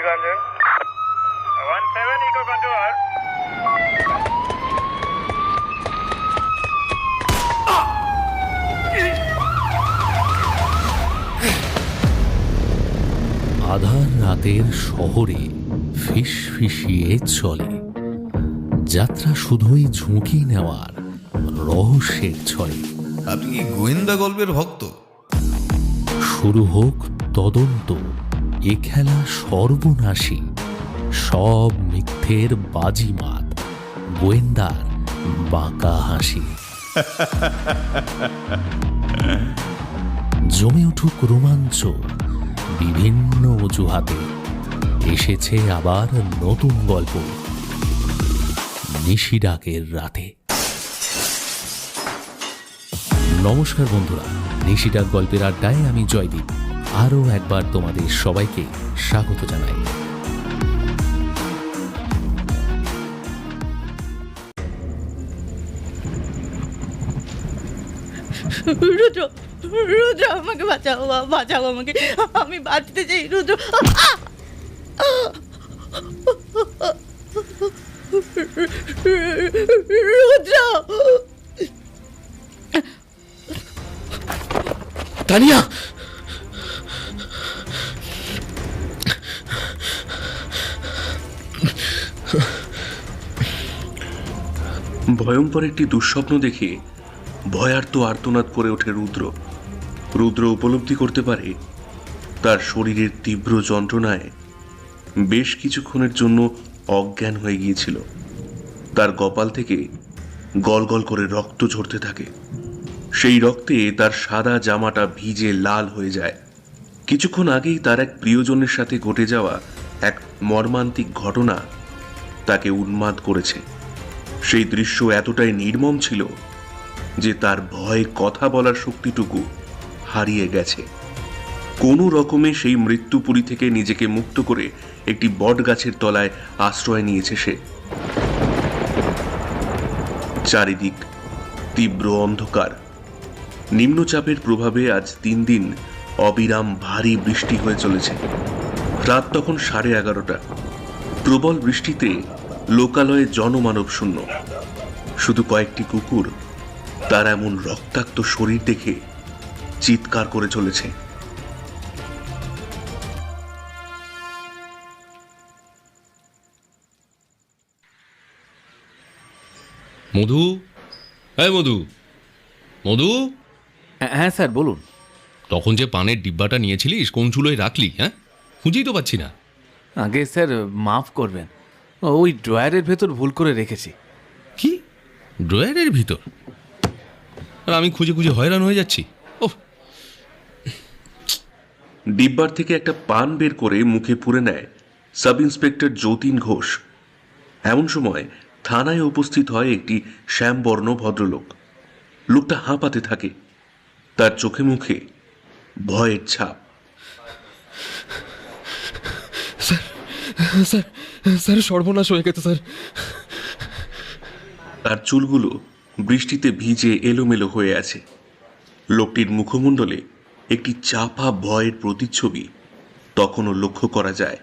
Ganjan. 17 Eco Control. আধার রাতের শহরে ফিসফিসিয়ে চলে যাত্রা, শুধুই ঝুঁকি নেওয়ার রহস্যের ছলে। আপনি কি গোয়েন্দা গল্পের ভক্ত? শুরু হোক তদন্ত, এ খেলা সর্বনাশী, সব মিথ্যের বাজিমাত, গোয়েন্দার বাঁকা হাসি। জমে উঠুক রোমাঞ্চ, বিভিন্ন অজুহাতে এসেছে আবার নতুন গল্প নিশিরাগের রাতে। নমস্কার বন্ধুরা, নিশিরাগ গল্পের আড্ডায় আমি জয়দীপ আরও একবার তোমাদের সবাইকে স্বাগত জানাই। রুদ্র, রুদ্র আমাকে বাঁচাও, বাঁচাও আমাকে, আমি বাঁচতে চাই রুদ্র। রুদ্র, তানিয়া, ভয়ঙ্কর একটি দুঃস্বপ্ন দেখে ভয়ার্ত আর্তনাদ করে ওঠে রুদ্র। রুদ্র উপলব্ধি করতে পারে তার শরীরের তীব্র যন্ত্রণায় বেশ কিছুক্ষণের জন্য অজ্ঞান হয়ে গিয়েছিল। তার কপাল থেকে গলগল করে রক্ত ঝরতে থাকে। সেই রক্তে তার সাদা জামাটা ভিজে লাল হয়ে যায়। কিছুক্ষণ আগেই তার এক প্রিয়জনের সাথে ঘটে যাওয়া এক মর্মান্তিক ঘটনা তাকে উন্মাদ করেছে। সেই দৃশ্য এতটাই নির্মম ছিল যে তার ভয়ে কথা বলার শক্তিটুকু হারিয়ে গেছে। কোনো রকমে সেই মৃত্যুপুরী থেকে নিজেকে মুক্ত করে একটি বট গাছের তলায় আশ্রয় নিয়েছে সে। চারিদিক তীব্র অন্ধকার। নিম্নচাপের প্রভাবে আজ 3 দিন অবিরাম ভারী বৃষ্টি হয়ে চলেছে। রাত তখন 11:30। প্রবল বৃষ্টিতে লোকালয়ে জনমানব শূন্য। শুধু কয়েকটি কুকুর তার এমন রক্তাক্ত শরীর দেখে চিৎকার করে চলেছে। মধু, হ্যাঁ মধু, মধু, হ্যাঁ স্যার বলুন। তখন যে পানের ডিব্বাটা নিয়েছিলিস কোন চুলোয় রাখলি? হ্যাঁ, খুঁজেই তো পাচ্ছি না। আগে স্যার মাফ করবেন, ওই ড্রয়ারের ভেতর ভুল করে রেখেছি। কি, ড্রয়ারের ভিতর? আর আমি খুঁজে খুঁজে হয়রান হয়ে যাচ্ছি। ওহ, ডিব্বার থেকে একটা পান বের করে মুখে পুরে নেয় সাব ইন্সপেক্টর যতীন ঘোষ। এমন সময় থানায় উপস্থিত হয় একটি শ্যামবর্ণ ভদ্রলোক। লোকটা হাঁপাতে থাকে, তার চোখে মুখে ভয়ের ছাপ। স্যার, স্যার সর্বনাশ হয়ে গেছে স্যার। তার চুলগুলো বৃষ্টিতে ভিজে এলোমেলো হয়ে আছে। লোকটির মুখমণ্ডলে একটি চাপা ভয়ের প্রতিচ্ছবি তখনও লক্ষ্য করা যায়।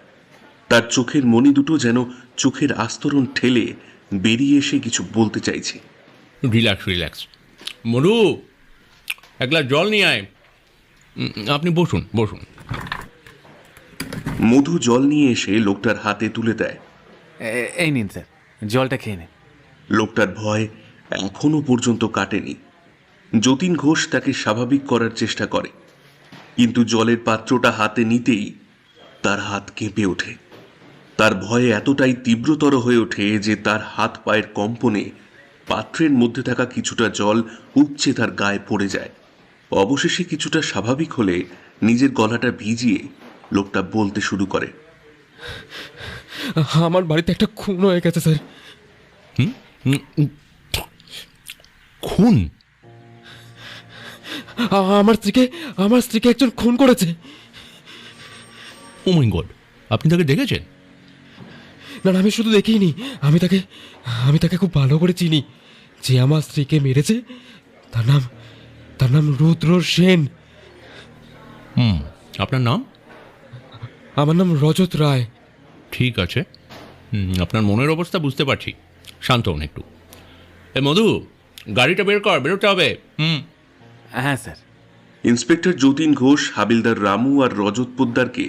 তার চোখের মণি দুটো যেন চোখের আস্তরণ ঠেলে বেরিয়ে এসে কিছু বলতে চাইছে। Relax relax. মধু, এক গ্লাস জল নিয়ে আয়। আপনি বসুন বসুন। মধু জল নিয়ে এসে লোকটার হাতে তুলে দেয়। এই নিন স্যার, জলটা খেয়ে নিন। লোকটার ভয় এখনো পর্যন্ত কাটেনি। যতীন ঘোষ তাকে স্বাভাবিক করার চেষ্টা করে, কিন্তু জলের পাত্রটা হাতে নিতেই তার হাত কেঁপে ওঠে। তার ভয়ে এতটাই তীব্রতর হয়ে ওঠে যে তার হাত পায়ের কম্পনে পাত্রের মধ্যে থাকা কিছুটা জল উপচে তার গায়ে পড়ে যায়। অবশেষে কিছুটা স্বাভাবিক হলে নিজের গলাটা ভিজিয়ে লোকটা বলতে শুরু করে। আমার বাড়িতে একটা খুন হয়ে গেছে স্যার। খুন? আমার স্ত্রীকে একজন খুন করেছে। ও মাই গড, আপনি তাকে দেখেছেন? না, আমি শুধু দেখিনি, আমি তাকে খুব ভালো করে চিনি। যে আমার স্ত্রীকে মেরেছে তার নাম রুদ্র সেন। আপনার নাম? আমার নাম রজত রায়। ঠিক আছে, আপনার মনের অবস্থা বুঝতে পারছি। শান্ত হন একটু। মধু, গাড়িটা বের কর, বেরোতে হবে। হ্যাঁ স্যার। ইন্সপেক্টর যতীন ঘোষ হাবিলদার রামু আর রজত পোদ্দারকে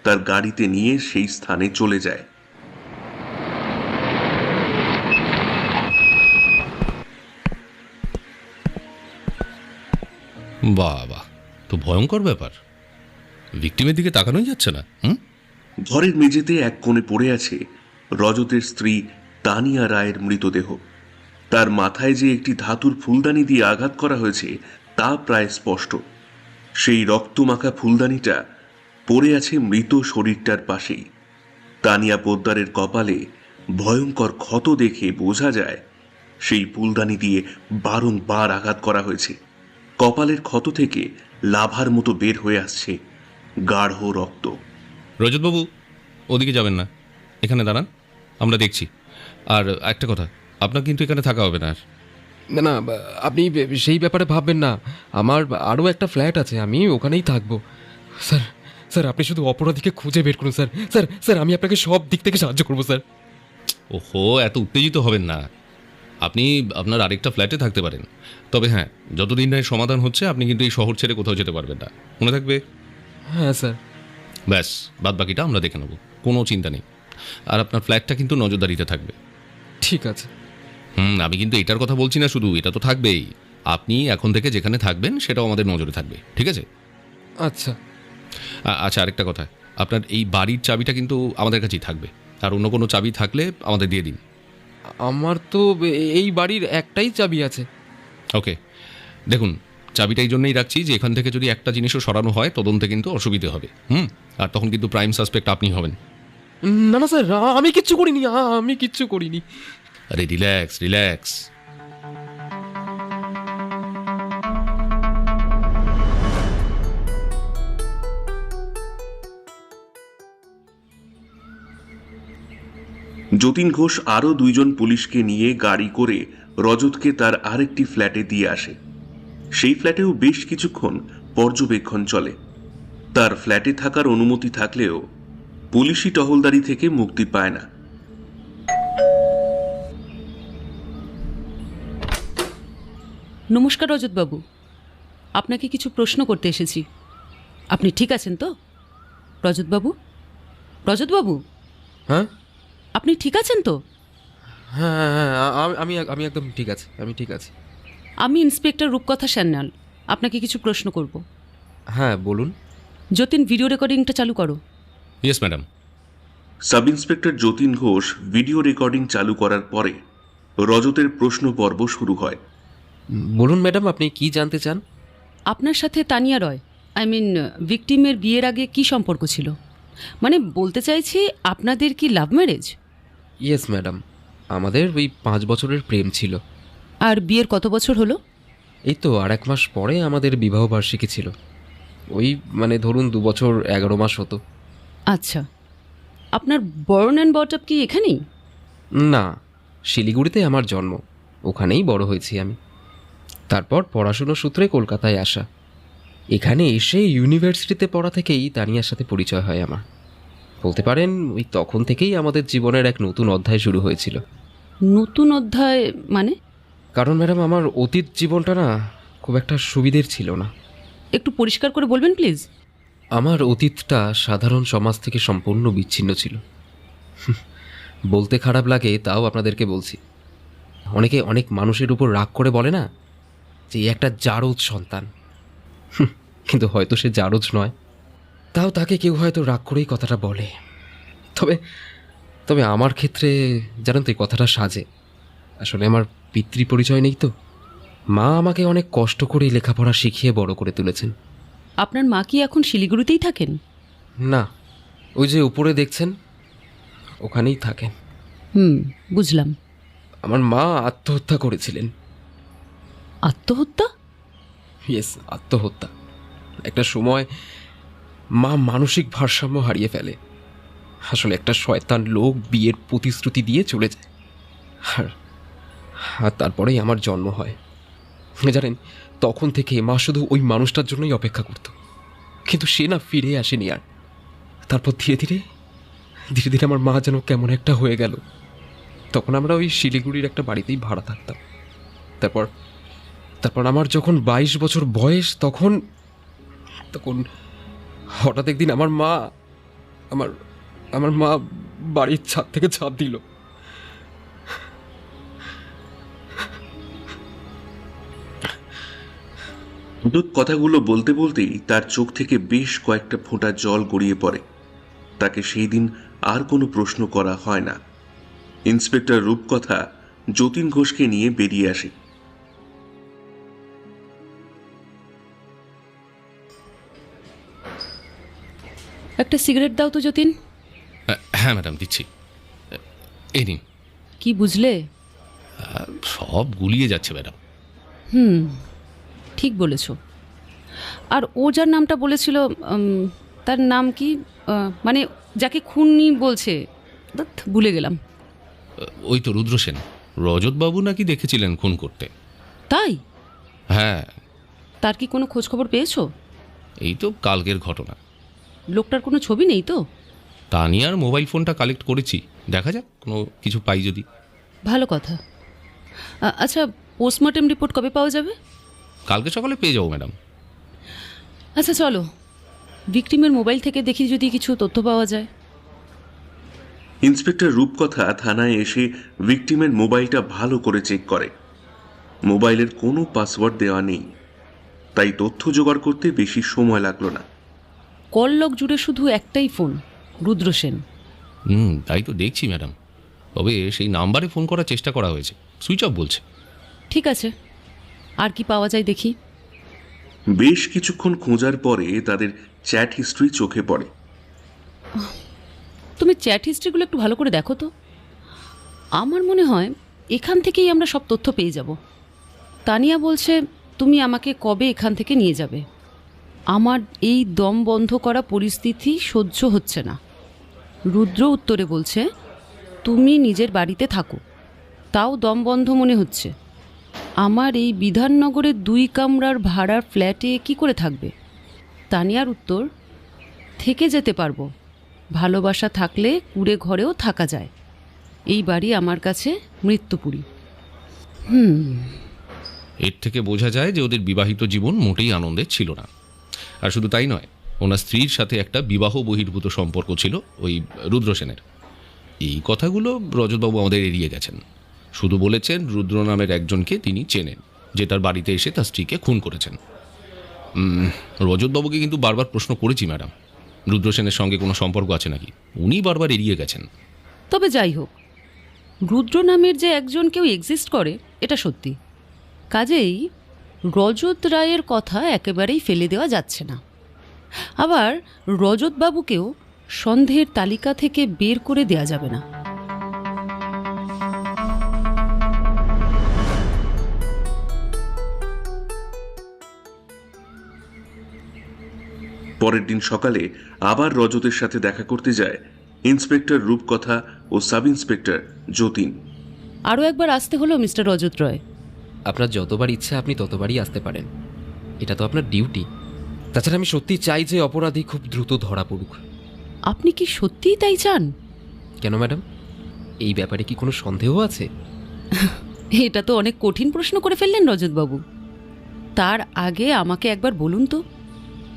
তার গাড়িতে নিয়ে সেই স্থানে চলে যায়। বাবা, তো ভয়ঙ্কর ব্যাপার। ভিকটিমের দিকে তাকানোই যাচ্ছে না। ঘরের মেঝেতে এক কোণে পড়ে আছে রজতের স্ত্রী তানিয়া রায়ের মৃতদেহ। তার মাথায় যে একটি ধাতুর ফুলদানি দিয়ে আঘাত করা হয়েছে তা প্রায় স্পষ্ট। সেই রক্তমাখা ফুলদানিটা পড়ে আছে মৃত শরীরটার পাশেই। তানিয়া পোদ্দারের কপালে ভয়ঙ্কর ক্ষত দেখে বোঝা যায় সেই ফুলদানি দিয়ে বারংবার আঘাত করা হয়েছে। কপালের ক্ষত থেকে লাভার মতো বের হয়ে আসছে গাঢ় রক্ত। রজতবাবু, ওদিকে যাবেন না, এখানে দাঁড়ান, আমরা দেখছি। আর একটা কথা, আপনার কিন্তু এখানে থাকা হবে না আর। না না, আপনি সেই ব্যাপারে ভাববেন না। আমার আরও একটা ফ্ল্যাট আছে, আমি ওখানেই থাকবো। স্যার স্যার, আপনি শুধু অপরাধীকে খুঁজে বের করুন স্যার। স্যার স্যার, আমি আপনাকে সব দিক থেকে সাহায্য করবো স্যার। ওহো, এত উত্তেজিত হবেন না। আপনি আপনার আরেকটা ফ্ল্যাটে থাকতে পারেন, তবে হ্যাঁ, যতদিন না এর সমাধান হচ্ছে আপনি কিন্তু এই শহর ছেড়ে কোথাও যেতে পারবেন না, মনে থাকবে? হ্যাঁ স্যার। ব্যাস, বাদ বাকিটা আমরা দেখে নেব, কোনো চিন্তা নেই। আর আপনার ফ্ল্যাটটা কিন্তু নজরদারিতে থাকবে। ঠিক আছে। আমি কিন্তু এটার কথা বলছি না শুধু, এটা তো থাকবেই। আপনি এখন থেকে যেখানে থাকবেন সেটাও আমাদের নজরে থাকবে, ঠিক আছে? আচ্ছা আচ্ছা, আরেকটা কথা, আপনার এই বাড়ির চাবিটা কিন্তু আমাদের কাছেই থাকবে। আর অন্য কোনো চাবি থাকলে আমাদের দিয়ে দিন। আমার তো এই বাড়ির একটাই চাবি আছে। ওকে, দেখুন, চাবিটা এই জন্যই রাখছি যে এখান থেকে যদি একটা জিনিসও সরানো হয় তদন্তে কিন্তু অসুবিধে হবে। আর তখন কিন্তু প্রাইম সাসপেক্ট আপনি হবেন। না না স্যার, আমি কিচ্ছু করিনি, আমি কিচ্ছু করিনি। আরে রিল্যাক্স রিল্যাক্স। যতীন ঘোষ আরো 2 জন পুলিশকে নিয়ে গাড়ি করে রজতকে তার আরেকটি ফ্ল্যাটে দিয়ে আসে। সেই ফ্ল্যাটেও বেশ কিছুক্ষণ পর্যবেক্ষণ চলে। তার ফ্ল্যাটে থাকার অনুমতি থাকলেও পুলিশি টহলদারি থেকে মুক্তি পায় না। নমস্কার রজতবাবু, আপনাকে কিছু প্রশ্ন করতে এসেছি। আপনি ঠিক আছেন তো? রজতবাবু, রজতবাবু, হ্যাঁ আপনি ঠিক আছেন তো? হ্যাঁ হ্যাঁ হ্যাঁ, আমি একদম ঠিক আছে, আমি ঠিক আছি। আমি ইন্সপেক্টর রূপকথা সান্যাল, আপনাকে কিছু প্রশ্ন করব। হ্যাঁ বলুন। যতীন, ভিডিও রেকর্ডিংটা চালু করো। Yes madam. Sub inspector Jatin Ghosh video recording চালু করার পরে রজতের প্রশ্ন পর্ব শুরু হয়। বলুন ম্যাডাম, আপনি কি জানতে চান? আপনার সাথে তানিয়া রয়, ভিকটিমের বিয়ের আগে কি সম্পর্ক ছিল? মানে বলতে চাইছি, আপনাদের কি লাভ ম্যারেজ? ইয়েস ম্যাডাম, আমাদের ওই 5 বছরের প্রেম ছিল। আর বিয়ের কত বছর হলো? এই তো আর 1 মাস পরে আমাদের বিবাহবার্ষিকী ছিল। ওই ধরুন 2 বছর 11 মাস হতো। আচ্ছা, আপনার বর্ন অ্যান্ড বট আপ কি এখানেই? না, শিলিগুড়িতে আমার জন্ম, ওখানেই বড় হয়েছি আমি। তারপর পড়াশুনোর সূত্রে কলকাতায় আসা। এখানে এসে ইউনিভার্সিটিতে পড়া থেকেই তানিয়ার সাথে পরিচয় হয় আমার। বলতে পারেন ওই তখন থেকেই আমাদের জীবনের এক নতুন অধ্যায় শুরু হয়েছিল। নতুন অধ্যায় মানে? কারণ ম্যাডাম, আমার অতীত জীবনটা না খুব একটা সুবিধের ছিল না। একটু পরিষ্কার করে বলবেন প্লিজ। আমার অতীতটা সাধারণ সমাজ থেকে সম্পূর্ণ বিচ্ছিন্ন ছিল। বলতে খারাপ লাগে, তাও আপনাদেরকে বলছি। অনেকে অনেক মানুষের উপর রাগ করে বলে না যে একটা জারজ সন্তান, কিন্তু হয়তো সে জারজ নয়। তাও তাকে কেউ হয়তো রাগ করেই কথাটা বলে। তবে তবে আমার ক্ষেত্রে জানেন তো, এই কথাটা সাজে। আসলে আমার পিতৃ পরিচয় নেই তো। মা আমাকে অনেক কষ্ট করে লেখাপড়া শিখিয়ে বড় করে তুলেছেন। আপনার মা কি এখন শিলিগুড়িতেই থাকেন? না, ওই যে উপরে দেখছেন ওখানেই থাকেন। বুঝলাম। আমার মা আত্মহত্যা করেছিলেন। আত্মহত্যা? ইয়েস, আত্মহত্যা। একটা সময় মা মানসিক ভারসাম্য হারিয়ে ফেলে। আসলে একটা শয়তান লোক বিয়ের প্রতিশ্রুতি দিয়ে চলে যায়। আর তারপরেই আমার জন্ম হয়। জানেন, তখন থেকে মা শুধু ওই মানুষটার জন্যই অপেক্ষা করত, কিন্তু সে না ফিরে আসেনি আর। তারপর ধীরে ধীরে ধীরে ধীরে আমার মা যেন কেমন একটা হয়ে গেল। তখন আমরা ওই শিলিগুড়ির একটা বাড়িতেই ভাড়া থাকতাম। তারপর তারপর আমার যখন 22 বছর বয়স, তখন তখন হঠাৎ একদিন আমার মা আমার মা বাড়ির ছাদ থেকে ঝাঁপ দিল। কথাগুলো বলতে বলতেই তার চোখ থেকে বেশ কয়েকটা ফোঁটা জল গড়িয়ে পড়ে। তাকে সেই দিন আর কোনো প্রশ্ন করা হয় না। ইন্সপেক্টর রূপকথা যতীন ঘোষকে নিয়ে বেরিয়ে আসে। একটা সিগারেট দাও তো যতীন। হ্যাঁ ম্যাডাম, দিচ্ছি। এই নিন। কি বুঝলে? সব গুলিয়ে যাচ্ছে ম্যাডাম। ঠিক বলেছ। আর ও যার নামটা বলেছিল, তার নাম কি? মানে যাকে খুনি বলছে, ভুলে গেলাম। ওই তো রুদ্র সেন। রজতবাবু নাকি দেখেছিলেন খুন করতে। তাই? হ্যাঁ। তার কি কোনো খোঁজ খবর পেয়েছো? এই তো কালকের ঘটনা। লোকটার কোনো ছবি নেই তো? তানিয়ার মোবাইল ফোনটা কালেক্ট করেছি, দেখা যাক কোনো কিছু পাই যদি। ভালো কথা। আচ্ছা, পোস্টমর্টেম রিপোর্ট কবে পাওয়া যাবে? কালকে সকালে পেয়ে যাবো ম্যাডাম। আচ্ছা চলো, ভিকটিমের মোবাইল থেকে দেখি যদি কিছু তথ্য পাওয়া যায়। ইন্সপেক্টর রূপকথা থানায় এসে ভিকটিমের মোবাইলটা ভালো করে চেক করে। মোবাইলের কোনো পাসওয়ার্ড দেওয়া নেই, তাই তথ্য জোগাড় করতে বেশি সময় লাগলো না। কল লগ জুড়ে শুধু একটাই ফোন, রুদ্র সেন। তাই তো দেখছি ম্যাডাম। তবে সেই নাম্বারে ফোন করার চেষ্টা করা হয়েছে, সুইচ অফ বলছে। ঠিক আছে, আর কি পাওয়া যায় দেখি। বেশ কিছুক্ষণ খোঁজার পরে তাদের চ্যাট হিস্ট্রি চোখে পড়ে। তুমি চ্যাট হিস্ট্রিগুলো একটু ভালো করে দেখো তো। আমার মনে হয় এখান থেকেই আমরা সব তথ্য পেয়ে যাব। তানিয়া বলছে তুমি আমাকে কবে এখান থেকে নিয়ে যাবে। আমার এই দম বন্ধ করা পরিস্থিতি সহ্য হচ্ছে না। রুদ্র উত্তরে বলছে তুমি নিজের বাড়িতে থাকো, তাও দম বন্ধ মনে হচ্ছে। আমার এই বিধাননগরের 2 কামরার ভাড়ার ফ্ল্যাটে কি করে থাকবে? তানিয়ার উত্তর, থেকে যেতে পারবো, ভালোবাসা থাকলে কুড়ে ঘরেও থাকা যায়। এই বাড়ি আমার কাছে মৃত্যুপুরী। এর থেকে বোঝা যায় যে ওদের বিবাহিত জীবন মোটেই আনন্দের ছিল না। আর শুধু তাই নয়, ওনার স্ত্রীর সাথে একটা বিবাহ বহির্ভূত সম্পর্ক ছিল ওই রুদ্র সেনের। এই কথাগুলো রজতবাবু আমাদের এড়িয়ে গেছেন। শুধু বলেছেন রুদ্র নামের একজনকে তিনি চেনেন, যে তার বাড়িতে এসে তার স্ত্রীকে খুন করেছেন। রজতবাবুকে কিন্তু বারবার প্রশ্ন করেছি ম্যাডাম, রুদ্র সেনের সঙ্গে কোনো সম্পর্ক আছে নাকি। উনি বারবার এড়িয়ে গেছেন। তবে যাই হোক, রুদ্র নামের যে একজন কেউ এক্সিস্ট করে এটা সত্যি। কাজেই রজত রায়ের কথা একেবারেই ফেলে দেওয়া যাচ্ছে না। আবার রজতবাবুকেও সন্দেহের তালিকা থেকে বের করে দেওয়া যাবে না। পরের দিন সকালে আবার রজতের সাথে দেখা করতে যায় ইন্সপেক্টর রূপকথা ও সাব ইন্সপেক্টর যতীন। আরও একবার আসতে হলো মিস্টার রজত রয়। আপনার যতবার ইচ্ছা আপনি ততবারই আসতে পারেন, এটা তো আপনার ডিউটি। তাছাড়া আমি সত্যি চাই যে অপরাধী খুব দ্রুত ধরা পড়ুক। আপনি কি সত্যিই তাই চান? কেন ম্যাডাম, এই ব্যাপারে কি কোনো সন্দেহ আছে? এটা তো অনেক কঠিন প্রশ্ন করে ফেললেন রজতবাবু। তার আগে আমাকে একবার বলুন তো,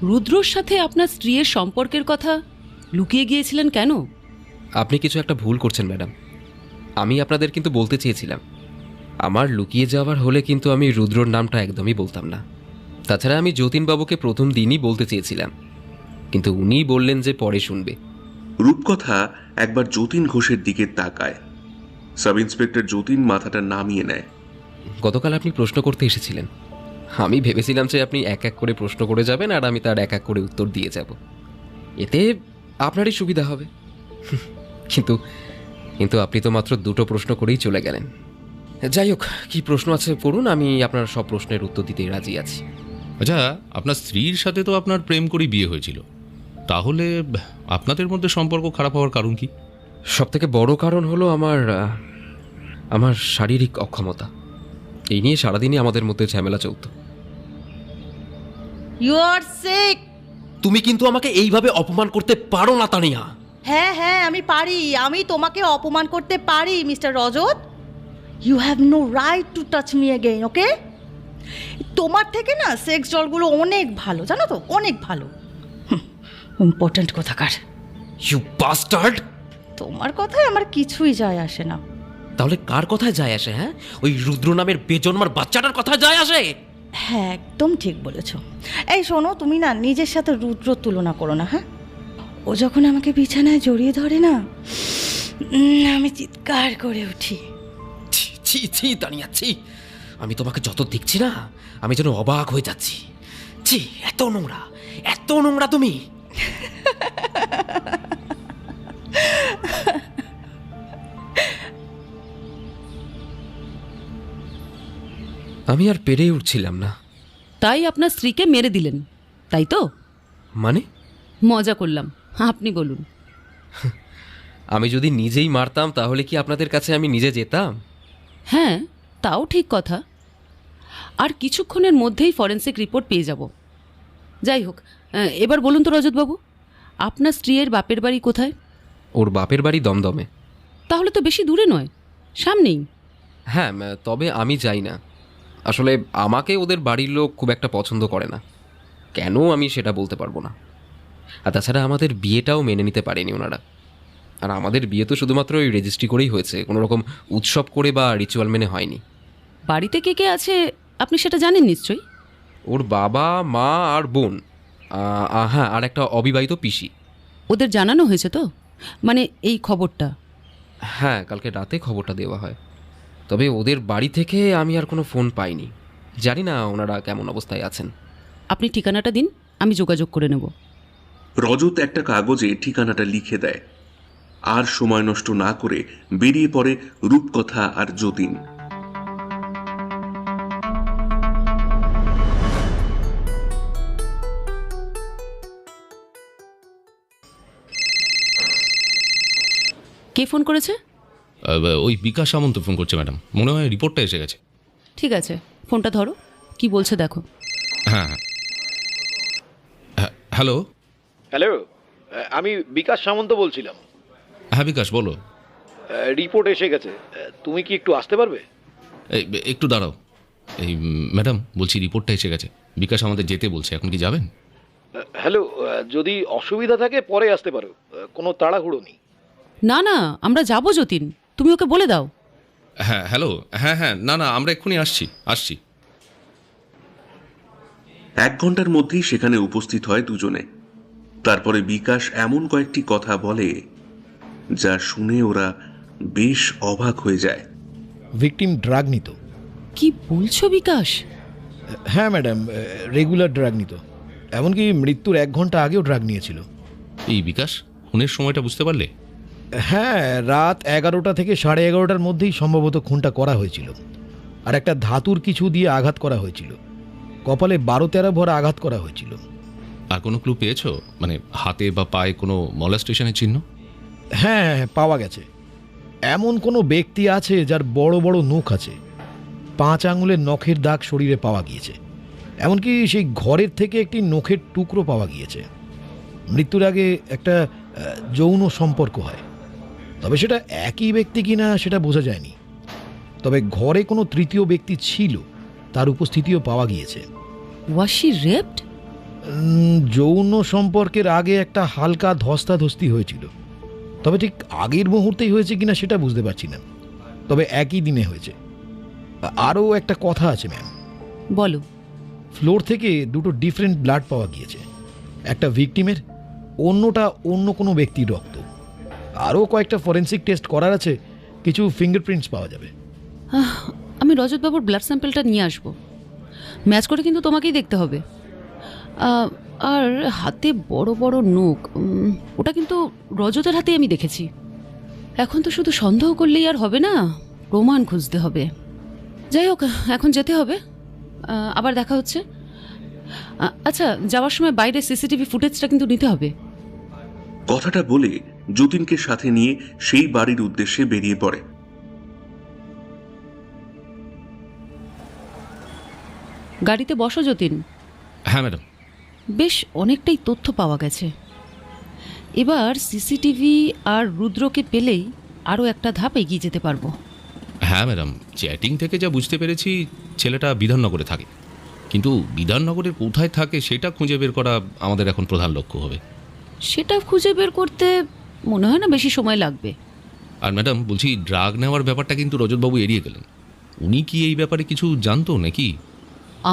রুদ্রর সাথে আপনার স্ত্রীর সম্পর্কের কথা লুকিয়ে গিয়েছিলেন কেন? আপনি কিছু একটা ভুল করছেন ম্যাডাম। আমি আপনাদের কিন্তু বলতে চেয়েছিলাম, আমার লুকিয়ে যাওয়ার হলে কিন্তু আমি রুদ্রর নামটা একদমই বলতাম না। তাছাড়া আমি যতীনবাবুকে প্রথম দিনই বলতে চেয়েছিলাম, কিন্তু উনিই বললেন যে পরে শুনবে। রূপকথা একবার যতীন ঘোষের দিকে তাকায়। সাব ইন্সপেক্টর যতীন মাথাটা নামিয়ে নেয়। গতকাল আপনি প্রশ্ন করতে এসেছিলেন, আমি ভেবেছিলাম যে আপনি এক এক করে প্রশ্ন করে যাবেন আর আমি তার এক এক করে উত্তর দিয়ে যাব, এতে আপনারই সুবিধা হবে। কিন্তু কিন্তু আপনি তো মাত্র 2টো প্রশ্ন করেই চলে গেলেন। যাই হোক, কী প্রশ্ন আছে করুন, আমি আপনার সব প্রশ্নের উত্তর দিতেই রাজি আছি। আচ্ছা, আপনার স্ত্রীর সাথে তো আপনার প্রেম করেই বিয়ে হয়েছিল, তাহলে আপনাদের মধ্যে সম্পর্ক খারাপ হওয়ার কারণ কি? সবথেকে বড় কারণ হলো আমার শারীরিক অক্ষমতা। এই নিয়ে সারাদিনই আমাদের মধ্যে ঝামেলা চলত। You are sick. তুমি কিন্তু আমাকে এইভাবে অপমান করতে পারো না তানিয়া। হ্যাঁ হ্যাঁ আমি পারি, আমি তোমাকে অপমান করতে পারি mister Rajat. You have no right to touch me again, okay? তোমার থেকে না সেক্স ডলগুলো অনেক ভালো, জানো তো, অনেক ভালো। ইম্পর্ট্যান্ট কোথাকার। You bastard! তোমার কথায় আমার কিছুই যায় আসে না। তাহলে কার কথায় যায় আসে? হ্যাঁ, ওই রুদ্র নামের বেজন্মার বাচ্চাটার কথায় যায় আসে। হ্যাঁ একদম ঠিক বলেছো। এই শোনো, তুমি না নিজের সাথে রুদ্র তুলনা করো না, হ্যাঁ? ও যখন আমাকে বিছানায় জড়িয়ে ধরে না, আমি চিৎকার করে উঠি। ছি ছি ছি তানিয়া, ছি! আমি তোমাকে যত দেখছি না, আমি যেন অবাক হয়ে যাচ্ছি। ছি, এত নোংরা, এত নোংরা তুমি! আমি আর পেরে উঠছিলাম না। তাই আপনার স্ত্রীকে মেরে দিলেন, তাই তো? মানে? মজা করলাম, আপনি বলুন। আমি যদি নিজেই মারতাম তাহলে কি আপনাদের কাছে আমি নিজে যেতাম? হ্যাঁ, তাও ঠিক কথা। আর কিছুক্ষণের মধ্যেই ফরেন্সিক রিপোর্ট পেয়ে যাব। যাই হোক, এবার বলুন তো রজতবাবু, আপনার স্ত্রীর বাপের বাড়ি কোথায়? ওর বাপের বাড়ি দমদমে। তাহলে তো বেশি দূরে নয়, সামনেই। হ্যাঁ, তবে আমি যাই না। আসলে আমাকে ওদের বাড়ির লোক খুব একটা পছন্দ করে না। কেন আমি সেটা বলতে পারবো না। আর তাছাড়া আমাদের বিয়েটাও মেনে নিতে পারেনি ওনারা। আর আমাদের বিয়ে তো শুধুমাত্র ওই রেজিস্ট্রি করেই হয়েছে, কোনো রকম উৎসব করে বা রিচুয়াল মেনে হয়নি। বাড়িতে কে কে আছে আপনি সেটা জানেন নিশ্চয়ই? ওর বাবা, মা আর বোন, হ্যাঁ, আর একটা অবিবাহিত পিসি। ওদের জানানো হয়েছে তো, মানে এই খবরটা? হ্যাঁ, কালকে রাতে খবরটা দেওয়া হয়। তবে ওদের বাড়ি থেকে আমি আর কোনো ফোন পাইনি। জানি না ওনারা কেমন অবস্থায় আছেন। আপনি ঠিকানাটা দিন, আমি যোগাযোগ করে নেব। রজত একটা কাগজে ঠিকানাটা লিখে দেয়। আর সময় নষ্ট না করে বেরিয়ে পড়ে রূপকথা আর যতীন। কে ফোন করেছে? ওই বিকাশ সামন্ত ফোন করছে ম্যাডাম, মনে হয় রিপোর্টটা এসে গেছে। ঠিক আছে, ফোনটা ধরো, কি বলছে দেখো। হ্যাঁ হ্যাঁ, হ্যালো। হ্যালো, আমি বিকাশ সামন্ত বলছিলাম। হ্যাঁ বিকাশ, বলো। রিপোর্ট এসে গেছে, তুমি কি একটু আসতে পারবে? এই একটু দাঁড়াও। এই ম্যাডাম, বলছি রিপোর্টটা এসে গেছে, বিকাশ আমাদের যেতে বলছে, এখন কি যাবেন? হ্যালো, যদি অসুবিধা থাকে পরে আসতে পারো, কোনো তাড়াহুড়ো নেই। না না, আমরা যাবো যতীন, তুমি ওকে বলে দাও। হ্যাঁ হ্যালো, হ্যাঁ হ্যাঁ, না না, আমরা এক্ষুনি আসছি। 1 ঘন্টার মধ্যেই সেখানে উপস্থিত হয় দুজনে। তারপরে বিকাশ এমন কয়েকটি কথা বলে যা শুনে ওরা বেশ অবাক হয়ে যায়। ভিকটিম ড্রাগ নিত। কি বলছো বিকাশ? হ্যাঁ ম্যাডাম, রেগুলার ড্রাগ নিত। এমনকি মৃত্যুর 1 ঘন্টা আগেও ড্রাগ নিয়েছিল। এই বিকাশ, খুনের সময়টা বুঝতে পারলে? হ্যাঁ, রাত 11টা থেকে 11:30টার মধ্যেই সম্ভবত খুনটা করা হয়েছিল। আর একটা ধাতুর কিছু দিয়ে আঘাত করা হয়েছিল। কপালে 12-13 ভরা আঘাত করা হয়েছিল। আর কোনো ক্লু পেয়েছো? মানে হাতে বা পায়ে কোনো মলাস্টেশনের চিহ্ন? হ্যাঁ হ্যাঁ, পাওয়া গেছে। এমন কোনো ব্যক্তি আছে যার বড় বড় নখ আছে। 5 আঙুলের নখের দাগ শরীরে পাওয়া গিয়েছে। এমনকি সেই ঘরের থেকে একটি নখের টুকরো পাওয়া গিয়েছে। মৃত্যুর আগে একটা যৌন সম্পর্ক হয়, তবে সেটা একই ব্যক্তি কিনা সেটা বোঝা যায়নি। তবে ঘরে কোনো তৃতীয় ব্যক্তি ছিল, তার উপস্থিতিও পাওয়া গিয়েছে। Was she raped? যৌন সম্পর্কের আগে একটা হালকা ধস্তাধস্তি হয়েছিল, তবে ঠিক আগের মুহূর্তেই হয়েছে কিনা সেটা বুঝতে পারছি না। তবে একই দিনে হয়েছে। আরও একটা কথা আছে ম্যাম। বলো। ফ্লোর থেকে 2টো ডিফারেন্ট ব্লাড পাওয়া গিয়েছে। একটা ভিকটিমের, অন্যটা অন্য কোনো ব্যক্তির রক্ত। আরও কয়েকটা ফরেন্সিক টেস্ট করার আছে, কিছু ফিঙ্গারপ্রিন্টস পাওয়া যাবে। আমি রজতবাবুর ব্লাড স্যাম্পেলটা নিয়ে আসবো। ম্যাচ করে কিন্তু তোমাকেই দেখতে হবে। আর হাতে বড় বড় নখ, ওটা কিন্তু রজতের হাতেই আমি দেখেছি। এখন তো শুধু সন্দেহ করলেই আর হবে না, প্রমাণ খুঁজতে হবে। যাই হোক, এখন যেতে হবে। আবার দেখা হচ্ছে। আচ্ছা, যাওয়ার সময় বাইরে সিসিটিভি ফুটেজটা কিন্তু নিতে হবে। কথাটা বলে যতীনকে সাথে নিয়ে সেই বাড়ির উদ্দেশ্যে বেরিয়ে পড়ে। গাড়িতে বসো যতীন। হ্যাঁ ম্যাডাম। বেশ অনেকটাই তথ্য পাওয়া গেছে। এবার সিসিটিভি আর রুদ্রকে পেলেই আরও একটা ধাপ এগিয়ে যেতে পারবো। হ্যাঁ ম্যাডাম, চ্যাটিং থেকে যা বুঝতে পেরেছি ছেলেটা বিধাননগরে থাকে, কিন্তু বিধাননগরের কোথায় থাকে সেটা খুঁজে বের করা আমাদের এখন প্রধান লক্ষ্য হবে। সেটা খুঁজে বের করতে মনে হয় না বেশি সময় লাগবে। আর ম্যাডাম বলছি, ড্রাগ নেওয়ার ব্যাপারটা কিন্তু রজতবাবু এড়িয়ে গেলেন। উনি কি এই ব্যাপারে কিছু জানতো নাকি?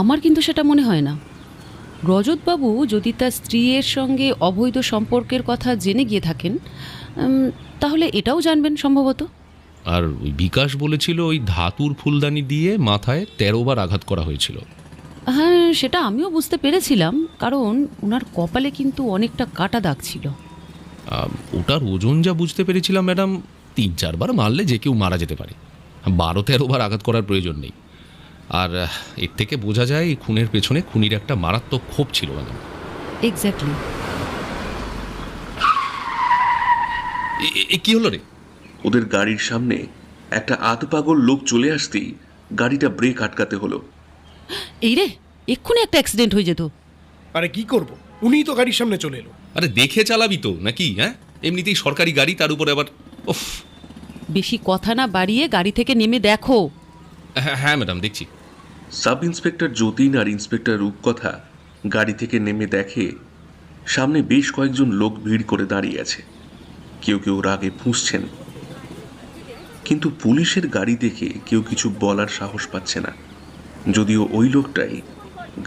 আমার কিন্তু সেটা মনে হয় না। রজতবাবু যদি তার স্ত্রীর সঙ্গে অবৈধ সম্পর্কের কথা জেনে গিয়ে থাকেন, তাহলে এটাও জানবেন সম্ভবত। আর ওই বিকাশ বলেছিল ওই ধাতুর ফুলদানি দিয়ে মাথায় 13 বার আঘাত করা হয়েছিল। হ্যাঁ, সেটা আমিও বুঝতে পেরেছিলাম, কারণ ওনার কপালে কিন্তু অনেকটা কাটা দাগ ছিল। ওটার ওজন যা বুঝতে পেরেছিলাম ম্যাডাম, 3-4 বার মারলে যে কেউ মারা যেতে পারে, 12-13 বার আঘাত করার প্রয়োজন নেই। আর এর থেকে বোঝা যায় এই খুনের পেছনে খুনির একটা মারাত্মক ক্ষোভ ছিল ম্যাডাম। এক্স্যাক্টলি। কি হলো রে? ওদের গাড়ির সামনে একটা আধপাগল লোক চলে আসতেই গাড়িটা ব্রেক আটকাতে হলো। এই রে, এক্ষুনি একটা অ্যাক্সিডেন্ট হয়ে যেত। আরে কি করব, উনিই তো গাড়ির সামনে চলে এলো। আরে দেখে চালাবি তো নাকি? হ্যাঁ, এমনিতেই সরকারি গাড়ি, তার উপরে আবার উফ। বেশি কথা না বাড়িয়ে গাড়ি থেকে নেমে দেখো। হ্যাঁ ম্যাডাম, দেখছি। সাব ইন্সপেক্টর যতীন আর ইন্সপেক্টর রূপকথা গাড়ি থেকে নেমে দেখে সামনে বেশ কয়েকজন লোক ভিড় করে দাঁড়িয়ে আছে। কেউ কেউ রাগে ফুঁসছেন, কিন্তু পুলিশের গাড়ি দেখে কেউ কিছু বলার সাহস পাচ্ছে না। যদিও ওই লোকটাই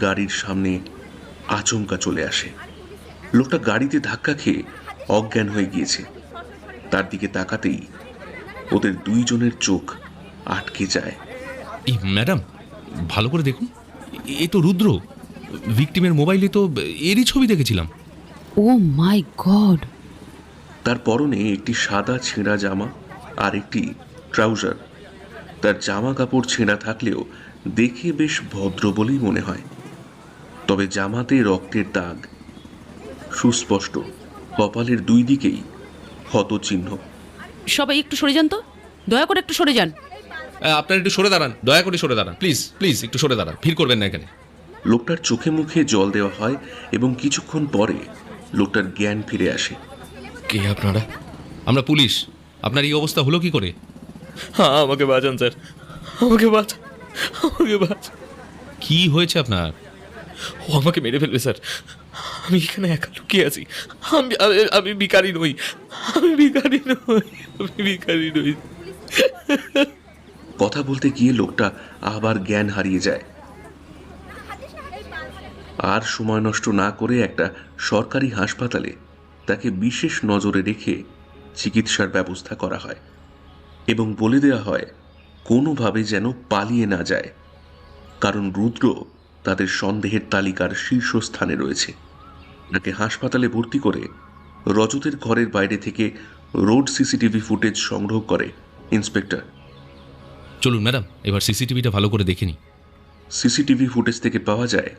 গাড়ির সামনে আচমকা চলে আসে। লোকটা গাড়িতে ধাক্কা খেয়ে অজ্ঞান হয়ে গিয়েছে। তার দিকে তাকাতেই ওদের দুইজনের চোখ আটকে যায়। এই ম্যাডাম, ভালো করে দেখুন, এ তো রুদ্র। ভিকটিমের মোবাইলে তো এরই ছবি দেখেছিলাম। ও মাই গড! তার পরনে একটি সাদা ছেঁড়া জামা আর একটি ট্রাউজার। তার জামা কাপড় ছেঁড়া থাকলেও দেখে বেশ ভদ্র বলেই মনে হয়। তবে জামাতে রক্তের দাগ সুস্পষ্ট, কপালের দুই দিকেই ক্ষত চিহ্ন। সবাই একটু সরে যান তো, দয়া করে একটু সরে যান। আপনারা একটু সরে দাঁড়ান, দয়া করে সরে দাঁড়ান, প্লিজ প্লিজ একটু সরে দাঁড়ান, ভিড় করবেন না এখানে। লোকটার চোখে মুখে জল দেওয়া হয় এবং কিছুক্ষণ পরে লোকটার জ্ঞান ফিরে আসে। কে আপনারা? আমরা পুলিশ। আপনার এই অবস্থা হলো কি করে? হ্যাঁ, আমাকে বাঁচান স্যার, আমাকে বাঁচান, আমাকে বাঁচান। কি হয়েছে আপনার? ও আমাকে মেরে ফেলবে স্যার। আমি এখানে একা লুকিয়ে আছি। আমি ভিখারি নই, আমি ভিখারি নই, আমি ভিখারি নই। কথা বলতে গিয়ে লোকটা আবার জ্ঞান হারিয়ে যায়। আর সময় নষ্ট না করে একটা সরকারি হাসপাতালে তাকে বিশেষ নজরে রেখে চিকিৎসার ব্যবস্থা করা হয় এবং বলে দেওয়া হয় কোনোভাবে যেন পালিয়ে না যায়, কারণ রুদ্র তাদের সন্দেহের তালিকার শীর্ষস্থানে রয়েছে। তাকে হাসপাতালে ভর্তি করে রজতের ঘরের বাইরে থেকে রোড সিসিটিভি ফুটেজ সংগ্রহ করে ইন্সপেক্টর। চলুন ম্যাডাম, এবার সিসিটিভিটা ভালো করে দেখে নিই। সিসিটিভি ফুটেজ থেকে পাওয়া যায়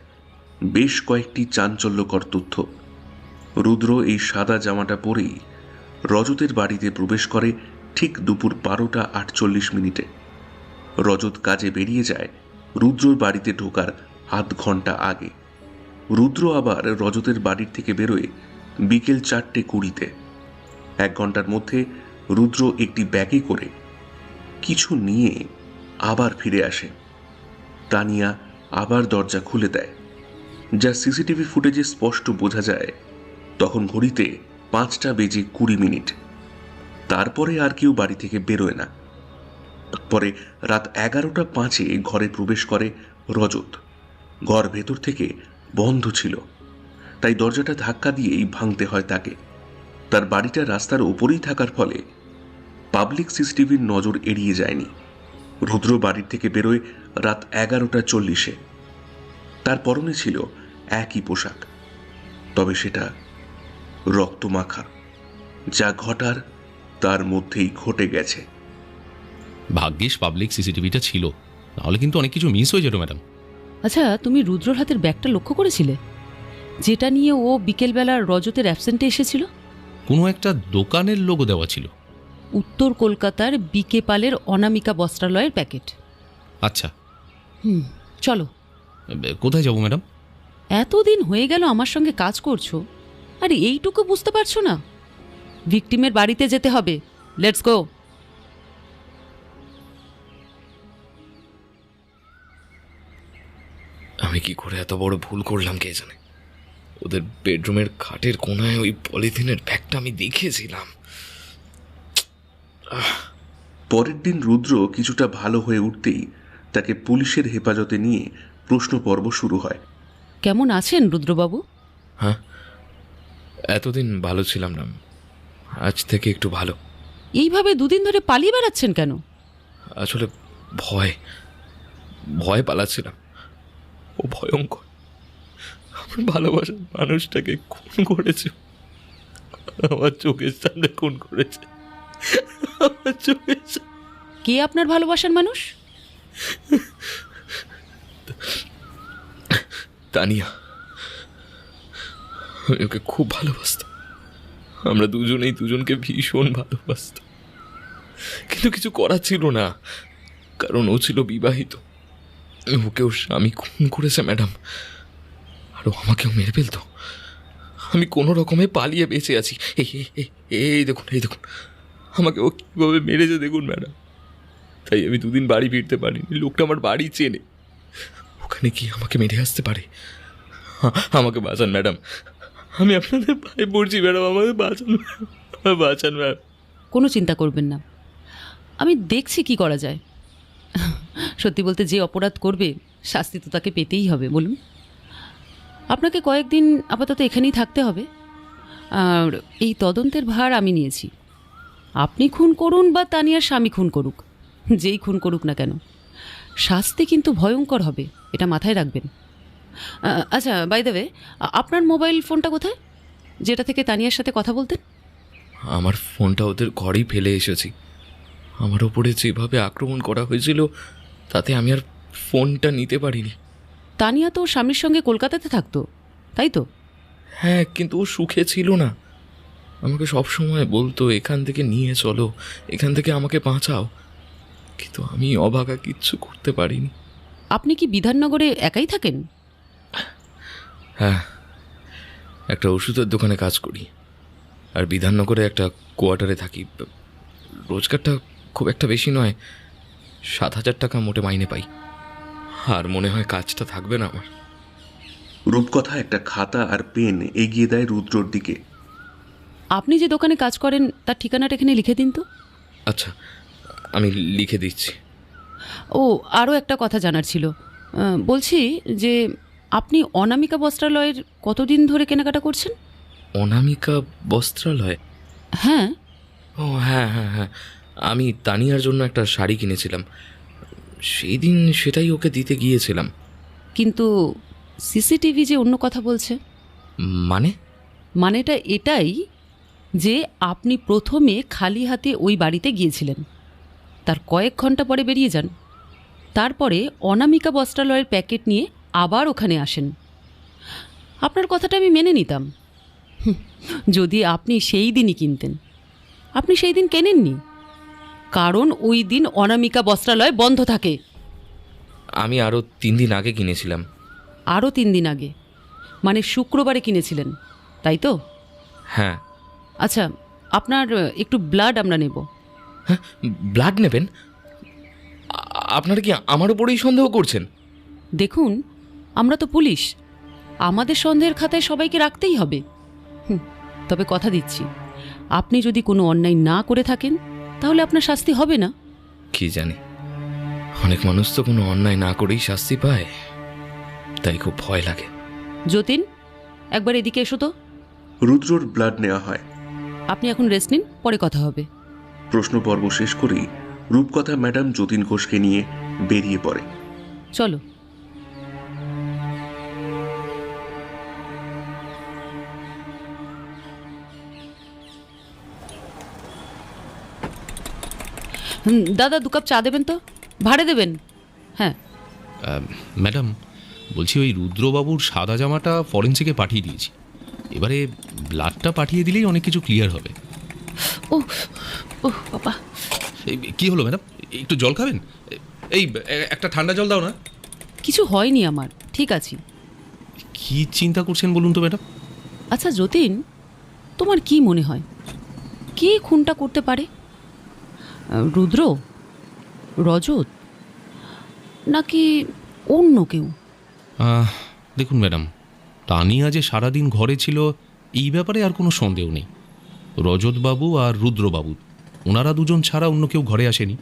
বেশ কয়েকটি চাঞ্চল্যকর তথ্য। রুদ্র এই সাদা জামাটা পরেই রজতের বাড়িতে প্রবেশ করে ঠিক দুপুর 12:48 রজত কাজে বেরিয়ে যায় রুদ্রর বাড়িতে ঢোকার আধ ঘন্টা আগে। রুদ্র আবার রজতের বাড়ির থেকে বেরোয় বিকেল 4:20। 1 ঘন্টার মধ্যে রুদ্র একটি ব্যাগে করে কিছু নিয়ে আবার ফিরে আসে। তানিয়া আবার দরজা খুলে দেয়, যা সিসিটিভি ফুটেজে স্পষ্ট বোঝা যায়। তখন ঘড়িতে 5:20। তারপরে আর কেউ বাড়ি থেকে বেরোয় না। পরে রাত 11:05 ঘরে প্রবেশ করে রজত। ঘর ভেতর থেকে বন্ধ ছিল, তাই দরজাটা ধাক্কা দিয়েই ভাঙতে হয় তাকে। তার বাড়িটা রাস্তার ওপরেই থাকার ফলে পাবলিক সিসিটিভির নজর এড়িয়ে যায়নি। রুদ্র বাড়ির থেকে বেরোয় রাত 11:40। তার পরনে ছিল একই পোশাক, তবে সেটা রক্তমাখা। যা ঘটার তার মধ্যেই ঘটে গেছে। ভাগ্যিস পাবলিক সিসিটিভিটা ছিল, নাহলে কিন্তু অনেক কিছু মিস হয়ে যেত ম্যাডাম। আচ্ছা, তুমি রুদ্রর হাতের ব্যাগটা লক্ষ্য করেছিলে, যেটা নিয়ে ও বিকেলবেলা রজতের অ্যাবসেন্টে এসেছিল? কোনো একটা দোকানের লোগো দেওয়া ছিল। উত্তর কলকাতার বিকে পালের অনামিকা বস্ত্রালয়ের প্যাকেট। আচ্ছা, চলো। কোথায় যাবো ম্যাডাম? এতদিন হয়ে গেল আমার সঙ্গে কাজ করছো, আর এইটুকু বুঝতে পারছো না? ভিকটিমের বাড়িতে যেতে হবে। Let's go. আমি কি করে এত বড় ভুল করলাম কে জানে। ওদের বেডরুমের খাটের কোনায় ওই পলিথিনের ব্যাগটা আমি দেখেছিলাম। পরের দিন রুদ্র কিছুটা ভালো হয়ে উঠতেই তাকে পুলিশের হেফাজতে নিয়ে প্রশ্ন পর্ব শুরু হয়। কেমন আছেন রুদ্রবাবু? হ্যাঁ, এতদিন ভালো ছিলাম না, আজ থেকে একটু ভালো। এইভাবে দুদিন ধরে পালিয়ে বেড়াচ্ছেন কেন? আসলে ভয় পালাচ্ছিলাম। ও ভয়ঙ্কর, আমার ভালোবাসার মানুষটাকে খুন করেছে, আমার চোখের সামনে খুন করেছে, আমার চোখের সামনে। কে আপনার ভালোবাসার মানুষ? তানিয়া। আমি ওকে খুব ভালোবাসতাম, আমরা দুজনেই দুজনকে ভীষণ ভালোবাসতাম, কিন্তু কিছু করার ছিল না, কারণ ও ছিল বিবাহিত। ওকেও স্বামী খুন করেছে ম্যাডাম, আর ও আমাকেও মেরে ফেলতো। আমি কোনো রকমে পালিয়ে বেঁচে আছি। এই দেখুন আমাকে ও কীভাবে মেরেছে দেখুন ম্যাডাম। তাই আমি দুদিন বাড়ি ফিরতে পারিনি। লোকটা আমার বাড়ি চেনে, ওখানে কি আমাকে মেরে আসতে পারে। আমাকে বাঁচান ম্যাডাম, আমি আপনাদের পায়ে পড়ছি ম্যাডাম, আমাকে বাঁচান ম্যাডাম। কোনো চিন্তা করবেন না, আমি দেখছি কি করা যায়। সত্যি বলতে যে অপরাধ করবে শাস্তি তো তাকে পেতেই হবে। বলুন, আপনাকে কয়েকদিন আপাতত এখানেই থাকতে হবে, আর এই তদন্তের ভার আমি নিয়েছি। আপনি খুন করুন বা তানিয়ার স্বামী খুন করুক, যেই খুন করুক না কেন, শাস্তি কিন্তু ভয়ঙ্কর হবে, এটা মাথায় রাখবেন। আচ্ছা, বাই দ্য ওয়ে, আপনার মোবাইল ফোনটা কোথায়, যেটা থেকে তানিয়ার সাথে কথা বলতেন? আমার ফোনটা ওদের ঘরেই ফেলে এসেছি। আমার ওপরে যেভাবে আক্রমণ করা হয়েছিল তাতে আমি আর ফোনটা নিতে পারিনি। তানিয়া তো স্বামীর সঙ্গে কলকাতাতে থাকতো, তাই তো? হ্যাঁ, কিন্তু ও সুখে ছিল না। আমাকে সব সময় বলতো এখান থেকে নিয়ে চলো, এখান থেকে আমাকে বাঁচাও, কিন্তু আমি অভাগা কিচ্ছু করতে পারিনি। আপনি কি বিধাননগরে একাই থাকেন? হ্যাঁ, একটা ওষুধের দোকানে কাজ করি, আর বিধাননগরে একটা কোয়ার্টারে থাকি। রোজগারটা খুব একটা বেশি নয়, 7,000 টাকা মোটে মাইনে পাই, আর মনে হয় কাজটা থাকবে না আমার। রূপকথা একটা খাতা আর পেন এগিয়ে দেয় রুদ্রর দিকে। আপনি যে দোকানে কাজ করেন তার ঠিকানাটা এখানে লিখে দিন তো। আচ্ছা, আমি লিখে দিচ্ছি। ও, আরও একটা কথা জানার ছিল। বলছি যে আপনি অনামিকা বস্ত্রালয়ের কতদিন ধরে কেনাকাটা করছেন? অনামিকা বস্ত্রালয়? হ্যাঁ। ও হ্যাঁ, আমি তানিয়ার জন্য একটা শাড়ি কিনেছিলাম, সেই দিন সেটাই ওকে দিতে গিয়েছিলাম। কিন্তু সিসিটিভি যে অন্য কথা বলছে। মানেটা এটাই যে আপনি প্রথমে খালি হাতে ওই বাড়িতে গিয়েছিলেন, তার কয়েক ঘন্টা পরে বেরিয়ে যান, তারপরে অনামিকা বস্ত্রালয়ের প্যাকেট নিয়ে আবার ওখানে আসেন। আপনার কথাটা আমি মেনে নিতাম যদি আপনি সেই দিনই কিনতেন। আপনি সেই দিন কেনেননি, কারণ ওই দিন অনামিকা বস্ত্রালয় বন্ধ থাকে। আমি আরও 3 দিন আগে কিনেছিলাম। আরও 3 দিন আগে মানে শুক্রবারে কিনেছিলেন, তাই তো? হ্যাঁ। আচ্ছা, আপনার একটু ব্লাড আমরা নেব। হ্যাঁ, ব্লাড নেবেন? আপনারা কি আমার উপরেই সন্দেহ করছেন? দেখুন, আমরা তো পুলিশ, আমাদের সন্দেহের খাতায় সবাইকে রাখতেই হবে। তবে কথা দিচ্ছি, আপনি যদি কোনো অন্যায় না করে থাকেন তাহলে আপনার শাস্তি হবে না। কি জানি, অনেক মানুষ তো কোনো অন্যায় না করেই শাস্তি পায়, তাই খুব ভয় লাগে। যতীন, একবার এদিকে এসো তো। রুদ্রর ব্লাড নেওয়া হয়। আপনি এখন রেস্ট নিন, পরে কথা হবে। প্রশ্ন পর্ব শেষ করেই রূপকথা ম্যাডাম যতীন ঘোষকে নিয়ে বেরিয়ে পড়ে। চলো। দাদা 2 কাপ চা দেবেন তো, ভাড়ে দেবেন। হ্যাঁ ম্যাডাম, বলছি ওই রুদ্রবাবুর সাদা জামাটা ফরেন্সিকে পাঠিয়ে দিয়েছি, এবারে ব্লাডটা পাঠিয়ে দিলেই অনেক কিছু ক্লিয়ার হবে। ও ও বাবা, কি হলো ম্যাডাম, একটু জল খাবেন? এই একটা ঠান্ডা জল দাও না। কিছু হয়নি আমার, ঠিক আছি। কি চিন্তা করছেন বলুন তো ম্যাডাম? আচ্ছা যতীন, তোমার কি মনে হয় কে খুনটা করতে পারে? রুদ্র, রজত, নাকি অন্য কেউ? দেখুন ম্যাডাম, তানিয়া যে সারাদিন ঘরে ছিল এই ব্যাপারে আর কোনো সন্দেহ নেই। রজতবাবু আর রুদ্রবাবু, ওনারা দুজন ছাড়া অন্য কেউ ঘরে আসেনি।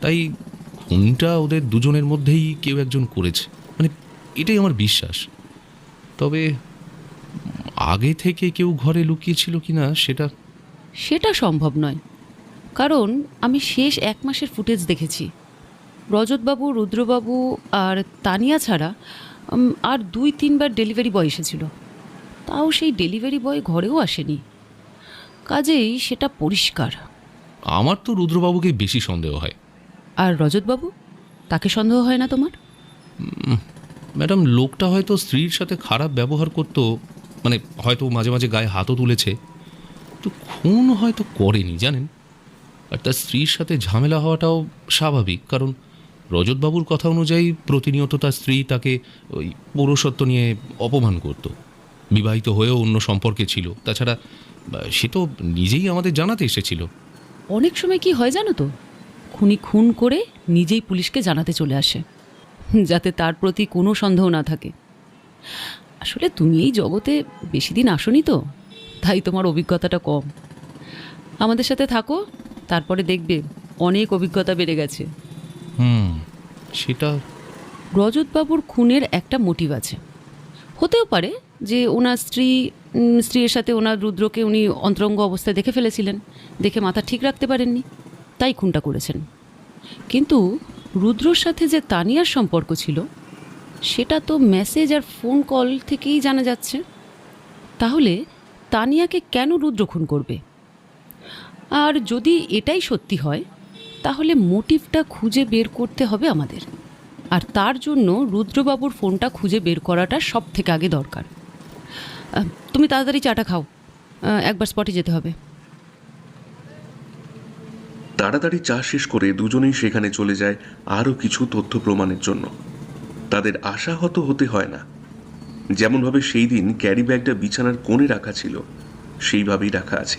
তাই খুনটা ওদের দুজনের মধ্যেই কেউ একজন করেছে, মানে এটাই আমার বিশ্বাস। তবে আগে থেকে কেউ ঘরে লুকিয়েছিল কিনা সেটা সম্ভব নয়, কারণ আমি শেষ 1 মাসের ফুটেজ দেখেছি। রজতবাবু, রুদ্রবাবু আর তানিয়া ছাড়া আর 2-3 বার ডেলিভারি বয় এসেছিল, তাও সেই ডেলিভারি বয় ঘরেও আসেনি। কাজেই সেটা পরিষ্কার। আমার তো রুদ্রবাবুকে বেশি সন্দেহ হয়। আর রজতবাবু, তাকে সন্দেহ হয় না তোমার? ম্যাডাম, লোকটা হয়তো স্ত্রীর সাথে খারাপ ব্যবহার করতো, মানে হয়তো মাঝে মাঝে গায়ে হাতও তুলেছে, তো খুন হয়তো করেনি জানেন। আর তার স্ত্রীর সাথে ঝামেলা হওয়াটাও স্বাভাবিক, কারণ রজতবাবুর কথা অনুযায়ী প্রতিনিয়ত তার স্ত্রী তাকে ওই পৌরসত্ব নিয়ে অপমান করত। বিবাহিত হয়েও অন্য সম্পর্কে ছিল। তাছাড়া সে তো নিজেই আমাদের জানাতে এসেছিল। অনেক সময় কি হয় জানো তো, খুনি খুন করে নিজেই পুলিশকে জানাতে চলে আসে, যাতে তার প্রতি কোনো সন্দেহ না থাকে। আসলে তুমি এই জগতে বেশি দিন আসনি তো, তাই তোমার অভিজ্ঞতাটা কম। আমাদের সাথে থাকো, তারপরে দেখবে অনেক অভিজ্ঞতা বেড়ে গেছে। সেটা রজতবাবুর খুনের একটা মোটিভ আছে। হতেও পারে যে ওনার স্ত্রীর সাথে ওনার রুদ্রকে উনি অন্তরঙ্গ অবস্থায় দেখে ফেলেছিলেন, দেখে মাথা ঠিক রাখতে পারেননি, তাই খুনটা করেছেন। কিন্তু রুদ্রর সাথে যে তানিয়ার সম্পর্ক ছিল সেটা তো মেসেজ আর ফোন কল থেকেই জানা যাচ্ছে। তাহলে তানিয়াকে কেন রুদ্র খুন করবে? আর যদি এটাই সত্যি হয়, তাহলে মোটিভটা খুঁজে বের করতে হবে আমাদের। আর তার জন্য রুদ্রবাবুর ফোনটা খুঁজে বের করাটা সব থেকে আগে দরকার। তুমি তাড়াতাড়ি চাটা খাও, একবার স্পটে যেতে হবে। তাড়াতাড়ি চা শেষ করে দুজনেই সেখানে চলে যায় আরও কিছু তথ্য প্রমাণের জন্য। তাদের আশাহত হতে হয় না। যেমনভাবে সেই দিন ক্যারি ব্যাগটা বিছানার কোণে রাখা ছিল সেইভাবেই রাখা আছে।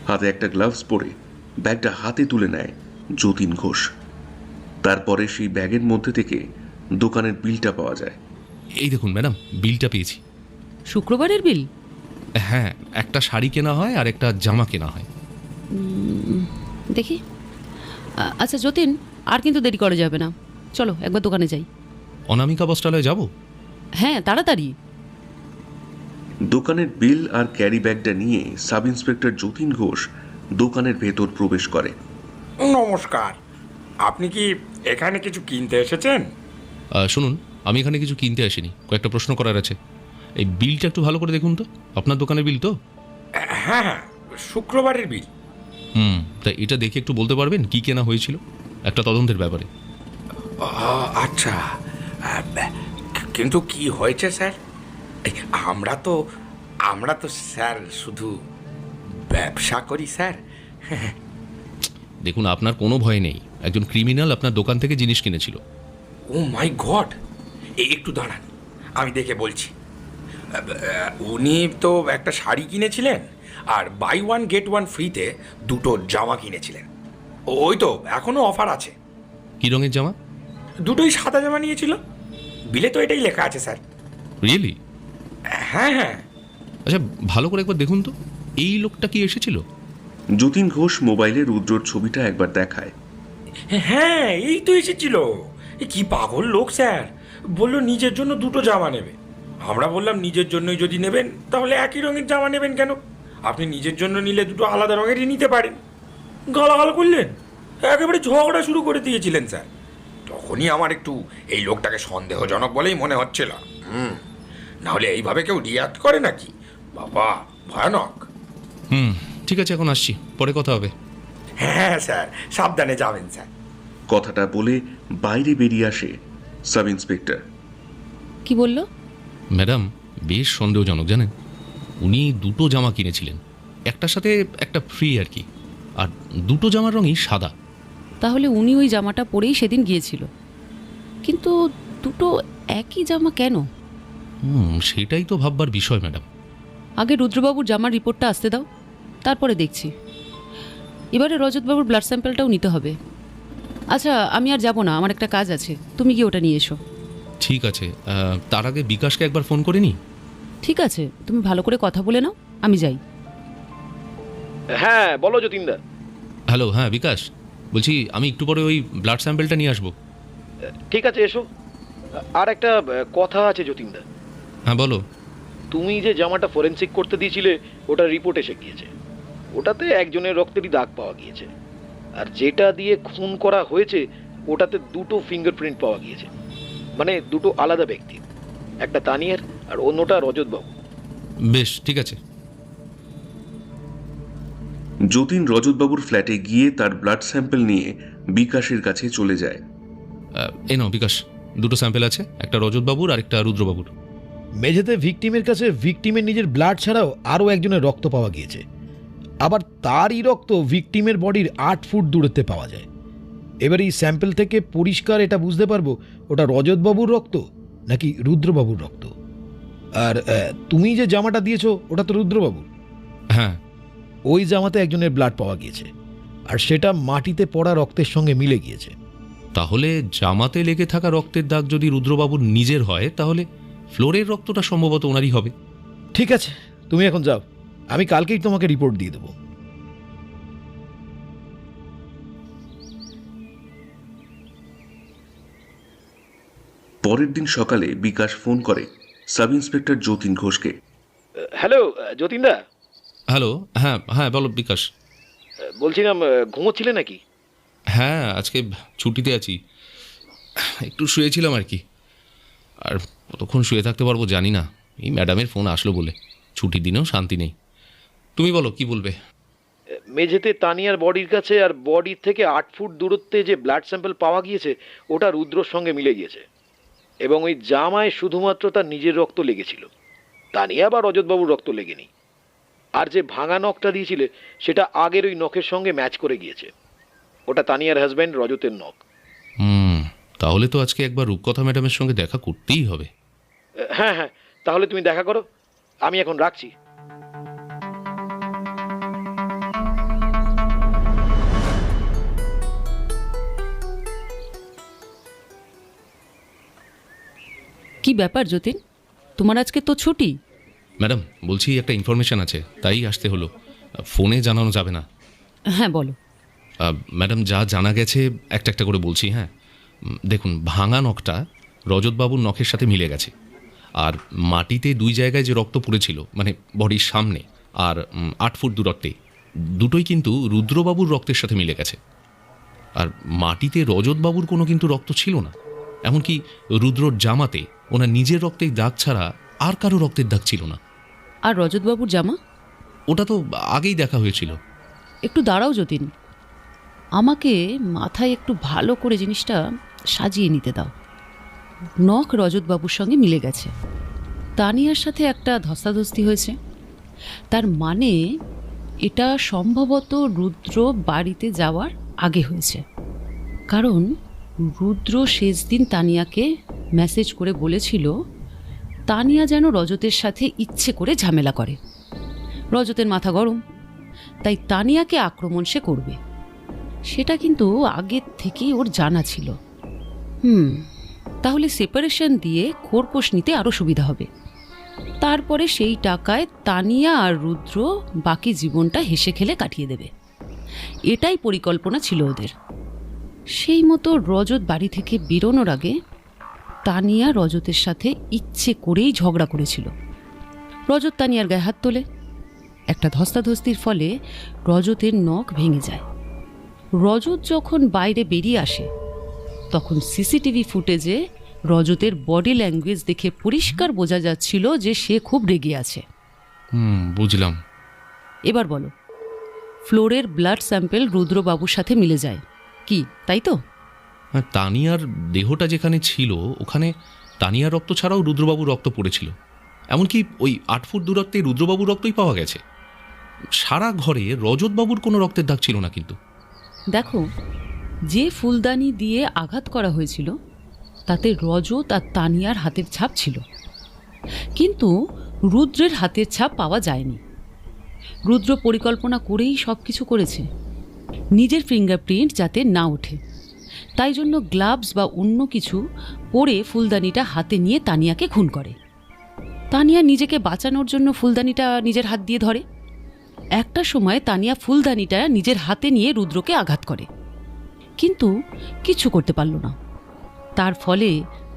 হাতে একটা গ্লাভস পরে ব্যাগটা হাতে তুলে নেয় যতীন ঘোষ। তারপরে সেই ব্যাগের মধ্যে থেকে দোকানের বিলটা পাওয়া যায়। এই দেখুন ম্যাডাম, বিলটা পেয়েছি। শুক্রবারের বিল? হ্যাঁ, একটা শাড়ি কেনা হয় আর একটা জামা কেনা হয়। দেখি। আচ্ছা যতীন, আর কিন্তু দেরি করা যাবে না, চলো একবার দোকানে যাই। অনামিকা বস্ত্রালয়ে যাব? হ্যাঁ, তাড়াতাড়ি। দোকানের বিল আর ক্যারি ব্যাগটা নিয়ে সাব ইন্সপেক্টর যতীন ঘোষ দোকানের ভেতর প্রবেশ করে। নমস্কার, আপনি কি এখানে কিছু কিনতে এসেছেন? শুনুন, আমি এখানে কিছু কিনতে আসিনি, কয়েকটা প্রশ্ন করার আছে। এই বিলটা একটু ভালো করে দেখুন তো, আপনার দোকানের বিল তো? হ্যাঁ হ্যাঁ, শুক্রবারের বিল। তা এটা দেখে একটু বলতে পারবেন কি কেনা হয়েছিল, একটা তদন্তের ব্যাপারে। আচ্ছা, কিন্তু কি হয়েছে স্যার? আমরা তো স্যার শুধু ব্যবসা করি স্যার। দেখুন, আপনার কোনো ভয় নেই, একজন ক্রিমিনাল আপনার দোকান থেকে জিনিস কিনেছিল। ও মাই গড, একটু দাঁড়ান, আমি দেখে বলছি। উনি তো একটা শাড়ি কিনেছিলেন আর বাই 1 get 1 ফ্রিতে 2টো জামা কিনেছিলেন। ওই তো এখনো অফার আছে। কি রঙের জামা? দুটোই সাদা জামা নিয়েছিল, বিলে তো এটাই লেখা আছে স্যার। রিয়েলি? হ্যাঁ হ্যাঁ। আচ্ছা, ভালো করে একবার দেখুন তো, এই লোকটা কি এসেছিল? যতীন ঘোষ মোবাইলে রুদ্রর ছবিটা একবার দেখায়। হ্যাঁ, এই তো এসেছিল। কি পাগল লোক স্যার, বললো নিজের জন্য 2টো জামা নেবে। আমরা বললাম নিজের জন্যই যদি নেবেন তাহলে একই রঙের জামা নেবেন কেন, আপনি নিজের জন্য নিলে 2টো আলাদা রঙেরই নিতে পারেন। গালাগাল করলেন, একেবারে ঝগড়া শুরু করে দিয়েছিলেন স্যার। তখনই আমার একটু এই লোকটাকে সন্দেহজনক বলেই মনে হচ্ছিল। নাহলে এইভাবে কেউ রিয়াক্ট করে নাকি? বাবা, ভয়ানক। ঠিক আছে, এখন আসছি, পরে কথা হবে। হ্যাঁ স্যার, সাবধানে যাবেন স্যার। কথাটা বলে বাইরে বেরিয়ে আসে সাব ইন্সপেক্টর। কি বললো? ম্যাডাম, বেশ সন্দেহজনক জানেন। উনি 2টো জামা কিনেছিলেন, একটার সাথে একটা ফ্রি আর কি, আর 2টো জামার রঙই সাদা। তাহলে উনি ওই জামাটা পরেই সেদিন গিয়েছিল, কিন্তু 2টো একই জামা কেন? সেটাই তো ভাববার বিষয় ম্যাডাম। আগে রুদ্রবাবুর জামার রিপোর্টটা আসতে দাও। তারপরে দেখছি। এবারে রজতবাবুর ব্লাড স্যাম্পেলটাও নিতে হবে। আচ্ছা, আমি আর যাব না, আমার একটা কাজ আছে, তুমি গিয়ে ওটা নিয়ে এসো। ঠিক আছে, তার আগে বিকাশকে একবার ফোন করে নি। ঠিক আছে, তুমি ভালো করে কথা বলে নাও, আমি যাই। হ্যাঁ বলো যতীনদা। হ্যালো, হ্যাঁ বিকাশ বলছি, আমি একটু পরে ওই ব্লাড স্যাম্পেলটা নিয়ে আসবো। ঠিক আছে এসো। আর একটা কথা আছে যতীনদা। হ্যাঁ বলো। তুমি যে জামাটা ফরেনসিক করতে দিয়েছিলে ওটা রিপোর্ট এসে গিয়েছে। ওটাতে একজনের রক্তেরই দাগ পাওয়া গিয়েছে, আর যেটা দিয়ে খুন করা হয়েছে ওটাতে দুটো ফিঙ্গারপ্রিন্ট পাওয়া গিয়েছে, মানে দুটো আলাদা ব্যক্তি, একটা তানিয়ার আর অন্যটা রজতবাবু। বেশ, ঠিক আছে। যতীন রজতবাবুর ফ্ল্যাটে গিয়ে তার ব্লাড স্যাম্পল নিয়ে বিকাশের কাছে চলে যায়। এই নাও বিকাশ, দুটো স্যাম্পেল আছে, একটা রজতবাবুর আর একটা রুদ্রবাবুর। মেঝেতে ভিকটিমের কাছে ভিকটিমের নিজের ব্লাড ছাড়াও আরও একজনের রক্ত পাওয়া গিয়েছে। আবার তারই রক্ত ভিকটিমের বডির 8 ফুট দূরত্বে পাওয়া যায়। এবার এই স্যাম্পেল থেকে পরিষ্কার এটা বুঝতে পারবো ওটা রজতবাবুর রক্ত নাকি রুদ্রবাবুর রক্ত। আর তুমি যে জামাটা দিয়েছো ওটা তো রুদ্রবাবুর। হ্যাঁ, ওই জামাতে একজনের ব্লাড পাওয়া গিয়েছে, আর সেটা মাটিতে পড়া রক্তের সঙ্গে মিলে গিয়েছে। তাহলে জামাতে লেগে থাকা রক্তের দাগ যদি রুদ্রবাবুর নিজের হয়, তাহলে ফ্লোরের রক্তটা সম্ভবত ওনারই হবে। ঠিক আছে, তুমি এখন যাও, আমি কালকেই তোমাকে রিপোর্ট দিয়ে দেবো। পরের দিন সকালে বিকাশ ফোন করে সাব ইন্সপেক্টর যতীন ঘোষকে। হ্যালো যতীনদা। হ্যালো, হ্যাঁ হ্যাঁ বলো বিকাশ। বলছিলাম ঘুমোচ্ছিলে নাকি? হ্যাঁ, আজকে ছুটিতে আছি, একটু শুয়েছিলাম আর কি। আর কতক্ষণ শুয়ে থাকতে পারবো জানি না, এই ম্যাডামের ফোন আসলো বলে। ছুটির দিনেও শান্তি নেই। তুমি বলো, কি বলবে? মেঝেতে তানিয়ার বডির কাছে আর বডির থেকে 8 ফুট দূরত্বে যে ব্লাড স্যাম্পল পাওয়া গিয়েছে ওটা রুদ্রর সঙ্গে মিলে গিয়েছে, এবং ওই জামায় শুধুমাত্র তার নিজের রক্ত লেগেছিল, তানিয়া বা রজতবাবুর রক্ত লেগেনি। আর যে ভাঙা নখটা দিয়েছিলে সেটা আগের ওই নখের সঙ্গে ম্যাচ করে গিয়েছে, ওটা তানিয়ার হাজব্যান্ড রজতের নখ। তাহলে তো আজকে একবার রূপকথা ম্যাডামের সঙ্গে দেখা করতেই হবে। হ্যাঁ হ্যাঁ, তাহলে তুমি দেখা করো, আমি এখন রাখছি। কি ব্যাপার যতীন, তোমার আজকে তো ছুটি? ম্যাডাম বলছি, একটা ইনফরমেশন আছে, তাই আসতে হলো। ফোনে জানানো যাবে না। হ্যাঁ বলো। ম্যাডাম, যা জানা গেছে একটা একটা করে বলছি। হ্যাঁ, দেখুন, ভাঙা নখটা রজতবাবুর নখের সাথে মিলে গেছে, আর মাটিতে 2 জায়গায় যে রক্ত পড়েছিল, মানে বডির সামনে আর 8 ফুট দূরত্বে, দুটোই কিন্তু রুদ্রবাবুর রক্তের সাথে মিলে গেছে। আর মাটিতে রজতবাবুর কোনো কিন্তু রক্ত ছিল না, এমনকি রুদ্রর জামাতে ওনার নিজের রক্তের দাগ ছাড়া আর কারো রক্তের দাগ ছিল না। আর রজতবাবুর জামা? ওটা তো আগেই দেখা হয়েছিল। একটু দাঁড়াও যতীন, আমাকে মাথায় একটু ভালো করে জিনিসটা সাজিয়ে নিতে দাও। নখ রজতবাবুর সঙ্গে মিলে গেছে, তানিয়ার সাথে একটা ধস্তাধস্তি হয়েছে, তার মানে এটা সম্ভবত রুদ্র বাড়িতে যাওয়ার আগে হয়েছে। কারণ রুদ্র শেষ দিন তানিয়াকে মেসেজ করে বলেছিল তানিয়া যেন রজতের সাথে ইচ্ছে করে ঝামেলা করে। রজতের মাথা গরম, তাই তানিয়াকে আক্রমণ সে করবে, সেটা কিন্তু আগের থেকেই ওর জানা ছিল। তাহলে সেপারেশন দিয়ে খোরপোশ নিতে আরও সুবিধা হবে। তারপরে সেই টাকায় তানিয়া আর রুদ্র বাকি জীবনটা হেসে খেলে কাটিয়ে দেবে, এটাই পরিকল্পনা ছিল ওদের। সেই মতো রজত বাড়ি থেকে বেরোনোর আগে তানিয়া রজতের সাথে ইচ্ছে করেই ঝগড়া করেছিল। রজত তানিয়ার গায়ে হাত তোলে, একটা ধস্তাধস্তির ফলে রজতের নখ ভেঙে যায়। রজত যখন বাইরে বেরিয়ে আসে তখন সিসিটিভি ফুটেজে রজতের বডি ল্যাঙ্গুয়েজ দেখে পরিষ্কার বোঝা যাচ্ছিল যে সে খুব রেগে আছে। বুঝলাম। এবার বলো, ফ্লোরের ব্লাড স্যাম্পেল রুদ্রবাবুর সাথে মিলে যায় কি, তাই তো? তানিয়ার দেহটা যেখানে ছিল ওখানে তানিয়ার রক্ত ছাড়াও রুদ্রবাবুর রক্ত পড়েছিল, এমনকি ওই 8 ফুট দূরত্বে রুদ্রবাবুর রক্তই পাওয়া গেছে। সারা ঘরে রজতবাবুর কোনো রক্তের দাগ ছিল না। কিন্তু দেখো, যে ফুলদানি দিয়ে আঘাত করা হয়েছিল তাতে রজত আর তানিয়ার হাতের ছাপ ছিল, কিন্তু রুদ্রের হাতের ছাপ পাওয়া যায়নি। রুদ্র পরিকল্পনা করেই সব কিছু করেছে, নিজের ফিঙ্গারপ্রিন্ট যাতে না ওঠে। তাই জন্য গ্লাভস বা অন্য কিছু পরে ফুলদানিটা হাতে নিয়ে তানিয়াকে খুন করে। তানিয়া নিজেকে বাঁচানোর জন্য ফুলদানিটা নিজের হাত দিয়ে ধরে। একটা সময় তানিয়া ফুলদানিটা নিজের হাতে নিয়ে রুদ্রকে আঘাত করে, কিন্তু কিছু করতে পারল না। তার ফলে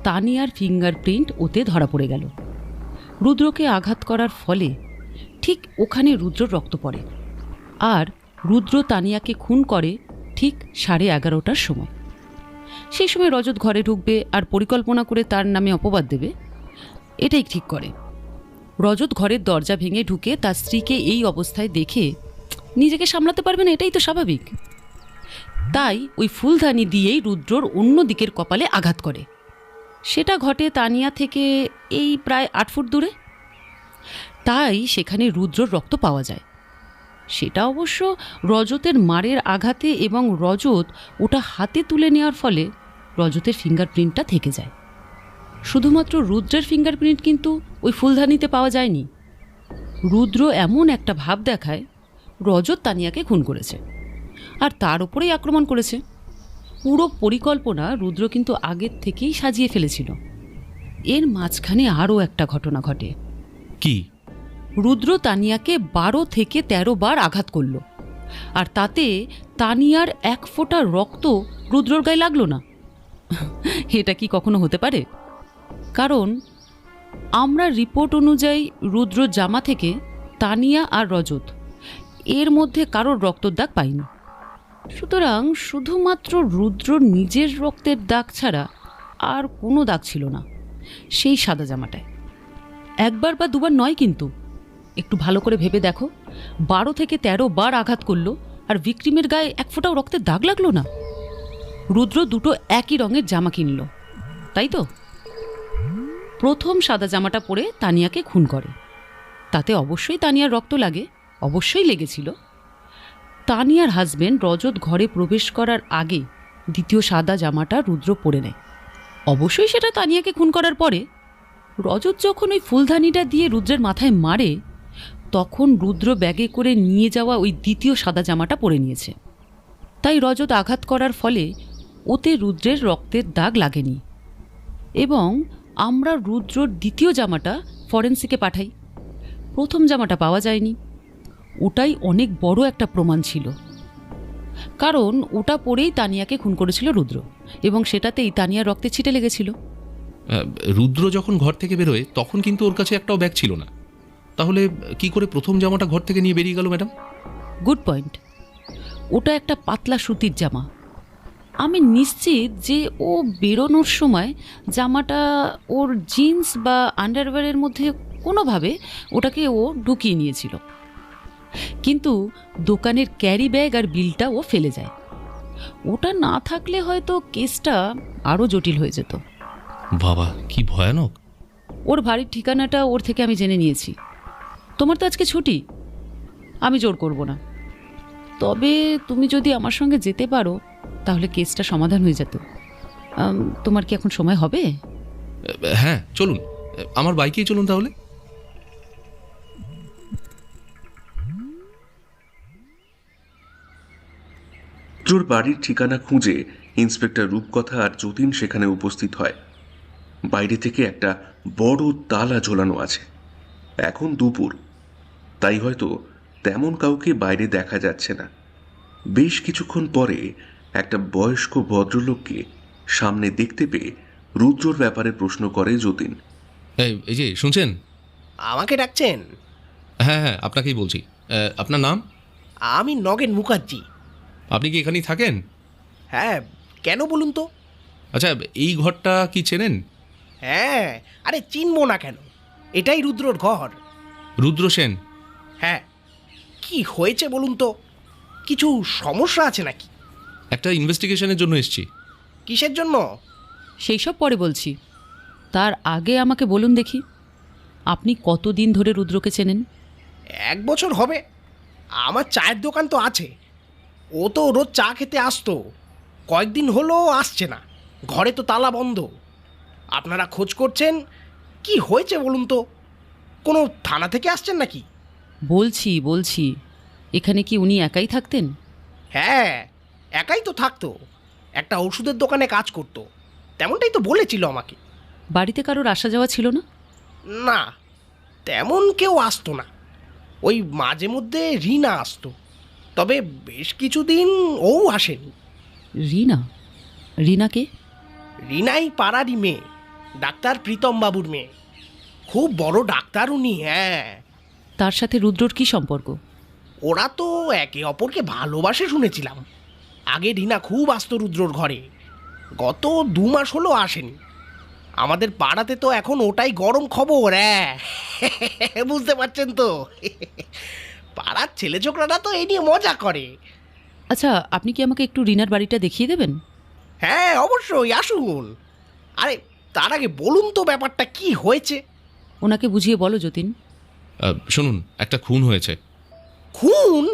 তানিয়ার ফিঙ্গারপ্রিন্ট ওতে ধরা পড়ে গেল। রুদ্রকে আঘাত করার ফলে ঠিক ওখানে রুদ্রর রক্ত পড়ে, আর রুদ্র তানিয়াকে খুন করে ঠিক 11:30টার সময়। সেই সময় রজত ঘরে ঢুকবে আর পরিকল্পনা করে তার নামে অপবাদ দেবে, এটাই ঠিক করে। রজত ঘরের দরজা ভেঙে ঢুকে তার স্ত্রীকে এই অবস্থায় দেখে নিজেকে সামলাতে পারবে না, এটাই তো স্বাভাবিক। তাই ওই ফুলদানি দিয়েই রুদ্রর অন্য দিকের কপালে আঘাত করে। সেটা ঘটে তানিয়া থেকে এই প্রায় 8 ফুট দূরে। তাই সেখানে রুদ্রর রক্ত পাওয়া যায়। সেটা অবশ্য রজতের মারের আঘাতে এবং রজত ওটা হাতে তুলে নেওয়ার ফলে রজতের ফিঙ্গারপ্রিন্টটা থেকে যায়। শুধুমাত্র রুদ্রের ফিঙ্গারপ্রিন্ট কিন্তু ওই ফুলদানিতে পাওয়া যায়নি। রুদ্র এমন একটা ভাব দেখায় রজত তানিয়াকে খুন করেছে আর তার উপরেই আক্রমণ করেছে। পুরো পরিকল্পনা রুদ্র কিন্তু আগের থেকেই সাজিয়ে ফেলেছিল। এর মাঝখানে আরও একটা ঘটনা ঘটে। কি? রুদ্র তানিয়াকে 12 থেকে 13 বার আঘাত করল, আর তাতে তানিয়ার 1 ফোঁটা রক্ত রুদ্রর গায়ে লাগলো না। এটা কি কখনো হতে পারে? কারণ আমরা রিপোর্ট অনুযায়ী রুদ্র জামা থেকে তানিয়া আর রজত এর মধ্যে কারোর রক্তের দাগ পাইনি। সুতরাং শুধুমাত্র রুদ্রর নিজের রক্তের দাগ ছাড়া আর কোনো দাগ ছিল না সেই সাদা জামাটায়। 1 বার বা 2 বার নয়, কিন্তু একটু ভালো করে ভেবে দেখো, 12 থেকে 13 বার আঘাত করলো আর ভিক্টিমের গায়ে 1 ফোঁটাও রক্তের দাগ লাগলো না। রুদ্র দুটো একই রঙের জামা কিনল, তাই তো? প্রথম সাদা জামাটা পরে তানিয়াকে খুন করে। তাতে অবশ্যই তানিয়ার রক্ত লাগে, অবশ্যই লেগেছিল। তানিয়ার হাজবেন্ড রজত ঘরে প্রবেশ করার আগে দ্বিতীয় সাদা জামাটা রুদ্র পরে নেয়। অবশ্যই সেটা তানিয়াকে খুন করার পরে। রজত যখন ওই ফুলদানিটা দিয়ে রুদ্রের মাথায় মারে, তখন রুদ্র ব্যাগে করে নিয়ে যাওয়া ওই দ্বিতীয় সাদা জামাটা পরে নিয়েছে। তাই রজত আঘাত করার ফলে ওতে রুদ্রের রক্তের দাগ লাগেনি। এবং আমরা রুদ্রর দ্বিতীয় জামাটা ফরেন্সিকে পাঠাই। প্রথম জামাটা পাওয়া যায়নি। ওটাই অনেক বড় একটা প্রমাণ ছিল, কারণ ওটা পরেই তানিয়াকে খুন করেছিল রুদ্র, এবং সেটাতেই তানিয়ার রক্তে ছিটে লেগেছিল। রুদ্র যখন ঘর থেকে বেরোয় তখন কিন্তু ওর কাছে একটাও ব্যাগ ছিল না। তাহলে কি করে প্রথম জামাটা ঘর থেকে নিয়ে বেরিয়ে গেল ম্যাডাম? Good point. ওটা একটা পাতলা সুতির জামা। আমি নিশ্চিত যে ও বেরোনোর সময় জামাটা ওর জিন্স বা আন্ডারওয়্যারের মধ্যে কোনোভাবে ওটাকে ও ঢুকিয়ে নিয়েছিল, কিন্তু দোকানের ক্যারি ব্যাগ আর বিলটা ও ফেলে যায়। ওটা না থাকলে হয়তো কেসটা আরও জটিল হয়ে যেত। বাবা, কি ভয়ানক! ওর বাড়ির ঠিকানাটা ওর থেকে আমি জেনে নিয়েছি। তোমার তো আজকে ছুটি, আমি জোর করব না। তবে তুমি যদি আমার সঙ্গে যেতে পারো তাহলে কেসটা সমাধান হয়ে যেত। তোমার কি এখন সময় হবে? হ্যাঁ, চলুন, আমার বাইকেই চলুন তাহলে। রুদ্রর বাড়ির ঠিকানা খুঁজে ইন্সপেক্টর রূপকথা আর যতীন সেখানে উপস্থিত হয়। বাইরে থেকে একটা বড় তালা ঝোলানো আছে। এখন দুপুর, তাই হয়তো তেমন কাউকে বাইরে দেখা যাচ্ছে না। বেশ কিছুক্ষণ পরে একটা বয়স্ক ভদ্রলোককে সামনে দেখতে পেয়ে রুদ্রর ব্যাপারে প্রশ্ন করে যতীন। এই যে শুনছেন? আমাকে ডাকছেন? হ্যাঁ হ্যাঁ, আপনাকেই বলছি। আপনার নাম? আমি নগেন মুখার্জি। আপনি কি এখানেই থাকেন? হ্যাঁ, কেন বলুন তো? আচ্ছা, এই ঘরটা কি চেনেন? হ্যাঁ, আরে চিনবো না কেন? এটাই রুদ্রর ঘর। রুদ্র সেন? হ্যাঁ। কি হয়েছে বলুন তো? কিছু সমস্যা আছে নাকি? একটা ইনভেস্টিগেশনের জন্য এসেছি। কিসের জন্য? সেই সব পরে বলছি। তার আগে আমাকে বলুন দেখি, আপনি কতদিন ধরে রুদ্রকে চেনেন? 1 বছর হবে। আমার চায়ের দোকান তো আছে। ও তো রোজ চা খেতে আসতো। কয়েকদিন হলো আসছে না, ঘরে তো তালা বন্ধ। আপনারা খোঁজ করছেন, কি হয়েছে বলুন তো? কোনো থানা থেকে আসছেন নাকি? বলছি এখানে কি উনি একাই থাকতেন? হ্যাঁ, একাই তো থাকতো, একটা ওষুধের দোকানে কাজ করতো, তেমনটাই তো বলেছিল আমাকে। বাড়িতে কারোর আসা যাওয়া ছিল না? না, তেমন কেউ আসতো না। ওই মাঝে মধ্যে রিনা আসতো, তবে বেশ কিছুদিন ও আসেনি। রিনাকে? রিনাই পাড়ারই মেয়ে, ডাক্তার প্রীতম বাবুর মেয়ে। খুব বড় ডাক্তার উনি। হ্যাঁ। তার সাথে রুদ্রর কি সম্পর্ক? ওরা তো একে অপরকে ভালোবাসে শুনেছিলাম। আগে রিনা খুব আসতো রুদ্রর ঘরে, গত 2 মাস হলো আসেনি। আমাদের পাড়াতে তো এখন ওটাই গরম খবর। হ্যাঁ, বুঝতে পারছেন তো, পাড়ার ছেলে ছোকরারা তো এই নিয়ে মজা করে। আচ্ছা, আপনি কি আমাকে একটু রিনার বাড়িটা দেখিয়ে দেবেন? হ্যাঁ, অবশ্যই, আসুন। আরে তার আগে বলুন তো ব্যাপারটা কি হয়েছে। ওনাকে বুঝিয়ে বলো যতীন। শুনুন, একটা খুন হয়েছে। খুন?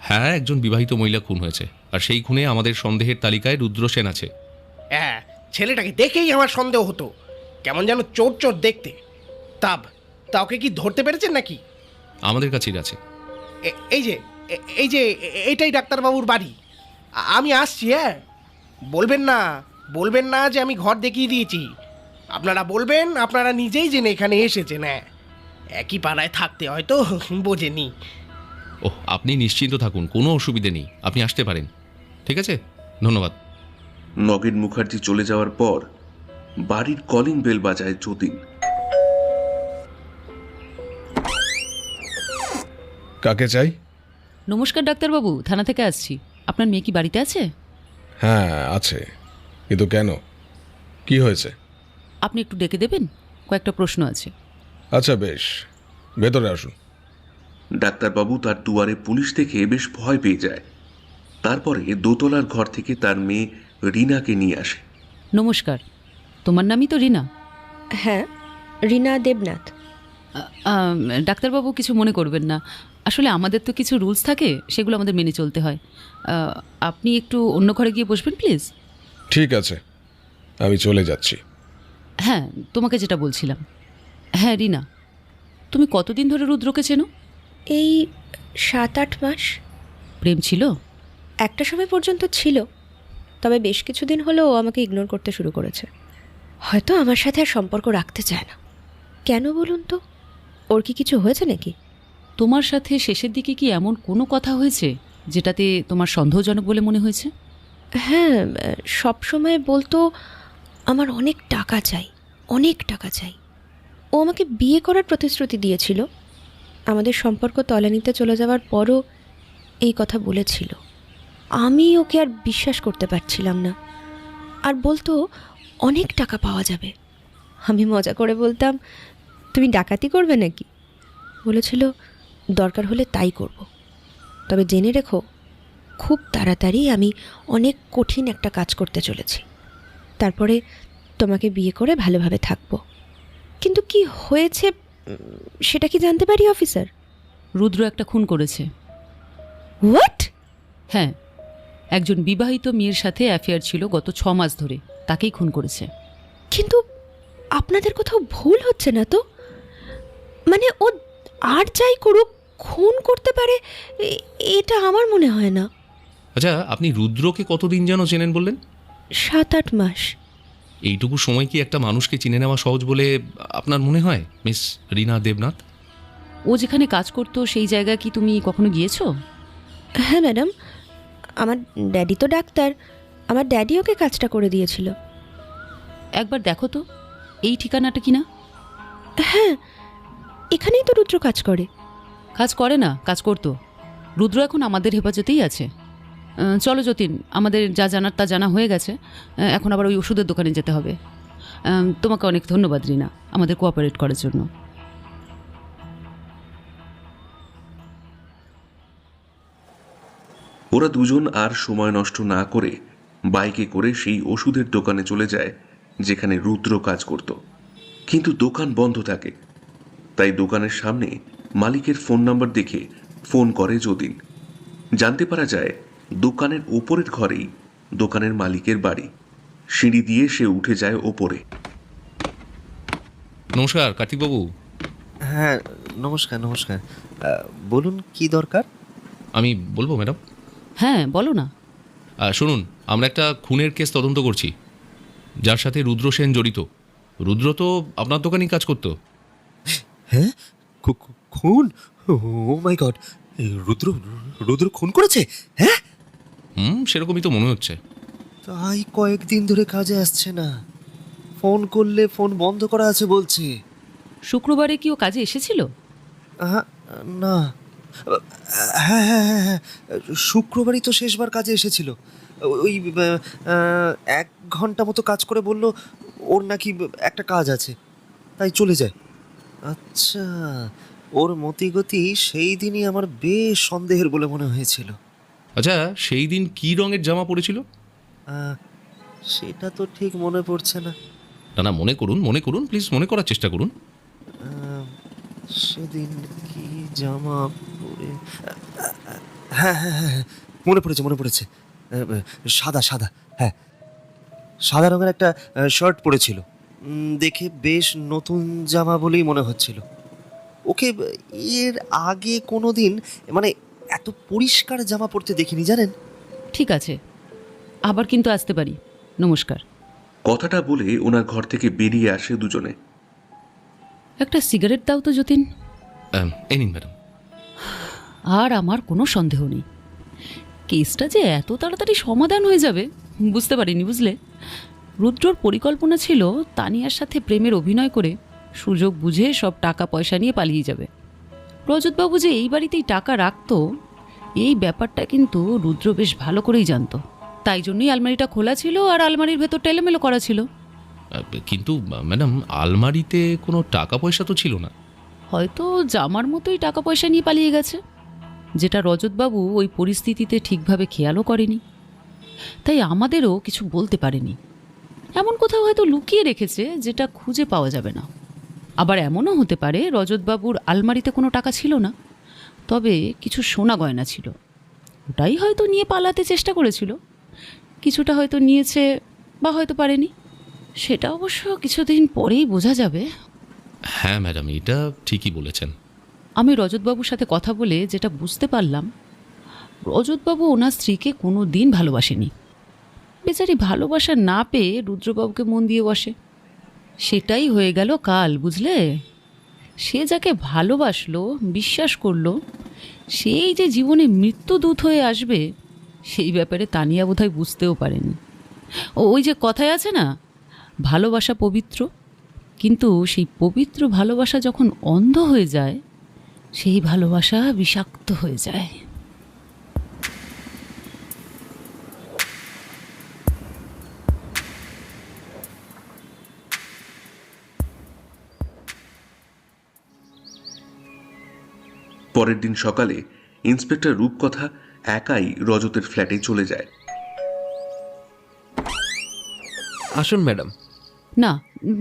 হ্যাঁ, একজন বিবাহিত মহিলা খুন হয়েছে, আর সেই খুনে আমাদের সন্দেহের তালিকায় রুদ্র সেন আছে। হ্যাঁ, ছেলেটাকে দেখেই আমার সন্দেহ হতো, কেমন যেন চোর চোর দেখতে। তা ওকে কি ধরতে পেরেছেন নাকি? আমাদের কাছেই আছে। এই যে এইটাই ডাক্তারবাবুর বাড়ি। আমি আসছি। হ্যাঁ, বলবেন না যে আমি ঘর দেখিয়ে দিয়েছি। আপনারা বলবেন আপনারা নিজেই জেনে এখানে এসেছেন। হ্যাঁ, একই পাড়ায় থাকতে হয়তো বোঝেনি। ওহ, আপনি নিশ্চিন্ত থাকুন, কোনো অসুবিধে নেই, আপনি আসতে পারেন। ঠিক আছে, ধন্যবাদ। নগেন মুখার্জি চলে যাওয়ার পর বাড়ির কলিং বেল বাজায় যতীন। কাকে চাই? নমস্কার ডাক্তারবাবু, থানা থেকে আসছি। আপনার মেয়ে কি বাড়িতে আছে? হ্যাঁ আছে, কিন্তু কেন, কি হয়েছে? আপনি একটু ডেকে দেবেন, কয়েকটা প্রশ্ন আছে। আচ্ছা বেশ, ভেতরে আসুন। ডাক্তারবাবু তার দুয়ারে পুলিশ দেখে বেশ ভয় পেয়ে যায়। তারপরে দোতলার ঘর থেকে তার মেয়ে রিনাকে নিয়ে আসে। নমস্কার, তোমার নামই তো রিনা? হ্যাঁ, রিনা দেবনাথ। ডাক্তারবাবু কিছু মনে করবেন না, আসলে আমাদের তো কিছু রুলস থাকে, সেগুলো আমাদের মেনে চলতে হয়। আপনি একটু অন্য ঘরে গিয়ে বসবেন প্লিজ। ঠিক আছে, আমি চলে যাচ্ছি। হ্যাঁ, তোমাকে যেটা বলছিলাম, হ্যাঁ রিনা, তুমি কতদিন ধরে রুদ্রকে চেনো? এই 7-8 মাস। প্রেম ছিল? একটা সময় পর্যন্ত ছিল, তবে বেশ কিছুদিন হলো ও আমাকে ইগনোর করতে শুরু করেছে। হয়তো আমার সাথে আর সম্পর্ক রাখতে চায় না। কেন বলুন তো, ওর কি কিছু হয়েছে নাকি? তোমার সাথে শেষের দিকে কি এমন কোনো কথা হয়েছে যেটাতে তোমার সন্দেহজনক বলে মনে হয়েছে? হ্যাঁ, সব সময় বলতো আমার অনেক টাকা চাই। ও আমাকে বিয়ে করার প্রতিশ্রুতি দিয়েছিল। আমাদের সম্পর্ক তলানিতে চলে যাওয়ার পরও এই কথা বলেছিল। আমি ওকে আর বিশ্বাস করতে পারছিলাম না। আর বলতো অনেক টাকা পাওয়া যাবে। আমি মজা করে বলতাম, তুমি ডাকাতি করবে নাকি? বলেছিল দরকার হলে তাই করব। তবে জেনে রেখো, খুব তাড়াতাড়ি আমি অনেক কঠিন একটা কাজ করতে চলেছি। তারপরে তোমাকে বিয়ে করে ভালোভাবে থাকবো। কিন্তু কি হয়েছে সেটা কি জানতে পারি অফিসার? রুদ্র একটা খুন করেছে। হোয়াট? হ্যাঁ, একজন বিবাহিত মেয়ের সাথে অ্যাফেয়ার ছিল গত 6 মাস ধরে, তাকেই খুন করেছে। কিন্তু আপনাদের কোথাও ভুল হচ্ছে না তো? মানে ও আর যাই করুক, খুন করতে পারে এটা আমার মনে হয় না। আচ্ছা, আপনি রুদ্রকে কতদিন যেন চেনেন বললেন? 7-8 মাস। এইটুকু সময় কি একটা মানুষকে চিনে নেওয়া সহজ বলে আপনার মনে হয় মিস রিনা দেবনাথ? ও যেখানে কাজ করতো সেই জায়গায় কি তুমি কখনো গিয়েছো? হ্যাঁ ম্যাডাম, আমার ড্যাডি তো ডাক্তার, আমার ড্যাডি ওকে কাজটা করে দিয়েছিল। একবার দেখো তো এই ঠিকানাটা কিনা। হ্যাঁ, এখানেই তো রুদ্র কাজ করে। কাজ করে না, কাজ করতো। রুদ্র এখন আমাদের হেফাজতেই আছে। চলো যতীন, আমাদের যা জানার তা জানা হয়ে গেছে, এখন আবার ওই ওষুধের দোকানে যেতে হবে। তোমাকে অনেক ধন্যবাদ রিনা, আমাদের কোঅপারেট করার জন্য। ওরা দুজন আর সময় নষ্ট না করে বাইকে করে সেই ওষুধের দোকানে চলে যায় যেখানে রুদ্র কাজ করত। কিন্তু দোকান বন্ধ থাকে, তাই দোকানের সামনে মালিকের ফোন নাম্বার দেখে ফোন করে যতীন। জানতে পারা যায় দোকানের ওপরের ঘরেই দোকানের মালিকের বাড়ি। সিঁড়ি দিয়ে সে উঠে যায় ওপরে। নমস্কার কার্তিকবাবু। হ্যাঁ নমস্কার। বলুন কি দরকার? আমি বলবো ম্যাডাম? হ্যাঁ বলো না। শুনুন, আমরা একটা খুনের কেস তদন্ত করছি, যার সাথে রুদ্র সেন জড়িত। রুদ্র তো আপনার দোকানেই কাজ করতো। হ্যাঁ, খুন? ও মাই গড, রুদ্র রুদ্র খুন করেছে? হ্যাঁ, সেরকমই তো মনে হচ্ছে। তাই কয়েকদিন ধরে কাজে আসছে না, ফোন করলে ফোন বন্ধ করা আছে বলছে। শুক্রবারে কি ও কাজে এসেছিল? না, হ্যাঁ হ্যাঁ হ্যাঁ হ্যাঁ, শুক্রবারই তো শেষবার কাজে এসেছিল। ওই 1 ঘন্টা মতো কাজ করে বলল ওর নাকি একটা কাজ আছে, তাই চলে যায়। আচ্ছা, ওর মতিগতি সেই দিনই আমার বেশ সন্দেহের বলে মনে হয়েছিল। আচ্ছা, সেই দিন কি রঙের জামা পরেছিল? সেটা তো ঠিক মনে পড়ছে না। না, মনে করুন প্লিজ, মনে করার চেষ্টা করুন। সেদিন কি জামা পরে, হ্যাঁ হ্যাঁ হ্যাঁ, মনে পড়েছে, সাদা, হ্যাঁ, সাদা রঙের একটা শার্ট পরেছিল। দেখে বেশ নতুন জামা বলেই মনে হচ্ছিল। ওকে এর আগে কোনো দিন মানে এত পরিষ্কার জামা পরতে দেখিনি, জানেন। ঠিক আছে, আবার কিন্তু আসতে পারি। নমস্কার। কথাটা বলে ওনার ঘর থেকে বেরিয়ে আসে দুজনে। একটা সিগারেট দাও তো যতীন। এই নিন ম্যাডাম। আর আমার কোনো সন্দেহ নেই, কেসটা যে এত তাড়াতাড়ি সমাধান হয়ে যাবে বুঝতে পারিনি, বুঝলে। রুদ্রর পরিকল্পনা ছিল তানিয়ার সাথে প্রেমের অভিনয় করে সুযোগ বুঝে সব টাকা পয়সা নিয়ে পালিয়ে যাবে। রজতবাবু যে এই বাড়িতেই টাকা রাখতো এই ব্যাপারটা কিন্তু রুদ্র বেশ ভালো করেই জানতো, তাই জন্যই আলমারিটা খোলা ছিল আর আলমারির ভেতর এলোমেলো করা ছিল। কিন্তু ম্যাডাম, আলমারিতে কোনো টাকা পয়সা তো ছিল না। হয়তো জামার মতোই টাকা পয়সা নিয়ে পালিয়ে গেছে, যেটা রজতবাবু ওই পরিস্থিতিতে ঠিকভাবে খেয়ালও করেনি, তাই আমাদেরও কিছু বলতে পারেনি। এমন কোথাও হয়তো লুকিয়ে রেখেছে যেটা খুঁজে পাওয়া যাবে না। আবার এমনও হতে পারে রজতবাবুর আলমারিতে কোনো টাকা ছিল না, তবে কিছু সোনা গয়না ছিল, ওটাই হয়তো নিয়ে পালাতে চেষ্টা করেছিল। কিছুটা হয়তো নিয়েছে বা হয়তো পারেনি, সেটা অবশ্য কিছুদিন পরেই বোঝা যাবে। হ্যাঁ ম্যাডাম, এটা ঠিকই বলেছেন। আমি রজতবাবুর সাথে কথা বলে যেটা বুঝতে পারলাম, রজতবাবু ওনার স্ত্রীকে কোনো দিন ভালোবাসেনি। বেচারি ভালোবাসা না পেয়ে রুদ্রবাবুকে মন দিয়ে বসে। সেটাই হয়ে গেল কাল, বুঝলে। সে যাকে ভালোবাসলো, বিশ্বাস করলো, সেই যে জীবনে মৃত্যুদূত হয়ে আসবে, সেই ব্যাপারে তানিয়া বোধহয় বুঝতেও পারেনি। ওই যে কথায় আছে না, ভালোবাসা পবিত্র, কিন্তু সেই পবিত্র ভালোবাসা যখন অন্ধ হয়ে যায়, সেই ভালোবাসা বিষাক্ত হয়ে যায়। পরের দিন সকালে ইন্সপেক্টর রূপকথা একাই রজতের ফ্ল্যাটে চলে যায়। আসুন ম্যাডাম। না,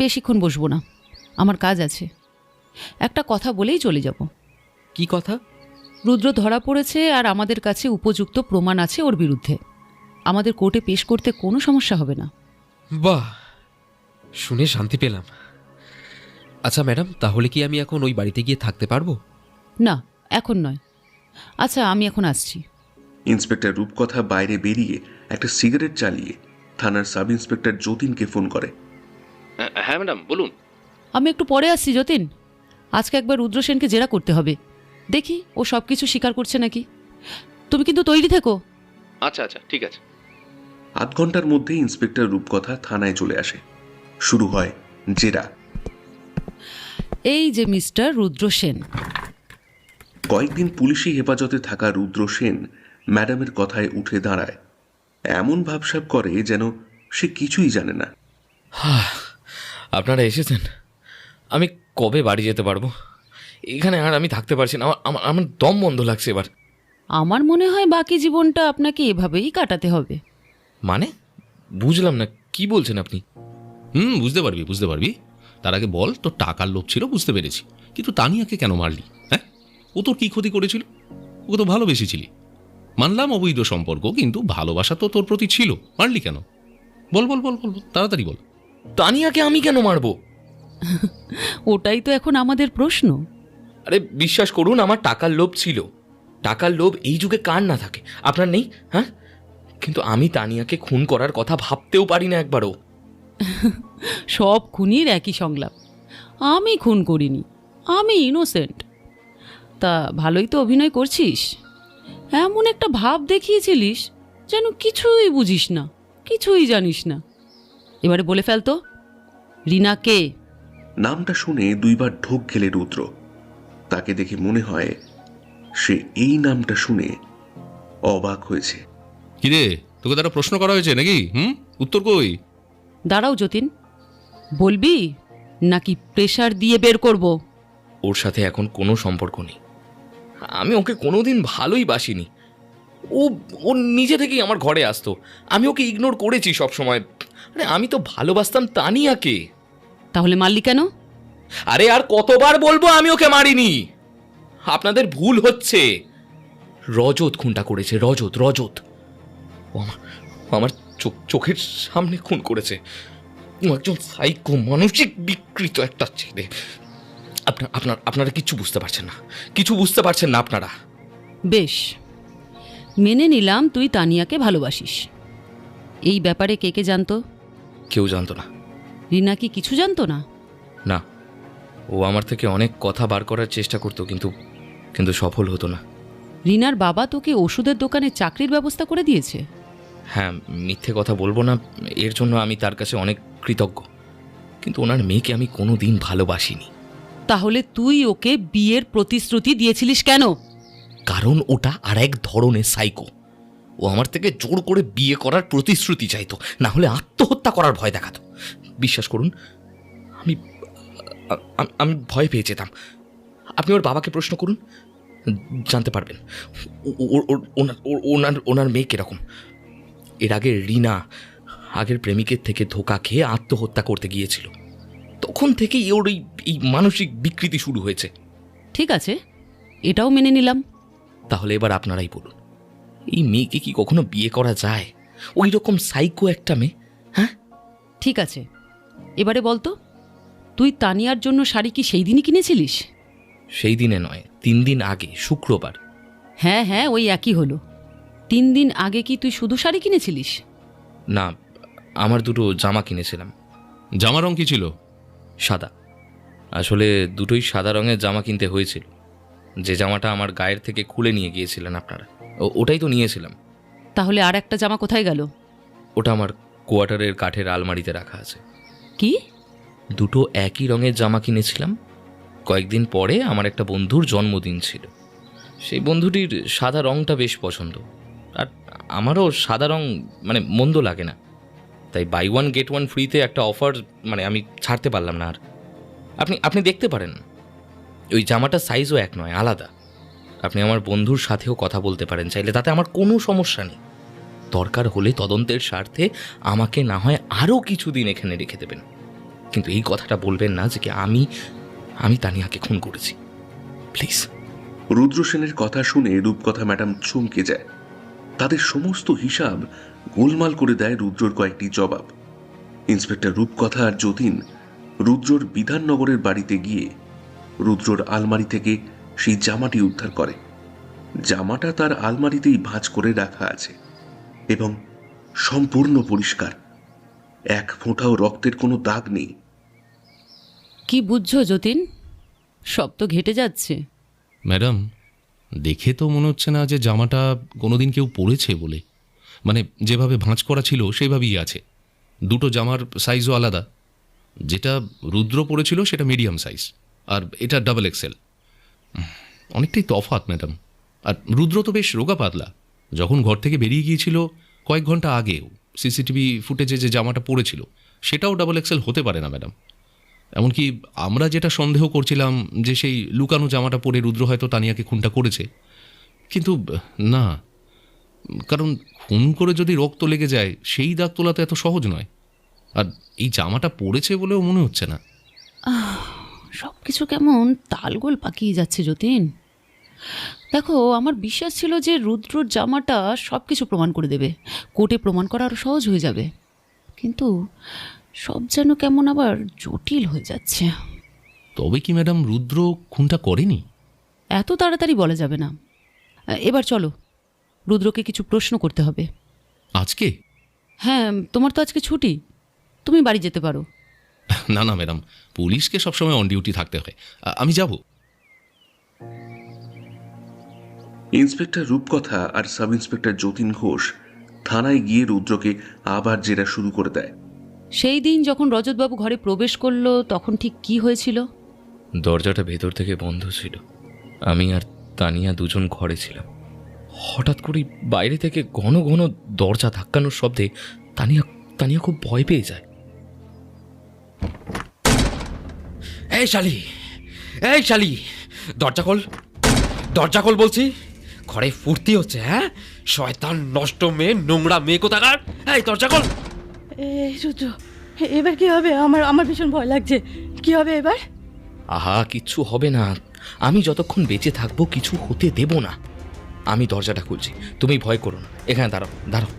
বেশিক্ষণ বসবো না, আমার কাজ আছে। একটা কথা বলেই চলে যাব। কি কথা? রুদ্র ধরা পড়েছে আর আমাদের কাছে উপযুক্ত প্রমাণ আছে ওর বিরুদ্ধে। আমাদের কোর্টে পেশ করতে কোনো সমস্যা হবে না। বাহ, শুনে শান্তি পেলাম। আচ্ছা ম্যাডাম, তাহলে কি আমি এখন ওই বাড়িতে গিয়ে থাকতে পারবো? না, এখন নয়। আচ্ছা, আমি এখন আসছি। ইন্সপেক্টর রূপকথা বাইরে বেরিয়ে একটা সিগারেট চালিয়ে থানার সাব ইন্সপেক্টর যতীনকে ফোন করে। হ্যাঁ ম্যাডাম, বলুন। আমি একটু পরে আসছি যতীন। আজকে একবার রুদ্র সেনকে জেরা করতে হবে, দেখি ও সব কিছু স্বীকার করছে নাকি। তুমি কিন্তু তৈরি থেকো। আচ্ছা, ঠিক আছে। আধ ঘন্টার মধ্যে ইন্সপেক্টর রূপকথা থানায় চলে আসে। শুরু হয় জেরা। এই যে মিস্টার রুদ্র সেন। কয়েকদিন পুলিশি হেফাজতে থাকা রুদ্র সেন ম্যাডামের কথায় উঠে দাঁড়ায়, এমন ভাবসাব করে যেন সে কিছুই জানে না। আপনারা এসেছেন, আমি কবে বাড়ি যেতে পারবো? এখানে আর আমি থাকতে পারছি না, আমার দম বন্ধ লাগছে এবার। আমার মনে হয় বাকি জীবনটা আপনাকে এভাবেই কাটাতে হবে। মানে বুঝলাম না, কি বলছেন আপনি? বুঝতে পারবি। তার আগে বল, তোর টাকার লোভ ছিল, বুঝতে পেরেছি, কিন্তু তানিয়াকে কেন মারলি? হ্যাঁ, ও তোর কি ক্ষতি করেছিল? ওকে তো ভালোবেসেছিলি। মানলাম অবৈধ সম্পর্ক, কিন্তু ভালোবাসা তো তোর প্রতি ছিল, মারলি কেন? বল, তাড়াতাড়ি বল। তানিয়াকে আমি কেন মারবো? ওটাই তো এখন আমাদের প্রশ্ন। আরে বিশ্বাস করুন, আমার টাকার লোভ ছিল। টাকার লোভ এই যুগে কার না থাকে, আপনার নেই? হ্যাঁ, কিন্তু আমি তানিয়াকে খুন করার কথা ভাবতেও পারি না একবারও। সব খুনির একই সংলাপ, আমি খুন করিনি, আমি ইনোসেন্ট। তা ভালোই তো অভিনয় করছিস। এমন একটা ভাব দেখিয়েছিলিস যেন কিছুই বুঝিস না, কিছুই জানিস না। এবারে বলে ফেলতো, রিনা কে? নামটা শুনে দুইবার ঢোক গেলে রুদ্র। তাকে দেখে মনে হয় সে এই নামটা শুনে অবাক হয়েছে। কিরে, তোকে তারা প্রশ্ন করা হয়েছে নাকি? উত্তর কই? দাঁড়াও যতীন, বলবি নাকি প্রেশার দিয়ে বের করব? ওর সাথে এখন কোনো সম্পর্ক নেই। আমি ওকে কোনোদিন ভালোই বাসিনি। ও ও নিজে থেকেই আমার ঘরে আসতো, আমি ওকে ইগনোর করেছি সব সময়। আরে আমি তো ভালোবাসতাম তানিয়াকে। তাহলে মারলি কেন? আরে আর কতবার বলবো আমি ওকে মারিনি? আপনাদের ভুল হচ্ছে। রজত খুনটা করেছে, রজত রজত। ও আমার চোখের সামনে খুন করেছে। ও একজন সাইকো, মানসিক বিকৃত একটা ছেলে। আপনারা কিচ্ছু বুঝতে পারছেন না, কিছু বুঝতে পারছেন না আপনারা। বেশ, মেনে নিলাম তুই তানিয়াকে ভালোবাসিস। এই ব্যাপারে কে কে জানতো? কেউ জানতো না। রিনা কি কিছু জানতো না? না, ও আমার থেকে অনেক কথা বার করার চেষ্টা করতো, কিন্তু সফল হতো না। রিনার বাবা তোকে ওষুধের দোকানে চাকরির ব্যবস্থা করে দিয়েছে? হ্যাঁ, মিথ্যে কথা বলবো না, এর জন্য আমি তার কাছে অনেক কৃতজ্ঞ। কিন্তু ওনার মেয়েকে আমি কোনো দিন ভালোবাসিনি। তাহলে তুই ওকে বিয়ের প্রতিশ্রুতি দিয়েছিলিস কেন? কারণ ওটা আর এক ধরনের সাইকো। ও আমার থেকে জোর করে বিয়ে করার প্রতিশ্রুতি চাইতো, না হলে আত্মহত্যা করার ভয় দেখাতো। বিশ্বাস করুন, আমি ভয় পেয়ে যেতাম। আপনি ওর বাবাকে প্রশ্ন করুন, জানতে পারবেন ওনার মেয়ে কিরকম। এর আগে রিনা আগের প্রেমিকের থেকে ধোঁকা খেয়ে আত্মহত্যা করতে গিয়েছিল। তখন থেকেই ওর এই মানসিক বিকৃতি শুরু হয়েছে। ঠিক আছে, এটাও মেনে নিলাম। তাহলে এবার আপনারাই বলুন, এই মেয়েকে কি কখনো বিয়ে করা যায়? ওই রকম সাইকো একটা মেয়ে। হ্যাঁ ঠিক আছে, এবারে বলতো, তুই তানিয়ার জন্য শাড়ি কি সেই দিনই কিনেছিলিস? সেই দিনে নয়, 3 দিন আগে, শুক্রবার। হ্যাঁ হ্যাঁ, ওই একই হলো। 3 দিন আগে কি তুই শুধু শাড়ি কিনেছিলিস? না, আমার দুটো জামা কিনেছিলাম। জামা রং কি ছিল? সাদা। আসলে দুটোই সাদা রঙের জামা কিনতে হয়েছিল। যে জামাটা আমার গায়ের থেকে খুলে নিয়ে গিয়েছিলেন আপনারা, ওটাই তো নিয়েছিলাম। তাহলে আর একটা জামা কোথায় গেল? ওটা আমার কোয়ার্টারের কাঠের আলমারিতে রাখা আছে। কি? দুটো একই রঙের জামা কিনেছিলাম। কয়েকদিন পরে আমার একটা বন্ধুর জন্মদিন ছিল। সেই বন্ধুটির সাদা রঙটা বেশ পছন্দ, আর আমারও সাদা রং মানে মন্দ লাগে না। তাই বাই 1 get 1 ফ্রিতে একটা অফার আমি ছাড়তে পারলাম না। আর আপনি দেখতে পারেন, ওই জামাটার সাইজও এক নয়, আলাদা। আপনি আমার বন্ধুর সাথেও কথা বলতে পারেন চাইলে, তাতে আমার কোনো সমস্যা নেই। দরকার হলে তদন্তের স্বার্থে আমাকে না হয় আরও কিছুদিন এখানে রেখে দেবেন, কিন্তু এই কথাটা বলবেন না যে কি আমি তানিয়াকে খুন করেছি, প্লিজ। রুদ্র সেনের কথা শুনে রূপকথা ম্যাডাম চমকে যায়। তাদের সমস্ত হিসাব গোলমাল করে দেয় রুদ্রর কয়েকটি জবাব। ইন্সপেক্টর রূপকথা আর যতীন রুদ্রর বিধাননগরের বাড়িতে গিয়ে রুদ্রর আলমারি থেকে সেই জামাটি উদ্ধার করে। জামাটা তার আলমারিতেই ভাঁজ করে রাখা আছে এবং সম্পূর্ণ পরিষ্কার, এক ফোঁটাও রক্তের কোনো দাগ নেই। কি বুঝছো যতীন? সব তো ঘেটে যাচ্ছে। ম্যাডাম, দেখে তো মনে হচ্ছে না যে জামাটা কোনোদিন কেউ পরেছে বলে। যেভাবে ভাঁজ করা ছিল সেভাবেই আছে। দুটো জামার সাইজও আলাদা। যেটা রুদ্র পরেছিল সেটা মিডিয়াম সাইজ, আর এটা ডাবল এক্সেল। অনেকটাই তফাৎ ম্যাডাম। আর রুদ্র তো বেশ রোগা পাতলা। যখন ঘর থেকে বেরিয়ে গিয়েছিল কয়েক ঘন্টা আগেও সিসিটিভি ফুটেজে যে জামাটা পরেছিল সেটাও ডাবল এক্সেল হতে পারে না ম্যাডাম। এমনকি আমরা যেটা সন্দেহ করছিলাম যে সেই লুকানো জামাটা পরে রুদ্র হয়তো তানিয়াকে খুনটা করেছে, কিন্তু না, কারণ খুন করে যদি রক্ত লেগে যায় সেই দাগ তোলা তো এত সহজ নয়। আর এই জামাটা পরেছে বলেও মনে হচ্ছে না। সব কিছু কেমন তালগোল পাকিয়ে যাচ্ছে যতীন। দেখো, আমার বিশ্বাস ছিল যে রুদ্রর জামাটা সব কিছু প্রমাণ করে দেবে, কোর্টে প্রমাণ করা আরও সহজ হয়ে যাবে, কিন্তু সব যেন কেমন আবার জটিল হয়ে যাচ্ছে। তবে কি ম্যাডাম রুদ্র খুনটা করেনি? এত তাড়াতাড়ি বলা যাবে না। এবার চলো, রুদ্রকে কিছু প্রশ্ন করতে হবে। আজকে? হ্যাঁ, তোমার তো আজকে ছুটি, তুমি বাড়ি যেতে পারো। না না ম্যাডাম, পুলিশকে সবসময় অন ডিউটি থাকতে হয়। আমি যাব। ইন্সপেক্টর রূপকথা আর সাব ইন্সপেক্টর যতীন ঘোষ থানায় গিয়ে রুদ্রকে আবার জেরা শুরু করে দেয়। সেই দিন যখন রজতবাবু ঘরে প্রবেশ করলো তখন ঠিক কি হয়েছিল? দরজাটা ভেতর থেকে বন্ধ ছিল। আমি আর তানিয়া দুজন ঘরে ছিলাম। হঠাৎ করেই বাইরে থেকে ঘন ঘন দরজা ধাক্কানোর শব্দে তানিয়া খুব ভয় পেয়ে যায়। এই শালি, দরজা খোল, দরজা খোল বলছি। ঘরে ফুর্তি হচ্ছে? হ্যাঁ, শয়তান নষ্ট মেয়ে, নোংরা মেয়ে কোথাকার। এই দরজা খোল। রুদ্র, এবার কি হবে? আমার ভীষণ ভয় লাগছে। কি হবে এবার? আহা, কিচ্ছু হবে না। আমি যতক্ষণ বেঁচে থাকবো কিছু হতে দেব না। আমি দরজাটা খুলছি, তুমি ভয় করো না। এখানে দাঁড়াও।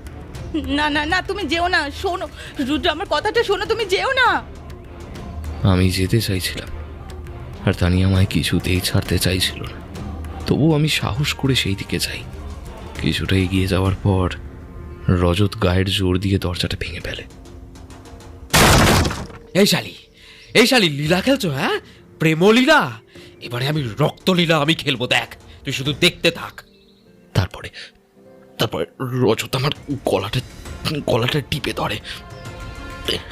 না না না, তুমি যেও না। শোনো রুদ্র, আমার কথাটা শোনো, তুমি যেও না। আমি যেতে চাইছিলাম, আর তানিয়া আমায় কিছুতেই ছাড়তে চাইছিল না। তবুও আমি সাহস করে সেই দিকে যাই। কিছুটা এগিয়ে যাওয়ার পর রজত গায়ের জোর দিয়ে দরজাটা ভেঙে ফেলে। এই শালি লীলা খেলছো? হ্যাঁ, প্রেমলীলা? এবারে আমি রক্তলীলা আমি খেলবো, দেখ, তুই শুধু দেখতে থাক। তারপরে রজত আমার গলাটা টিপে ধরে।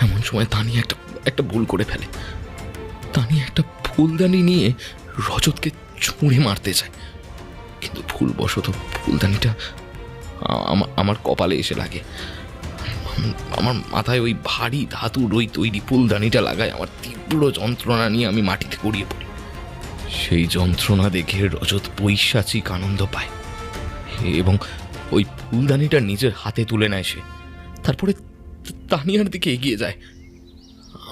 এমন সময় তানিয়া একটা ভুল করে ফেলে। তানিয়া একটা ফুলদানি নিয়ে রজতকে ছুঁড়ে মারতে চায়, কিন্তু ভুলবশত ফুলদানিটা আমার কপালে এসে লাগে। আমার মাথায় ওই ভারী ধাতুর ওই তৈরি ফুলদানিটা লাগায়। আমার তীব্র যন্ত্রণা নিয়ে আমি মাটিতে গড়িয়ে পড়ি। সেই যন্ত্রণা দেখে রজত পৈশাচিক আনন্দ পায় এবং ওই ফুলদানিটা নিজের হাতে তুলে নেয় সে। তারপরে তানিয়ার দিকে এগিয়ে যায়।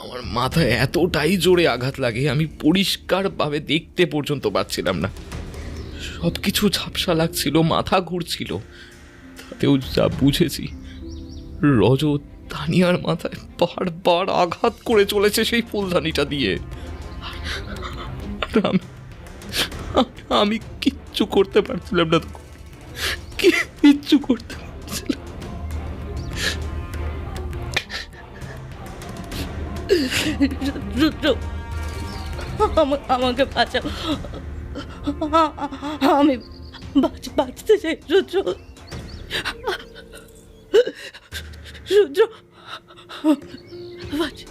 আমার মাথায় এতটাই জোরে আঘাত লাগে আমি পরিষ্কারভাবে দেখতে পর্যন্ত পাচ্ছিলাম না। সব কিছু ঝাপসা লাগছিল, মাথা ঘুরছিল। তাতেও যা বুঝেছি, রজত তানিয়ার মাথায় বারবার আঘাত করে চলেছে সেই ফুলদানিটা দিয়ে। আমি কিচ্ছু করতে পারছিলাম না, কিচ্ছু করতে পারছিলাম। রুদ্র, আমাকে বাঁচাও, আমি বাঁচতে চাই। রুদ্র,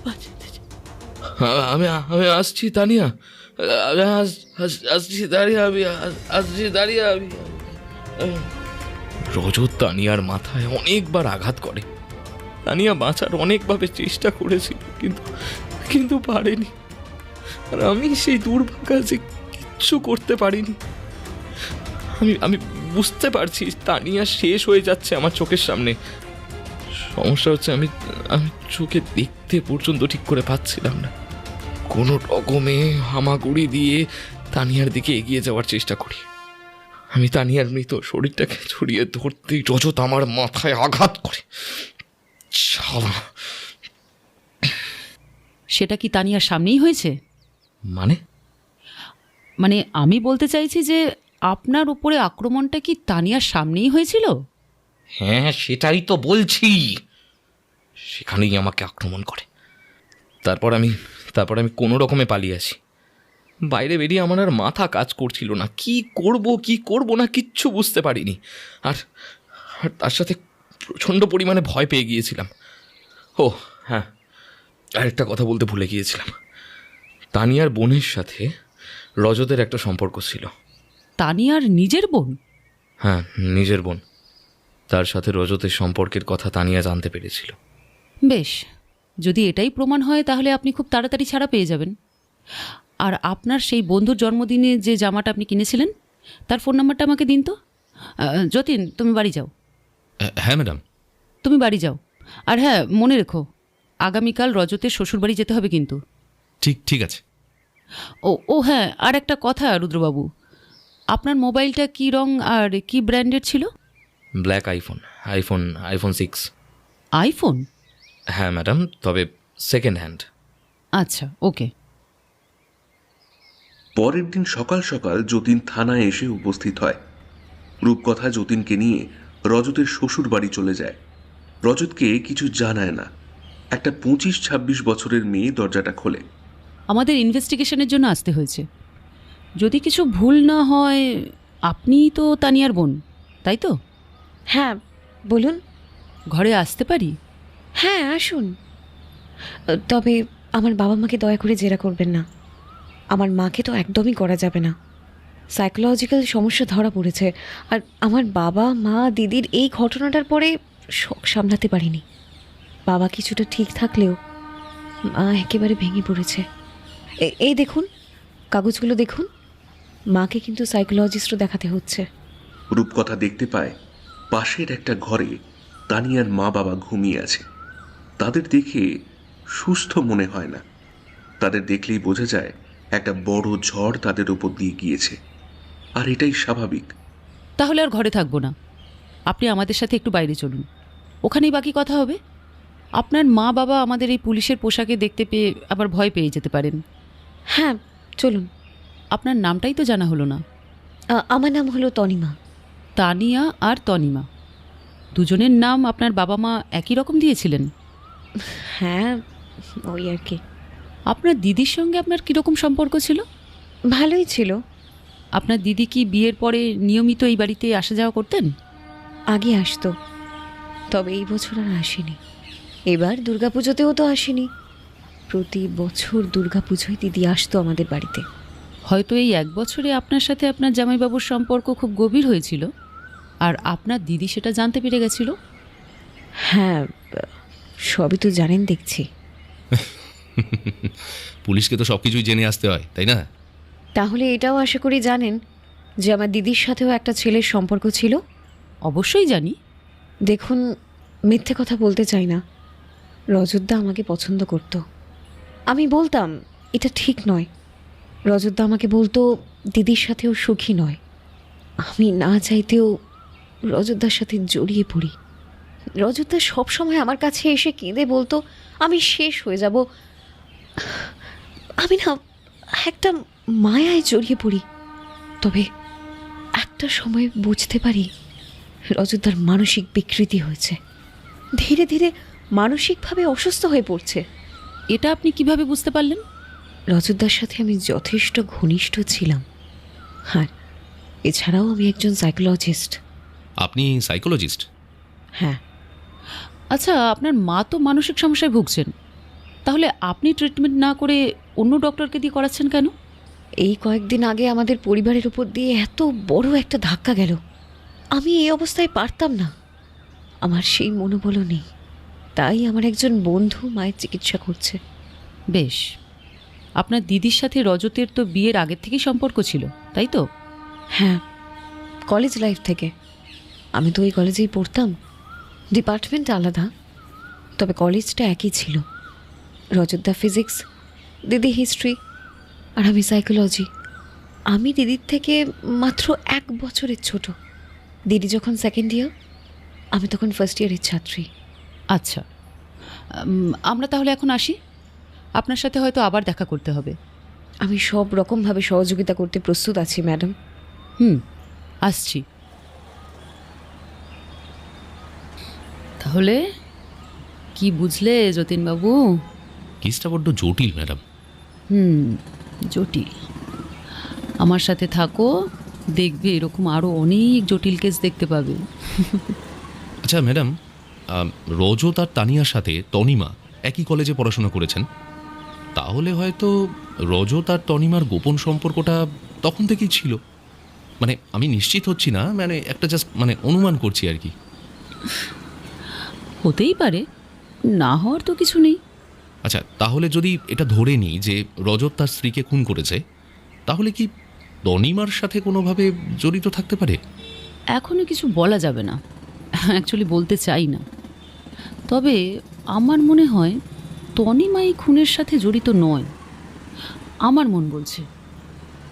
বাঁচতে চাই। আমি আসছি তানিয়া, রজত তানিয়ার মাথায় অনেকবার আঘাত করে। তানিয়া বাঁচার অনেকভাবে চেষ্টা করেছিল, কিন্তু পারেনি। আর আমি সেই দুর্ভাগা যে কিচ্ছু করতে পারিনি। আমি বুঝতে পারছি তানিয়া শেষ হয়ে যাচ্ছে আমার চোখের সামনে। সমস্যা হচ্ছে আমি চোখে দেখতে পর্যন্ত ঠিক করে পাচ্ছিলাম না। কোনো রকমে হামাগুড়ি দিয়ে তানিয়ার দিকে এগিয়ে যাওয়ার চেষ্টা করি। আমি তানিয়ার মৃত শরীরটাকে ছড়িয়ে ধরতেই রজত আমার মাথায় আঘাত করে। সেটা কি তানিয়ার সামনেই হয়েছে? মানে আমি বলতে চাইছি যে আপনার উপরে আক্রমণটা কি তানিয়ার সামনেই হয়েছিল? হ্যাঁ, সেটাই তো বলছি। সেখানেই আমাকে আক্রমণ করে। তারপর আমি কোনো রকমে পালিয়ে আসি। বাইরে বেরিয়ে আমার আর মাথা কাজ করছিল না। কি করব না কিচ্ছু বুঝতে পারিনি। আর তার সাথে প্রচণ্ড পরিমাণে ভয় পেয়ে গিয়েছিলাম। ও হ্যাঁ, আরেকটা কথা বলতে ভুলে গিয়েছিলাম। তানিয়ার বোনের সাথে রজতের একটা সম্পর্ক ছিল। তানিয়ার নিজের বোন? হ্যাঁ, নিজের বোন। তার সাথে রজতের সম্পর্কের কথা তানিয়া জানতে পেরেছিল। বেশ, যদি এটাই প্রমাণ হয় তাহলে আপনি খুব তাড়াতাড়ি ছাড়া পেয়ে যাবেন। আর আপনার সেই বন্ধুর জন্মদিনে যে জামাটা আপনি কিনেছিলেন তার ফোন নাম্বারটা আমাকে দিন তো। যতীন, তুমি বাড়ি যাও। হ্যাঁ ম্যাডাম। তুমি বাড়ি যাও। আর হ্যাঁ, মনে রেখো আগামীকাল রজতের শ্বশুরবাড়ি যেতে হবে কিন্তু। ঠিক আছে। ও হ্যাঁ, আর একটা কথা রুদ্রবাবু, আপনার মোবাইলটা কী রং আর কি ব্র্যান্ডের ছিল? Black iPhone 6। আইফোন? হ্যাঁ ম্যাডাম, তবে সেকেন্ড হ্যান্ড। আচ্ছা, ওকে। পরের দিন সকাল সকাল যতীন থানায় এসে উপস্থিত হয়। রূপকথা যতীনকে নিয়ে রজতের শ্বশুর বাড়ি চলে যায়। রজতকে কিছু জানায় না। একটা 25-26 বছরের মেয়ে দরজাটা খোলে। আমাদের ইনভেস্টিগেশনের জন্য আসতে হয়েছে। যদি কিছু ভুল না হয়, আপনিই তো তানিয়ার বোন, তাই তো? হ্যাঁ, বলুন। ঘরে আসতে পারি? হ্যাঁ, আসুন। তবে আমার বাবা মাকে দয়া করে জেরা করবেন না। আমার মাকে তো একদমই করা যাবে না। সাইকোলজিক্যাল সমস্যা ধরা পড়েছে। আর আমার বাবা মা দিদির এই ঘটনাটার পরে শখ সামলাতে পারিনি। বাবা কিছুটা ঠিক থাকলেও মা একেবারে ভেঙে পড়েছে। এই দেখুন, কাগজগুলো দেখুন। মাকে কিন্তু সাইকোলজিস্টও দেখাতে হচ্ছে। রূপকথা দেখতে পায় পাশের একটা ঘরে তানিয়ার মা বাবা ঘুমিয়ে আছে। তাদের দেখে সুস্থ মনে হয় না। তাদের দেখলেই বোঝা যায় একটা বড় ঝড় তাদের উপর দিয়ে গিয়েছে, আর এটাই স্বাভাবিক। তাহলে আর ঘরে থাকবো না। আপনি আমাদের সাথে একটু বাইরে চলুন, ওখানেই বাকি কথা হবে। আপনার মা বাবা আমাদের এই পুলিশের পোশাকে দেখতে পেয়ে আবার ভয় পেয়ে যেতে পারেন। হ্যাঁ, চলুন। আপনার নামটাই তো জানা হলো না। আমার নাম হলো তনিমা। তানিয়া আর তনিমা, দুজনের নাম আপনার বাবা মা একই রকম দিয়েছিলেন? হ্যাঁ, ওই আর কি। আপনার দিদির সঙ্গে আপনার কীরকম সম্পর্ক ছিল? ভালোই ছিল। আপনার দিদি কি বিয়ের পরে নিয়মিত এই বাড়িতে আসা যাওয়া করতেন? আগে আসতো, তবে এই বছর আর আসেনি। এবার দুর্গাপুজোতেও তো আসেনি। প্রতি বছর দুর্গাপুজোয় দিদি আসতো আমাদের বাড়িতে। হয়তো এই এক বছরে আপনার সাথে আপনার জামাইবাবুর সম্পর্ক খুব গভীর হয়েছিল, আর আপনার দিদি সেটা জানতে পেরে গেছিল। হ্যাঁ, সবই তো জানেন দেখছি। পুলিশকে তো সব কিছুই জেনে আসতে হয়, তাই না? তাহলে এটাও আশা করি জানেন যে আমার দিদির সাথেও একটা ছেলের সম্পর্ক ছিল। অবশ্যই জানি। দেখুন, মিথ্যে কথা বলতে চাই না। রজতদা আমাকে পছন্দ করত। আমি বলতাম এটা ঠিক নয়। রজতদা আমাকে বলতো দিদির সাথেও সুখী নয়। আমি না চাইতেও রজতদার সাথে জড়িয়ে পড়ি। রজতদা সবসময় আমার কাছে এসে কেঁদে বলতো আমি শেষ হয়ে যাব। আমি না একটা মায়ায় জড়িয়ে পড়ি। তবে একটা সময় বুঝতে পারি রজতদার মানসিক বিকৃতি হয়েছে। ধীরে ধীরে মানসিকভাবে অসুস্থ হয়ে পড়ছে। এটা আপনি কিভাবে বুঝতে পারলেন? রজতদার সাথে আমি যথেষ্ট ঘনিষ্ঠ ছিলাম, আর এছাড়াও আমি একজন সাইকোলজিস্ট। আপনি সাইকোলজিস্ট? হ্যাঁ। আচ্ছা, আপনার মা তো মানসিক সমস্যায় ভুগছেন, তাহলে আপনি ট্রিটমেন্ট না করে অন্য ডক্টরকে দিয়ে করাচ্ছেন কেন? এই কয়েকদিন আগে আমাদের পরিবারের উপর দিয়ে এত বড় একটা ধাক্কা গেল। আমি এই অবস্থায় পারতাম না। আমার সেই মনোবল নেই। তাই আমার একজন বন্ধু মায়ের চিকিৎসা করছে। বেশ। আপনার দিদির সাথে রজতের তো বিয়ের আগের থেকেই সম্পর্ক ছিল, তাই তো? হ্যাঁ, কলেজ লাইফ থেকে। আমি তো ওই কলেজেই পড়তাম। ডিপার্টমেন্ট আলাদা, তবে কলেজটা একই ছিল। রজতদা ফিজিক্স, দিদি হিস্ট্রি, আর আমি সাইকোলজি। আমি দিদির থেকে মাত্র 1 বছরের ছোট। দিদি যখন সেকেন্ড ইয়ার, আমি তখন ফার্স্ট ইয়ারের ছাত্রী। আচ্ছা, আমরা তাহলে এখন আসি। আপনার সাথে হয়তো আবার দেখা করতে হবে। আমি সব রকমভাবে সহযোগিতা করতে প্রস্তুত আছি ম্যাডাম। আসছি। তাহলে কি বুঝলে যতীনবাবু? কেসটা বড্ড জটিল ম্যাডাম। জটিল। আমার সাথে থাকো, দেখবে এরকম আরও অনেক জটিল কেস দেখতে পাবে। আচ্ছা ম্যাডাম, রজত আর তানিয়ার সাথে তনিমা একই কলেজে পড়াশোনা করেছেন। তাহলে হয়তো রজত আর তনিমার গোপন সম্পর্কটা তখন থেকেই ছিল। মানে আমি নিশ্চিত হচ্ছি না, মানে একটা জাস্ট অনুমান করছি আর কি। হতেই পারে, না হওয়ার তো কিছু নেই। আচ্ছা, তাহলে যদি এটা ধরে নিই যে রজত তার স্ত্রীকে খুন করেছে, তাহলে কি তনিমার সাথে কোনোভাবে জড়িত থাকতে পারে? এখনও কিছু বলা যাবে না, অ্যাকচুয়ালি বলতে চাই না। তবে আমার মনে হয় তনিমা এই খুনের সাথে জড়িত নয়। আমার মন বলছে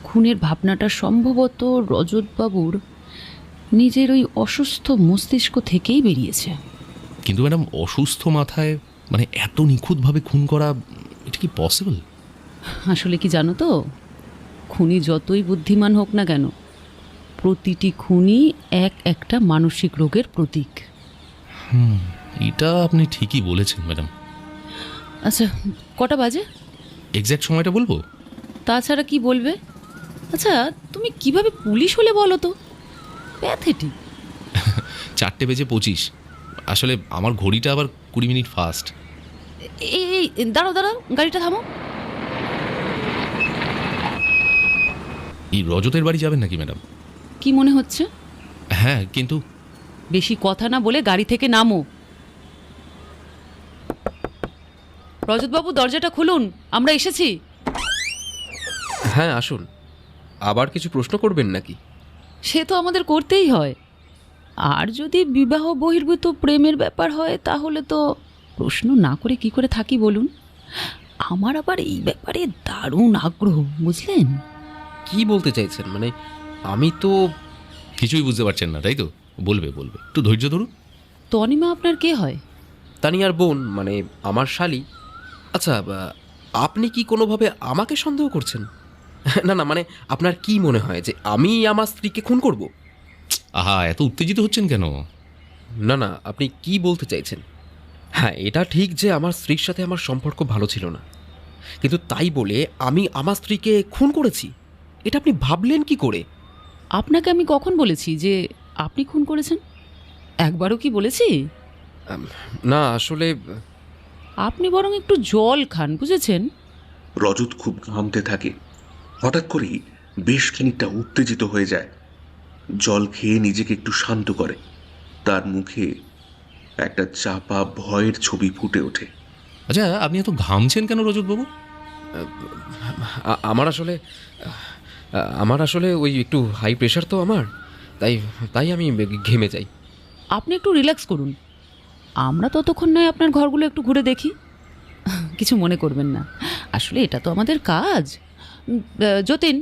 খুনের ভাবনাটা সম্ভবত রজতবাবুর নিজের ওই অসুস্থ মস্তিষ্ক থেকেই বেরিয়েছে। কিন্তু ম্যাডাম, অসুস্থ মাথায় এত নিখুঁতভাবে খুন করা, এটা কি পসিবল? আসলে কি জানো তো, খুনি যতই বুদ্ধিমান হোক না কেন, প্রতিটি খুনি একটা মানসিক রোগের প্রতীক। এটা আপনি ঠিকই বলেছেন ম্যাডাম। আচ্ছা, কটা বাজে? এক্স্যাক্ট সময়টা বলবো? তাছাড়া কি বলবে? আচ্ছা, তুমি কিভাবে পুলিশ হলে বলো তো? প্যাথেটিক। 4:25। আসলে আমার ঘড়িটা আবার 20 মিনিট ফাস্ট। এই দাঁড়াও, গাড়িটা থামো। এই রজতের বাড়ি যাবেন নাকি ম্যাডাম? কি মনে হচ্ছে? হ্যাঁ, কিন্তু বেশি কথা না বলে গাড়ি থেকে নামো। রজতবাবু, দরজাটা খুলুন, আমরা এসেছি। হ্যাঁ, আসুন। আবার কিছু প্রশ্ন করবেন নাকি? সে তো আমাদের করতেই হয়। আর যদি বিবাহ বহির্ভূত প্রেমের ব্যাপার হয় তাহলে তো প্রশ্ন না করে কি করে থাকি বলুন? আমার আবার এই ব্যাপারে দারুণ আগ্রহ, বুঝলেন? কি বলতে চাইছেন? মানে আমি তো কিছুই বুঝতে পারছেন না, তাই তো? বলবে, একটু ধৈর্য ধরুন। তনিমা আপনার কে হয়? তানিয়ার বোন, মানে আমার শালি। আচ্ছা, আপনি কি কোনোভাবে আমাকে সন্দেহ করছেন? না, মানে আপনার কি মনে হয় যে আমি আমার স্ত্রীকে খুন করব? আহা, এত উত্তেজিত হচ্ছেন কেন? না, আপনি কি বলতে চাইছেন? হ্যাঁ, এটা ঠিক যে আমার স্ত্রীর সাথে আমার সম্পর্ক ভালো ছিল না, কিন্তু তাই বলে আমি আমার স্ত্রীকে খুন করেছি, এটা আপনি ভাবলেন কি করে? আপনাকে আমি কখন বলেছি যে আপনি খুন করেছেন? একবারও কি বলেছি? না, আসলে আপনি বরং একটু জল খান, বুঝেছেন? রজত খুব ঘামতে থাকে। হঠাৎ করেই বেশ খানিকটা উত্তেজিত হয়ে যায়। জল খেয়ে নিজেকে একটু শান্ত করে। তার মুখে একটা চাপা ভয়ের ছবি ফুটে ওঠে। আচ্ছা, আপনি এত ঘামছেন কেন রজতবাবু? আমার আসলে ওই একটু হাই প্রেশার তো আমার, তাই আমি ঘেমে যাই। আপনি একটু রিল্যাক্স করুন, আমরা ততক্ষণ নয় আপনার ঘরগুলো একটু ঘুরে দেখি। কিছু মনে করবেন না, আসলে এটা তো আমাদের কাজ। যতীন,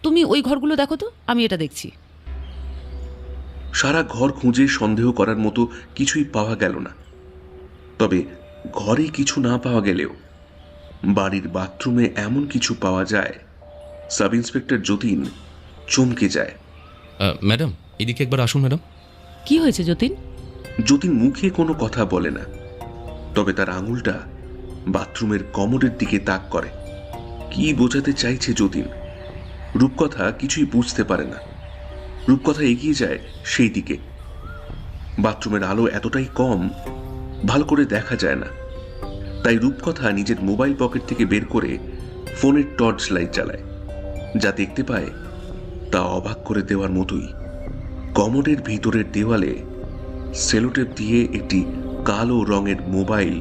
তুমি ওই ঘরগুলো দেখো তো, আমি এটা দেখছি। সারা ঘর খুঁজে সন্দেহ করার মতো কিছুই পাওয়া গেল না। তবে ঘরে কিছু না পাওয়া গেলেও বাড়ির বাথরুমে এমন কিছু পাওয়া যায়, সাব ইন্সপেক্টর যতীন চমকে যায়। ম্যাডাম, এদিকে একবার আসুন ম্যাডাম। কি হয়েছে যতীন? যতীন মুখে কোনো কথা বলে না, তবে তার আঙুলটা বাথরুমের কমোডের দিকে তাক করে। কি বোঝাতে চাইছে যতীন? রূপকথা কিছুই বুঝতে পারে না। রূপকথা এগিয়ে যায় সেই দিকে। বাথরুমের আলো এতটাই কম, ভালো করে দেখা যায় না। তাই রূপকথা নিজের মোবাইল পকেট থেকে বের করে ফোনের টর্চ লাইট জ্বালায়। যা দেখতে পায় তা অবাক করে দেওয়ার মতোই। কমোডের ভিতরের দেওয়ালে সেলোটেপ দিয়ে একটি কালো রঙের মোবাইল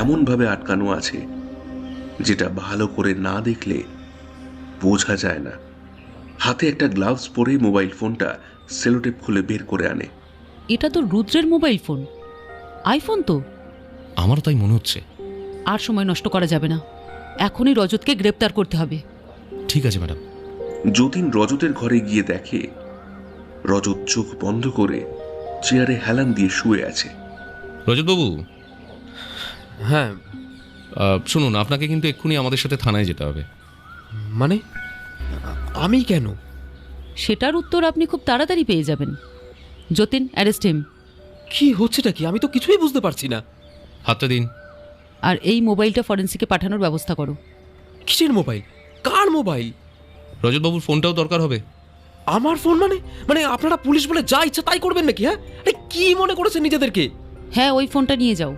এমনভাবে আটকানো আছে যেটা ভালো করে না দেখলে বোঝা যায় না। হাতে একটা গ্লাভস পরে মোবাইল ফোনটা সেলোটেপ খুলে বের করে আনে। এটা তো রুদ্রের মোবাইল ফোন, আইফোন তো। আমারও তাই মনে হচ্ছে। আর সময় নষ্ট করা যাবে না, এখনই রজতকে গ্রেপ্তার করতে হবে। ঠিক আছে ম্যাডাম। যতীন রজতের ঘরে গিয়ে দেখে রজত চোখ বন্ধ করে চেয়ারে হেলান দিয়ে শুয়ে আছে। রজতবাবু। হ্যাঁ। শুনুন, আপনাকে কিন্তু এক্ষুনি আমাদের সাথে থানায় যেতে হবে। মানে আমি কেন? সেটার উত্তর আপনি খুব তাড়াতাড়ি পেয়ে যাবেন। Jatin, arrest him. কি হচ্ছেটা কি? আমি তো কিছুই বুঝতে পারছি না। হাতটা দিন। আর এই মোবাইলটা ফরেন্সিকে পাঠানোর ব্যবস্থা করো। কিসের মোবাইল? কার মোবাইল? রজতবাবুর ফোনটাও দরকার হবে। আমার ফোন? মানে আপনারা পুলিশ বলে যা ইচ্ছা তাই করবেন নাকি? হ্যাঁ, কি মনে করেছেন নিজেদেরকে? হ্যাঁ, ওই ফোনটা নিয়ে যাও।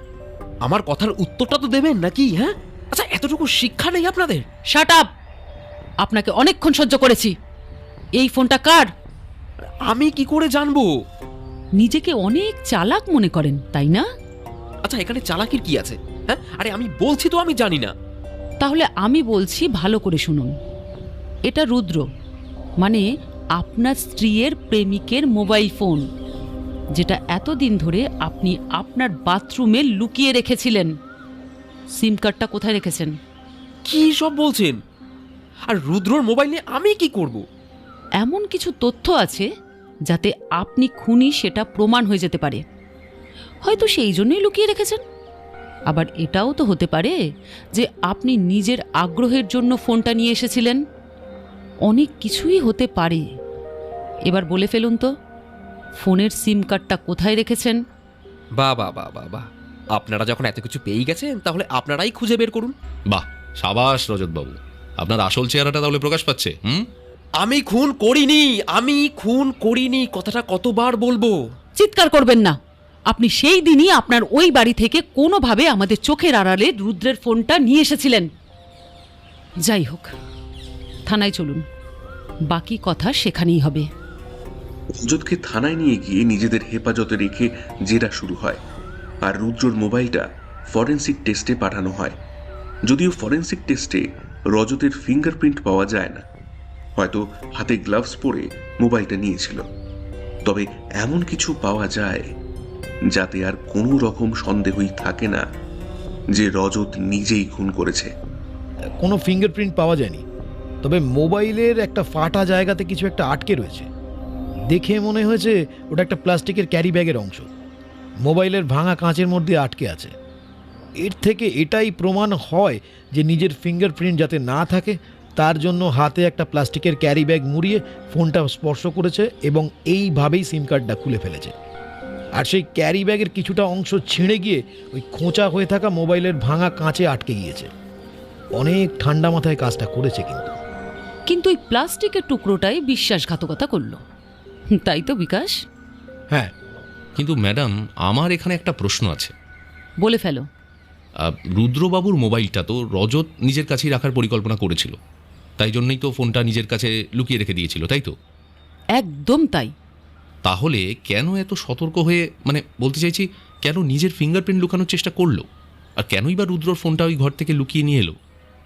আমার কথার উত্তরটা তো দেবেন নাকি? হ্যাঁ, আচ্ছা, এতটুকু শিক্ষা নেই আপনাদের? Shut up! আপনাকে অনেকক্ষণ সহ্য করেছি। এই ফোনটা কার? আমি কি করে জানবো? নিজেকে অনেক চালাক মনে করেন, তাই না? আচ্ছা, এখানে চালাকির কি আছে? হ্যাঁ, আরে আমি বলছি তো আমি জানি না। তাহলে আমি বলছি, ভালো করে শুনুন। এটা রুদ্র, মানে আপনার স্ত্রীর প্রেমিকের মোবাইল ফোন, যেটা এতদিন ধরে আপনি আপনার বাথরুমে লুকিয়ে রেখেছিলেন। সিম কার্ডটা কোথায় রেখেছেন? কি সব বলছেন? আর রুদ্রর মোবাইল নিয়ে আমি কি করব? এমন কিছু তথ্য আছে যাতে আপনি খুনি সেটা প্রমাণ হয়ে যেতে পারে। হয়তো সেই জন্যই লুকিয়ে রেখেছেন। আবার এটাও তো হতে পারে যে আপনি নিজের আগ্রহের জন্য ফোনটা নিয়ে এসেছিলেন। অনেক কিছুই হতে পারে। এবার বলে ফেলুন তো, ফোনের সিম কার্ডটা কোথায় রেখেছেন? বাহ বাহ বাহ বাহ বাহ, আপনারা যখন এত কিছু পেয়ে গেছেন তাহলে আপনারাই খুঁজে বের করুন। বাহ, সাবাস রজতবাবু, আপনার আসল চেহারাটা তাহলে প্রকাশ পাচ্ছে। আমি খুন করিনি, আমি খুন করিনি, কথাটা কতবার বলবো? চিৎকার করবেন না। আপনি সেই দিনই আপনার ওই বাড়ি থেকে কোনোভাবে আমাদের চোখের আড়ালে রুদ্রের ফোনটা নিয়ে এসেছিলেন। যাই হোক, থানায় চলুন, বাকি কথা সেখানেই হবে। রজতকে থানায় নিয়ে গিয়ে নিজেদের হেফাজতে রেখে জেরা শুরু হয়, আর রুদ্রর মোবাইলটা ফরেন্সিক টেস্টে পাঠানো হয়। যদিও ফরেন্সিক টেস্টে রজতের ফিঙ্গারপ্রিন্ট পাওয়া যায় না, হয়তো হাতে গ্লাভস পরে মোবাইলটা নিয়েছিল। তবে এমন কিছু পাওয়া যায় যাতে আর কোনো রকম সন্দেহই থাকে না যে রজত নিজেই খুন করেছে। কোনো ফিঙ্গারপ্রিন্ট পাওয়া যায়নি, তবে মোবাইলের একটা ফাটা জায়গাতে কিছু একটা আটকে রয়েছে। দেখে মনে হয়েছে ওটা একটা প্লাস্টিকের ক্যারি ব্যাগের অংশ, মোবাইলের ভাঙা কাঁচের মধ্যে আটকে আছে। এর থেকে এটাই প্রমাণ হয় যে নিজের ফিঙ্গারপ্রিন্ট যাতে না থাকে তার জন্য হাতে একটা প্লাস্টিকের ক্যারি ব্যাগ মুড়িয়ে ফোনটা স্পর্শ করেছে এবং এইভাবেই সিম কার্ডটা খুলে ফেলেছে। আর সেই ক্যারি ব্যাগের কিছুটা অংশ ছিঁড়ে গিয়ে ওই খোঁচা হয়ে থাকা মোবাইলের ভাঙা কাঁচে আটকে গিয়েছে। অনেক ঠান্ডা মাথায় কাজটা করেছে। কিন্তু ওই প্লাস্টিকের টুকরোটাই বিশ্বাসঘাতকতা করলো, তাই তো বিকাশ? হ্যাঁ, কিন্তু ম্যাডাম, আমার এখানে একটা প্রশ্ন আছে। বলে ফেলো। রুদ্রবাবুর মোবাইলটা তো রজত নিজের কাছেই রাখার পরিকল্পনা করেছিল, তাই জন্যই তো ফোনটা নিজের কাছে লুকিয়ে রেখে দিয়েছিল, তাই তো? একদম তাই। তাহলে কেন এত সতর্ক হয়ে, মানে বলতে চাইছি, কেন নিজের ফিঙ্গারপ্রিন্ট লুকানোর চেষ্টা করলো? আর কেনই বা রুদ্রর ফোনটা ওই ঘর থেকে লুকিয়ে নিয়ে এলো?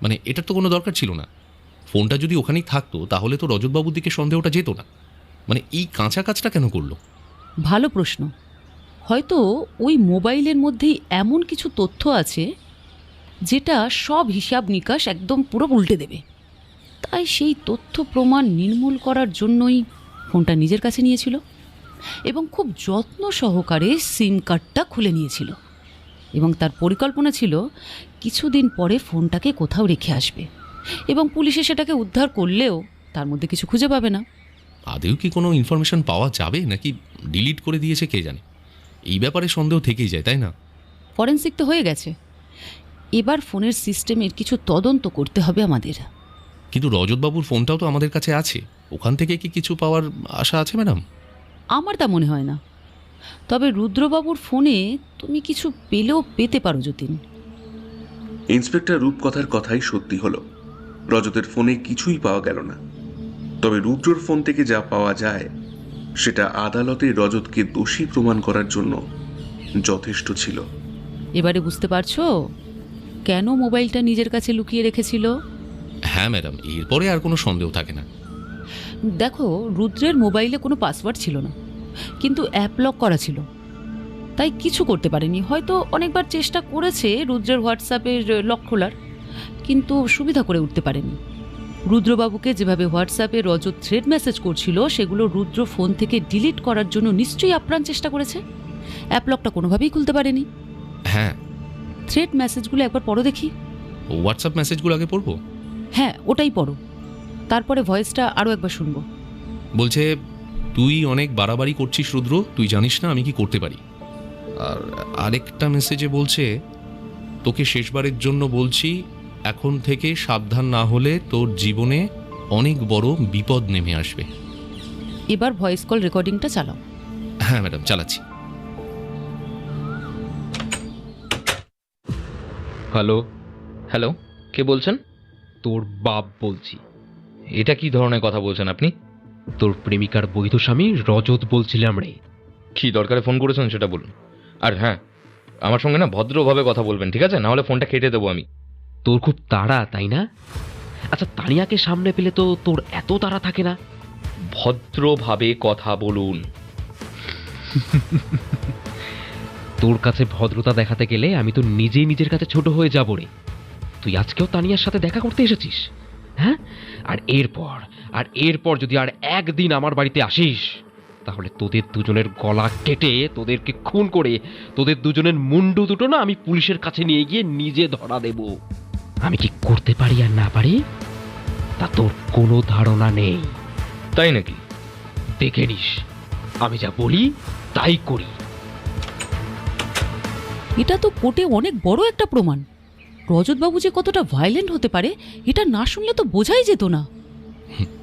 মানে এটার তো কোনো দরকার ছিল না। ফোনটা যদি ওখানেই থাকতো তাহলে তো রজতবাবুর দিকে সন্দেহটা যেত না। মানে এই কাঁচা কাজটা কেন করলো? ভালো প্রশ্ন। হয়তো ওই মোবাইলের মধ্যেই এমন কিছু তথ্য আছে যেটা সব হিসাব নিকাশ একদম পুরো উল্টে দেবে। তাই সেই তথ্য প্রমাণ নির্মূল করার জন্যই ফোনটা নিজের কাছে নিয়েছিল এবং খুব যত্ন সহকারে সিম কার্ডটা খুলে নিয়েছিল। এবং তার পরিকল্পনা ছিল কিছুদিন পরে ফোনটাকে কোথাও রেখে আসবে এবং পুলিশে সেটাকে উদ্ধার করলেও তার মধ্যে কিছু খুঁজে পাবে না। আদেও কি কোনো ইনফরমেশন পাওয়া যাবে, নাকি ডিলিট করে দিয়েছে কে জানে? এই ব্যাপারে সন্দেহ থেকেই যায়, তাই না? ফরেন্সিক তো হয়ে গেছে, এবার ফোনের সিস্টেমের কিছু তদন্ত করতে হবে আমাদের। কিন্তু রজতবাবুর ফোনটাও তো আমাদের কাছে আছে, ওখান থেকে কি কিছু পাওয়ার আশা আছে ম্যাডাম? আমার তা মনে হয় না, তবে রুদ্রবাবুর ফোনে তুমি কিছু পেলেও পেতে পারো যতীন। ইন্সপেক্টর রূপকথার কথাই সত্যি হলো, রজতের ফোনে কিছুই পাওয়া গেল না। তবে রুদ্রর ফোন থেকে যা পাওয়া যায় সেটা আদালতে রজতকে দোষী প্রমাণ করার জন্য যথেষ্ট ছিল। এবারে বুঝতে পারছো কেন মোবাইলটা নিজের কাছে লুকিয়ে রেখেছিল? হ্যাঁ ম্যাডাম, এরপরে আর কোনো সন্দেহ থাকে না। দেখো, রুদ্রের মোবাইলে কোনো পাসওয়ার্ড ছিল না, কিন্তু অ্যাপ লক করা ছিল, তাই কিছু করতে পারেনি। হয়তো অনেকবার চেষ্টা করেছে রুদ্রের হোয়াটসঅ্যাপের লক খোলার, কিন্তু সুবিধা করে উঠতে পারেনি। রুদ্রবাবুকে যেভাবে হোয়াটসঅ্যাপে রজত থ্রেড মেসেজ করছিল সেগুলো রুদ্র ফোন থেকে ডিলিট করার জন্য নিশ্চয়ই আপ্রাণ চেষ্টা করেছে। অ্যাপ লকটা কোনোভাবেই খুলতে পারেনি। হ্যাঁ, থ্রেড মেসেজগুলো একবার পড়ো দেখি। হোয়াটসঅ্যাপ মেসেজগুলো আগে পড়বো? হ্যাঁ, ওটাই পড়ো, তারপরে ভয়েসটা আরও একবার শুনবো। বলছে, তুই অনেক বাড়াবাড়ি করছিস রুদ্র, তুই জানিস না আমি কি করতে পারি। আর আরেকটা মেসেজে বলছে, তোকে শেষবারের জন্য বলছি, এখন থেকে সাবধান না হলে তোর জীবনে অনেক বড় বিপদ নেমে আসবে। এবার ভয়েস কল রেকর্ডিংটা চালাও। হ্যাঁ ম্যাডাম, চালাচ্ছি। হ্যালো হ্যালো, কে বলছেন? তোর বাপ বলছি। এটা কি ধরনের কথা বলছেন আপনি? তোর প্রেমিকার বৈধ স্বামী রজত বলছিলাম রে। কি দরকারে ফোন করেছেন সেটা বলুন। আর হ্যাঁ, আমার সঙ্গে না ভদ্রভাবে কথা বলবেন, ঠিক আছে? নাহলে ফোনটা কেটে দেবো আমি। তোর খুব তাড়া, তাই না? আচ্ছা, তানিয়াকে সামনে পেলে তো তোর এত তাড়া থাকে না? ভদ্রভাবে কথা বলুন। তোর কাছে ভদ্রতা দেখাতে গেলে আমি তো নিজেই নিজের কাছে ছোট হয়ে যাব রে। তুই আজকেও তানিয়ার সাথে দেখা করতে এসেছিস, হ্যাঁ? আর এরপর যদি আর একদিন আমার বাড়িতে আসিস তাহলে তোদের দুজনের গলা কেটে তোদেরকে খুন করে তোদের দুজনের মুন্ডু দুটো না আমি পুলিশের কাছে নিয়ে গিয়ে নিজে ধরা দেব। আমি কি করতে পারি আর না পারি তা তোর কোনো ধারণা নেই। তাই নাকি? দেখে নিস, আমি যা বলি তাই করি। এটা তো কোর্টে অনেক বড় একটা প্রমাণ। রজতবাবু যে কতটা ভায়োলেন্ট হতে পারে এটা না শুনলে তো বোঝাই যেত না।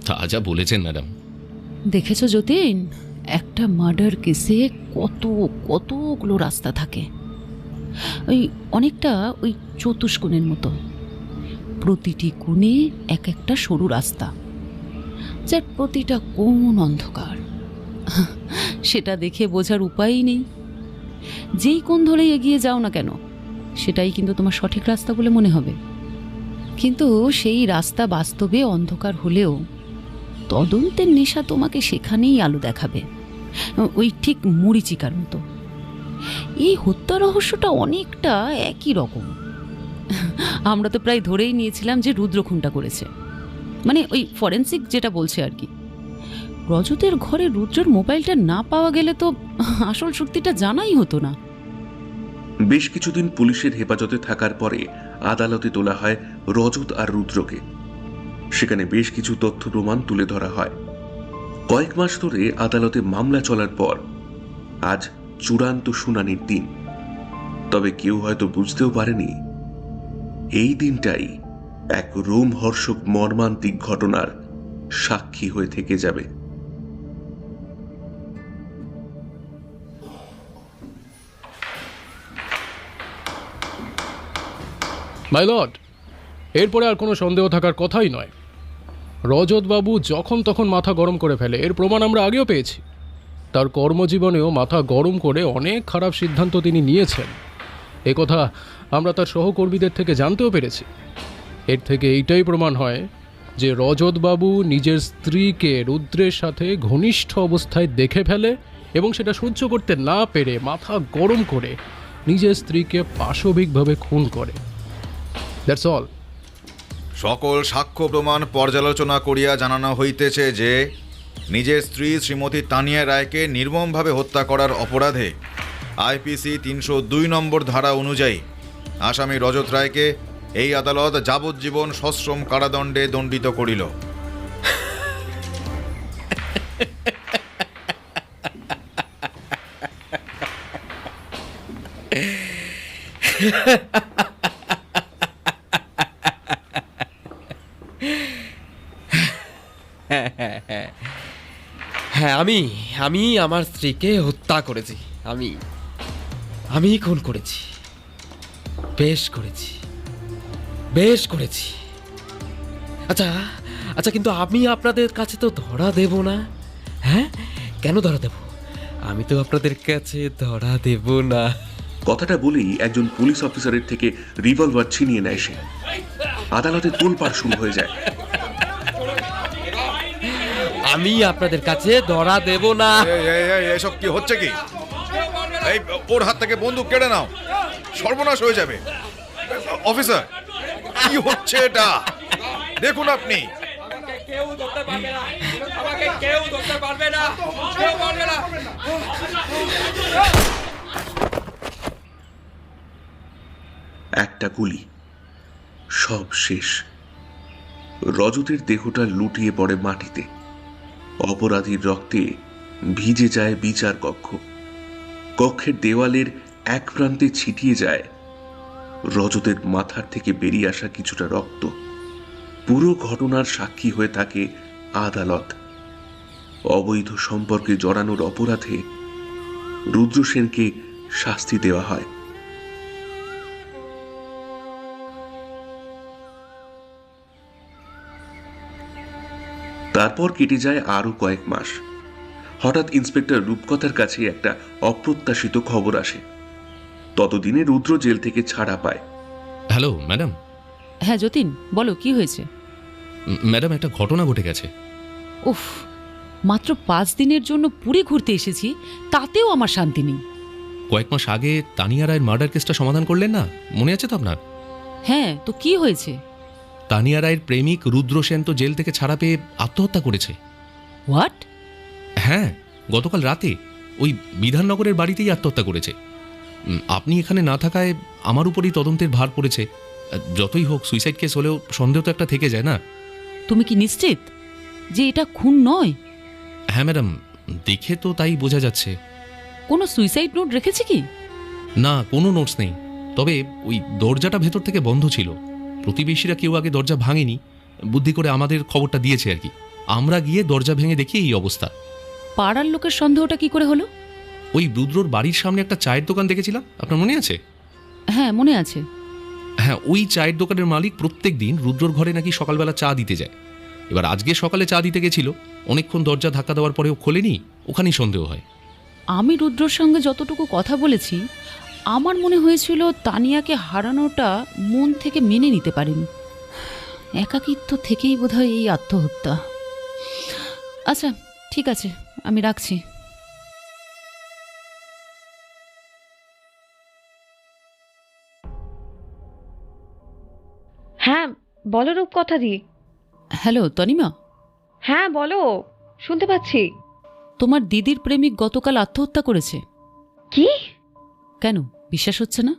তা যা বলেছেন ম্যাডাম। দেখেছো যতীন, একটা মার্ডার কেসে কতগুলো রাস্তা থাকে। ওই অনেকটা ওই চতুষ্কোণের মতো, প্রতিটি কোণে এক একটা সরু রাস্তা, যার প্রতিটা কোণ অন্ধকার। সেটা দেখে বোঝার উপায়ই নেই। যেই কোণ ধরে এগিয়ে যাও না কেন সেটাই কিন্তু তোমার সঠিক রাস্তা বলে মনে হবে। কিন্তু সেই রাস্তা বাস্তবে অন্ধকার হলেও তদন্তের নেশা তোমাকে সেখানেই আলো দেখাবে, ওই ঠিক মরিচিকার মতো। এই হত্যা রহস্যটা অনেকটা একই রকম। আমরা তো প্রায় ধরেই নিয়েছিলাম যে রুদ্র খুনটা করেছে, মানে ওই ফরেন্সিক যেটা বলছে আর কি। রজতের ঘরে রুদ্রর মোবাইলটা না পাওয়া গেলে তো আসল সত্যিটা জানাই হতো না। বেশ কিছুদিন পুলিশের হেফাজতে থাকার পরে আদালতে তোলা হয় রজত আর রুদ্রকে। সেখানে বেশ কিছু তথ্য প্রমাণ তুলে ধরা হয়। কয়েক মাস ধরে আদালতে মামলা চলার পর আজ চূড়ান্ত শুনানির দিন। তবে কেউ হয়তো বুঝতেও পারেনি এই দিনটাই এক রোমহর্ষক মর্মান্তিক ঘটনার সাক্ষী হয়ে থেকে যাবে। মাই লর্ড, এরপরে আর কোনো সন্দেহ থাকার কথাই নয়। রজতবাবু যখন তখন মাথা গরম করে ফেলে, এর প্রমাণ আমরা আগেও পেয়েছি। তার কর্মজীবনেও মাথা গরম করে অনেক খারাপ সিদ্ধান্ত তিনি নিয়েছেন, এ কথা আমরা তার সহকর্মীদের থেকে জানতেও পেরেছি। এর থেকে এইটাই প্রমাণ হয় যে রজতবাবু নিজের স্ত্রীকে রুদ্রের সাথে ঘনিষ্ঠ অবস্থায় দেখে ফেলে এবং সেটা সহ্য করতে না পেরে মাথা গরম করে নিজের স্ত্রীকে পাশবিকভাবে খুন করে। That's all. সকল সাক্ষ্য প্রমাণ পর্যালোচনা করিয়া জানানো হইতেছে যে নিজের স্ত্রী শ্রীমতী তানিয়া রায়কে নির্মমভাবে হত্যা করার অপরাধে আইপিসি 302 নম্বর ধারা অনুযায়ী আসামি রজত রায়কে এই আদালত যাবজ্জীবন সশ্রম কারাদণ্ডে দণ্ডিত করিল। হ্যাঁ, আমি আমার স্ত্রীকে হত্যা করেছি। আমি খুন করেছি, বেশ করেছি। আচ্ছা, কিন্তু আমি আপনাদের কাছে তো ধরা দেব না। হ্যাঁ, কেন ধরা দেব? আমি তো আপনাদের কাছে ধরা দেব না। কথাটা বলেই একজন পুলিশ অফিসারের থেকে রিভলভার ছিনিয়ে নেয় সে। আদালতে তোলপাড় শুরু হয়ে যায়। আমি আপনাদের কাছে ধরা দেব না। এসব কি হচ্ছে? কি এই ওর হাত থেকে বন্দুক কেড়ে নাও, সর্বনাশ হয়ে যাবে। অফিসার, কি হচ্ছে এটা? দেখুন আপনি। একটা গুলি, সব শেষ। রজতের দেহটা লুটিয়ে পড়ে মাটিতে। অপরাধীর রক্তে ভিজে যায় বিচার কক্ষ। কক্ষের দেওয়ালের এক প্রান্তে ছিটিয়ে যায় রজতের মাথার থেকে বেরিয়ে আসা কিছুটা রক্ত। পুরো ঘটনার সাক্ষী হয়ে থাকে আদালত। অবৈধ সম্পর্কে জড়ানোর অপরাধে রুদ্র সেনকে শাস্তি দেওয়া হয়। তারপর কেটে যায় আরো কয়েক মাস। হঠাৎ ইন্সপেক্টর রূপকথার কাছে একটা অপ্রত্যাশিত খবর আসে। ততদিনে রুদ্র জেল থেকে ছাড়া পায়। Hello madam. হ্যাঁ যতীন, বলো কি হয়েছে? ম্যাডাম, একটা ঘটনা ঘটে গেছে। উফ, মাত্র 5 দিনের জন্য পুরী ঘুরতে এসেছি, তাতেও আমার শান্তি নেই। কয়েক মাস আগে তানিয়া রায়ের মার্ডার কেসটা সমাধান করলেন না, মনে আছে তো আপনার? হ্যাঁ, তো কি হয়েছে? তানিয়া রায়ের প্রেমিক রুদ্র সেন তো জেল থেকে ছাড়া পেয়ে আত্মহত্যা করেছে। হোয়াট? হ্যাঁ, গতকাল রাতে ওই বিধাননগরের বাড়িতেই আত্মহত্যা করেছে। আপনি এখানে না থাকায় আমার উপরই তদন্তের ভার পড়েছে। যতই হোক সুইসাইড কেস হলেও সন্দেহ তো একটা থেকে যায় না। তুমি কি নিশ্চিত যে এটা খুন নয়? হ্যাঁ ম্যাডাম, দেখে তো তাই বোঝা যাচ্ছে। কোনো সুইসাইড নোট রেখেছে কি? না, কোনো নোটস নেই। তবে ওই দরজাটা ভেতর থেকে বন্ধ ছিল। প্রতিবেশীরা কেউ আগে দরজা ভাঙেনি, বুদ্ধি করে আমাদের খবরটা দিয়েছে আর কি। আমরা গিয়ে দরজা ভেঙে দেখি এই অবস্থা। পাড়ার লোকের সন্দেহটা কি করে হলো? ওই রুদ্রর বাড়ির সামনে একটা চায়ের দোকান দেখেছিলাম, আপনার মনে আছে? হ্যাঁ, মনে আছে। হ্যাঁ, ওই চায়ের দোকানের মালিক প্রত্যেক দিন রুদ্রর ঘরে নাকি সকালবেলা চা দিতে যায়। এবার আজকে সকালে চা দিতে গেছিল, অনেকক্ষণ দরজা ধাক্কা দেওয়ার পরেও খোলেনি, ওখানেই সন্দেহ হয়। আমি রুদ্রর সঙ্গে যতটুকু কথা বলেছি, আমার মনে হয়েছিল তানিয়াকে হারানোটা মন থেকে মেনে নিতে পারেনি। একাকিত্ব থেকেই বোধহয় এই আত্মহত্যা। আচ্ছা, ঠিক আছে, আমি রাখছি। হ্যাঁ বলো রূপকথা দি। হ্যালো তনিমা। হ্যাঁ বলো, শুনতে পাচ্ছি। তোমার দিদির প্রেমিক গতকাল আত্মহত্যা করেছে। কি? কেন বিশ্বাস হচ্ছে না?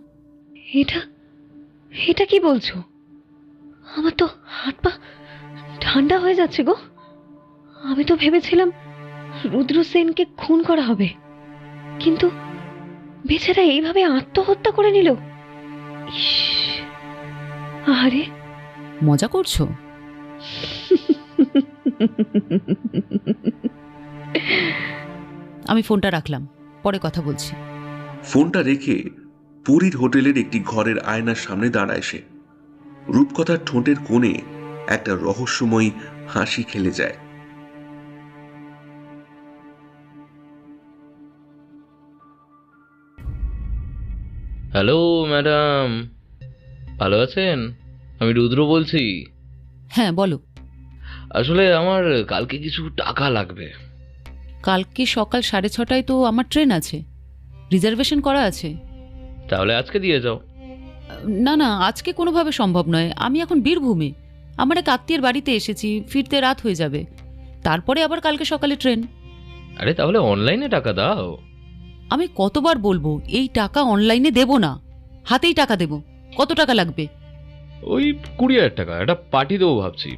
এটা এটা কি বলছো? আমার তো হাত পা ঠান্ডা হয়ে যাচ্ছে গো। আমি তো ভেবেছিলাম রুদ্র সেনকে খুন করা হবে, কিন্তু বেচারা এইভাবে আত্মহত্যা করে নিল। ইস, আরে মজা করছো? আমি ফোনটা রাখলাম, পরে কথা বলছি। ফোনটা রেখে পুরীর হোটেলের একটি ঘরের আয়নার সামনে দাঁড়ায় সে। রূপকথার ঠোঁটের কোণে একটা রহস্যময়ী হাসি খেলে যায়। হ্যালো ম্যাডাম, ভালো আছেন? আমি রুদ্র বলছি। হ্যাঁ বলো। আসলে আমার কালকে কিছু টাকা লাগবে। কালকে সকাল 6:30টায় তো আমার ট্রেন আছে, রিজার্ভেশন করা আছে। তাহলে আজকে দিয়ে যাও। না না, আজকে কোনোভাবে সম্ভব নয়। আমি এখন বীরভূমে আমার এক আত্মীয়ের বাড়িতে এসেছি, ফিরতে রাত হয়ে যাবে। তারপরে আবার কালকে সকালে ট্রেন। আরে তাহলে অনলাইনে টাকা দাও। আমি কতবার বলবো এই টাকা অনলাইনে দেব না, হাতেই টাকা দেব। কত টাকা লাগবে? ওই 20,000 টাকা, একটা পার্টি দেবো ভাবছি।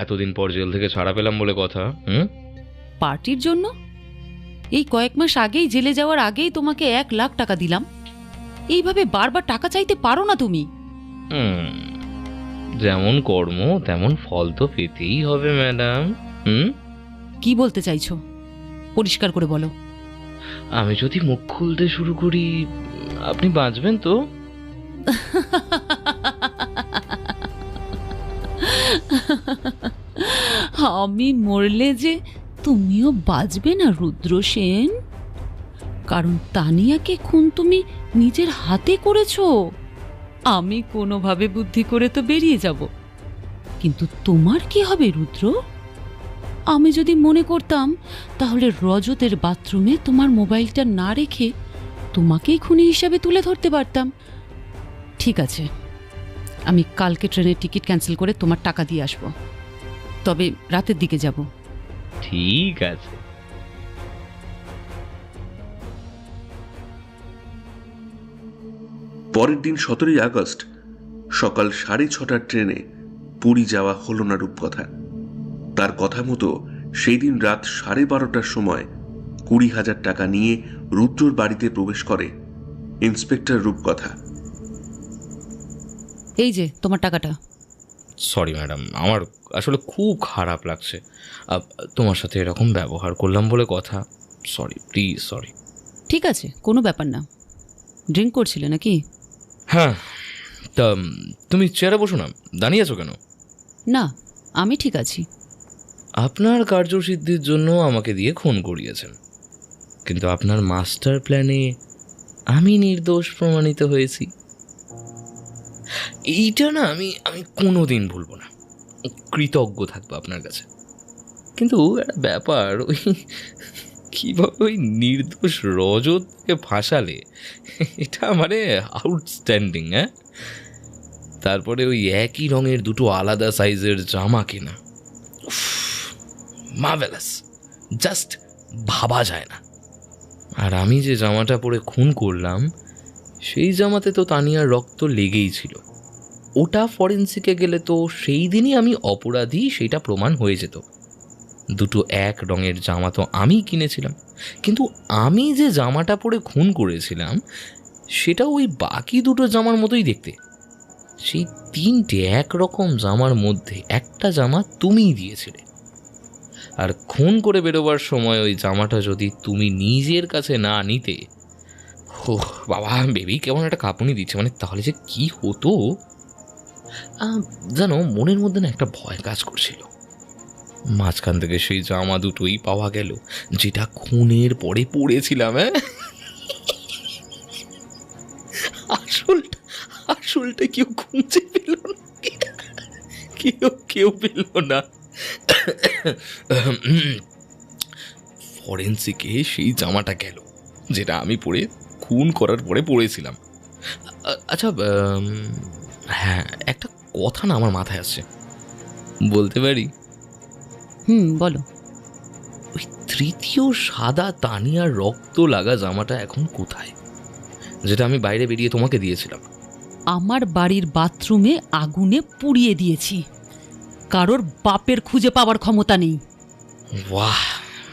এতদিন পর জেল থেকে ছাড়া পেলাম বলে কথা। পার্টির জন্য? এই কয়েক মাস আগেই জেলে যাওয়ার আগেই তোমাকে 1 লাখ টাকা দিলাম। এইভাবে বারবার টাকা চাইতে পারো না তুমি। যেমন কর্ম তেমন ফল তো পেতেই হবে ম্যাডাম। কি বলতে চাইছো পরিষ্কার করে বলো। আমি যদি মুখ খুলতে শুরু করি, আপনি বাঁচবেন তো? আমি মরলে যে তুমিও বাঁচবে না রুদ্র সেন, কারণ তানিয়াকে খুন তুমি নিজের হাতে করেছো। আমি কোনোভাবে বুদ্ধি করে তো বেরিয়ে যাব, কিন্তু তোমার কি হবে রুদ্র? আমি যদি মনে করতাম তাহলে রজতের বাথরুমে তোমার মোবাইলটা না রেখে তোমাকেই খুনি হিসাবে তুলে ধরতে পারতাম। ঠিক আছে, আমি কালকে ট্রেনের টিকিট ক্যান্সেল করে তোমার টাকা দিয়ে আসবো, তবে রাতের দিকে যাব। ঠিক আছে। পরের দিন 17ই আগস্ট সকাল 6:30টার ট্রেনে পুরী যাওয়া হলো না রূপকথা। তার কথা মতো সেই দিন রাত 12:30টার সময় 20,000 টাকা নিয়ে রুদ্রর বাড়িতে প্রবেশ করে ইন্সপেক্টর রূপকথা। এই যে তোমার টাকাটা। সরি ম্যাডাম, আমার আসলে খুব খারাপ লাগছে। তোমার সাথে এরকম ব্যবহার করলাম বলে কথা। Sorry, please sorry. ঠিক আছে, কোনো ব্যাপার না। ড্রিঙ্ক করছিলে নাকি? হ্যাঁ। তা তুমি চেয়ারে বসো না, দাঁড়িয়ে আছো কেন? না, আমি ঠিক আছি। আপনার কার্যসিদ্ধির জন্য আমাকে দিয়ে খুন করিয়েছেন, কিন্তু আপনার মাস্টার প্ল্যানে আমি নির্দোষ প্রমাণিত হয়েছি। এইটা না আমি কোনোদিন ভুলবো না, কৃতজ্ঞ থাকবো আপনার কাছে। কিন্তু একটা ব্যাপার, ওই কীভাবে ওই নির্দোষ রজতকে ফাঁসালে, এটা মানে আউটস্ট্যান্ডিং। হ্যাঁ, তারপরে ওই একই রঙের দুটো আলাদা সাইজের জামা কেনা, মার্ভেলাস, জাস্ট ভাবা যায় না। আর আমি যে জামাটা পরে খুন করলাম, সেই জামাতে তো তানিয়ার রক্ত লেগেই ছিল। ওটা ফরেন্সিকে গেলে তো সেই দিনই আমি অপরাধী সেটা প্রমাণ হয়ে যেত। দুটো এক রঙের জামা তো আমি কিনেছিলাম, কিন্তু আমি যে জামাটা পরে খুন করেছিলাম সেটা ওই বাকি দুটো জামার মতোই দেখতে। সেই তিনটে একরকম জামার মধ্যে একটা জামা তুমিই দিয়েছিলে, আর খুন করে বেরোবার সময় ওই জামাটা যদি তুমি নিজের কাছে না নিতে, ও বাবা বেবি কেমন একটা কাঁপুনি দিচ্ছে, মানে তাহলে যে কি হতো জানো, মনের মধ্যে না একটা ভয় কাজ করছিল। মাঝখান থেকে সেই জামা দুটোই পাওয়া গেল যেটা খুনের পরে পড়েছিলাম। আসলটা কেউ খুঁজে পেল না, কেউ পেল না। ফরেন্সিকে সেই জামাটা গেল যেটা আমি পরে খুন করার পরে পড়েছিলাম। আচ্ছা হ্যাঁ, একটা কথা না আমার মাথায় আসছে, বলতে পারি? বলো। ওই তৃতীয় সাদা তানিয়ার রক্ত লাগা জামাটা এখন কোথায়, যেটা আমি বাইরে বেরিয়ে তোমাকে দিয়েছিলাম? আমার বাড়ির বাথরুমে আগুনে পুড়িয়ে দিয়েছি, কারোর বাপের খুঁজে পাওয়ার ক্ষমতা নেই। বাহ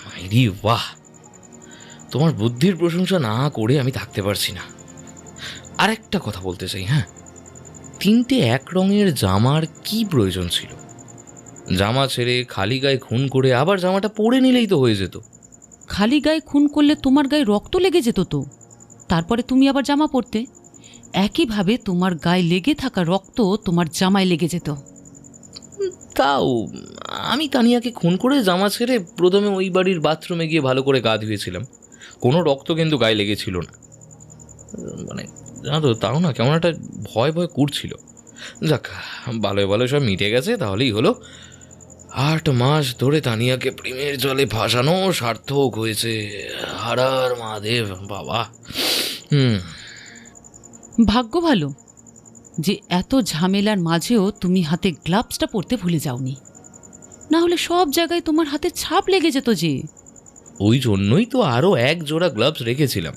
মাইরি বাহ, তোমার বুদ্ধির প্রশংসা না করে আমি থাকতে পারছি না। আর একটা কথা বলতে চাই, হ্যাঁ, তিনটে এক রঙের জামার কি প্রয়োজন ছিল? জামা ছেড়ে খালি গায়ে খুন করে আবার জামাটা পরে নিলেই তো হয়ে যেত। খালি গায়ে খুন করলে তোমার গায়ে রক্ত লেগে যেত তো, তারপরে তুমি আবার জামা পরতে। একইভাবে তোমার গায়ে লেগে থাকা রক্ত তোমার জামায় লেগে যেত। তাও আমি তানিয়াকে খুন করে জামা ছেড়ে প্রথমে ওই বাড়ির বাথরুমে গিয়ে ভালো করে গা ধুয়েছিলাম, কোনো রক্ত কিন্তু গায়ে লেগেছিল না। মানে জানো তো, তাও না কেমন একটা ভয় করছিল। যাক, ভালো সব মিটে গেছে, তাহলেই হলো। 8 মাস ধরে তানিয়াকে প্রেমের জলে ভাসানো সার্থক হয়েছে। হারার মহাদেব বাবা। ভাগ্য ভালো যে এত ঝামেলার মাঝেও তুমি হাতে গ্লাভসটা পরতে ভুলে যাওনি, না হলে সব জায়গায় তোমার হাতে ছাপ লেগে যেত যে। ওই জন্যই তো আরও 1 জোড়া গ্লাভস রেখেছিলাম।